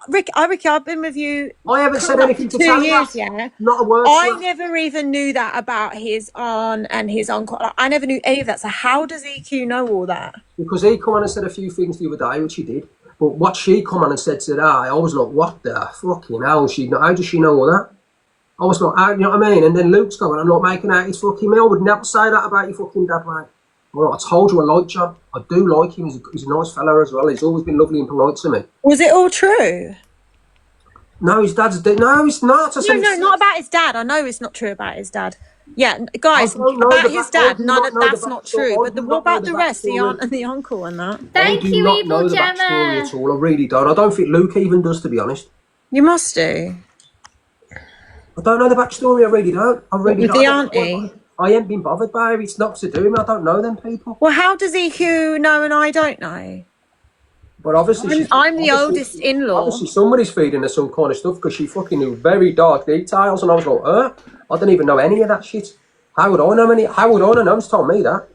Ricky, I've been with you. I haven't said anything to 2 tell years, you. yeah. Not a word. I never even knew that about his aunt and his uncle. Like, I never knew any of that. So how does EQ know all that? Because he come on and said a few things the other day, which he did. But what she come on and said today, I was like, what the fucking hell? How does she know all that? I was like, you know what I mean? And then Luke's going, I'm not making out his fucking me. I would never say that about your fucking dad, mate. Well, I told you I like John. I do like him. He's a nice fella as well. He's always been lovely and polite to me. Was it all true? No, his dad's dead. No, it's not. Not about his dad. I know it's not true about his dad. Yeah, guys, about his dad, that's not true. But what about the rest, the aunt and the uncle and that? Thank you, not Evil know the Gemma. backstory at all. I really don't. I don't think Luke even does, to be honest. You must do. I don't know the backstory. I really don't. I really With don't. the auntie? I ain't been bothered by it. It's not to do with me. I don't know them people. Well, how does EQ know and I don't know? But obviously, I'm the oldest in-law. Obviously, somebody's feeding her some kind of stuff because she fucking knew very dark details, and I was like, I don't even know any of that shit. How would I know any? How would I know? No one's told me that.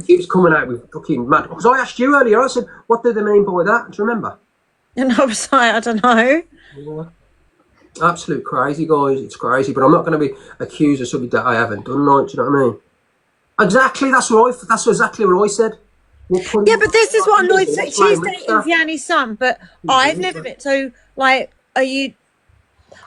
He was coming out with fucking mad. Because I asked you earlier. I said, "What did they mean by that?" Do you remember? And I was like, I don't know. Yeah. Absolute crazy, guys. It's crazy, but I'm not going to be accused of something that I haven't done. Like, do you know what I mean? Exactly. That's exactly what I said. Yeah, but this is what annoys me. She's dating Vianney's son, but I've never been. So, like, are you?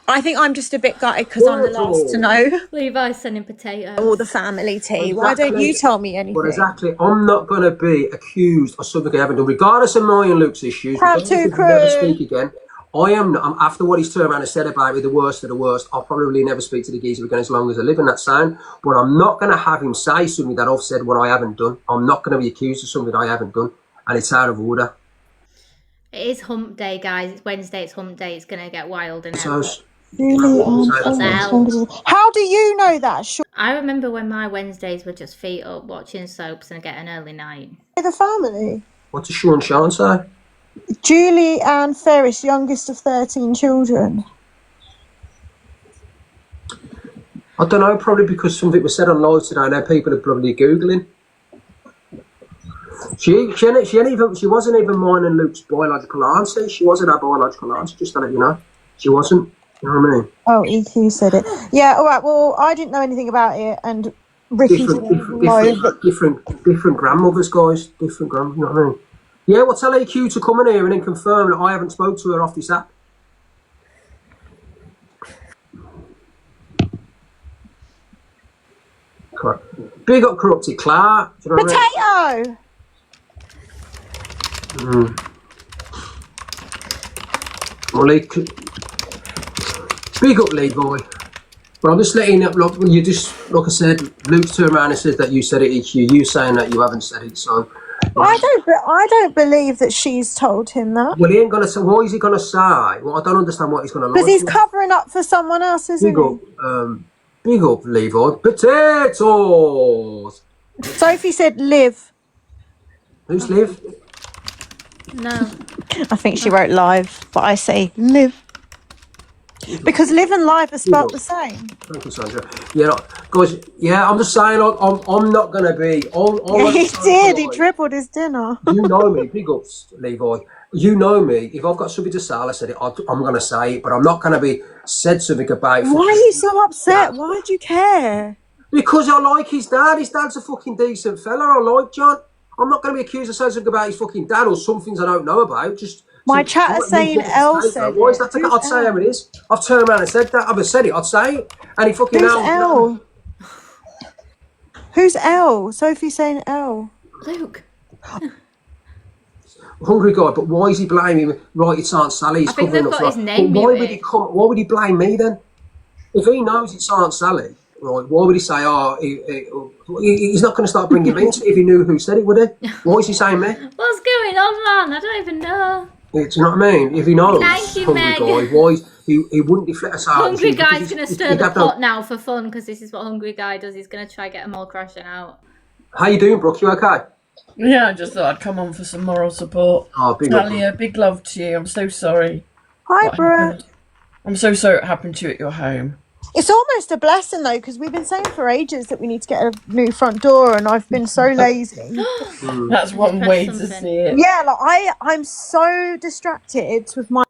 I think I'm just a bit gutted because I'm the last to know. Levi's sending potatoes. All the family tea. Why don't you tell me anything? But exactly, I'm not going to be accused of something I haven't done, regardless of my and Luke's issues. Have to, never speak again. I'm after what he's turned around and said about me, the worst of the worst. I'll probably never speak to the geezer again as long as I live in that sound. But I'm not going to have him say something that I've said what I haven't done. I'm not going to be accused of something I haven't done, and it's out of order. It is hump day, guys. It's Wednesday. It's hump day. It's gonna get wild in How do you know that? I remember when my Wednesdays were just feet up, watching soaps and getting early night. The family. What does Sean say? Julie Ann Ferris, youngest of 13 children. I don't know, probably because something was said on live today. Now people are probably Googling. She wasn't even mine and Luke's biological auntie. She wasn't our biological auntie, just to let you know. She wasn't. You know what I mean? Oh, EQ said it. Yeah, all right. Well, I didn't know anything about it, and Ricky didn't know. Different grandmothers, guys. Different grandmothers, you know what I mean? Yeah, well, tell EQ to come in here and then confirm that I haven't spoke to her off this app. Big up corrupted Clark. Do you know what I mean? Potato! Well, big up Levi. But I'm just letting it, look, you just, like I said, Luke's turned around and said that you said it, EQ. You saying that you haven't said it, so... I don't believe that she's told him that. Well, he ain't gonna say. Why is he gonna say? Well, I don't understand what he's gonna lie. Because he's covering up for someone else, isn't he? Big up, Levi. Potatoes. Sophie said live. Who's live? No. I think she wrote live, but I say live. Because live and live are spelled the same. Thank you, Sandra. Yeah, guys. Yeah, I'm just saying. I'm not gonna be. He did. He tripled his dinner. You know me. Big ups, Levi. You know me. If I've got something to say, I said it. I'm gonna say it, but I'm not gonna be said something about. Why are you so upset? Why do you care? Because I like his dad. His dad's a fucking decent fella. I like John. I'm not gonna be accused of saying something about his fucking dad or some things I don't know about. Just. My chat is saying L said Why is that? I'd say how it is. I've turned around and said that. I've said it. I'd say it. And he fucking Who's L? Who's L? Sophie's saying L. Luke. Hungry guy, but why is he blaming me? Right, it's Aunt Sally. He's I think they've got his name. Why would he blame me then? If he knows it's Aunt Sally, right? Why would he say, he's not going to start bringing me into it if he knew who said it, would he? Why is he saying me? What's going on, man? I don't even know. Do you know what I mean? If he knows, Thank you, hungry Meg. guy, why? he wouldn't deflect a sergeant. Hungry Guy's going to stir the pot now for fun, because this is what Hungry Guy does. He's going to try get them all crashing out. How you doing, Brooke? You okay? Yeah, I just thought I'd come on for some moral support. Oh, big Talia, big love to you. I'm so sorry. Hi, what Brooke. happened. I'm so sorry it happened to you at your home. It's almost a blessing though, because we've been saying for ages that we need to get a new front door, and I've been so lazy. That's one way to see it. Yeah, like I'm so distracted with my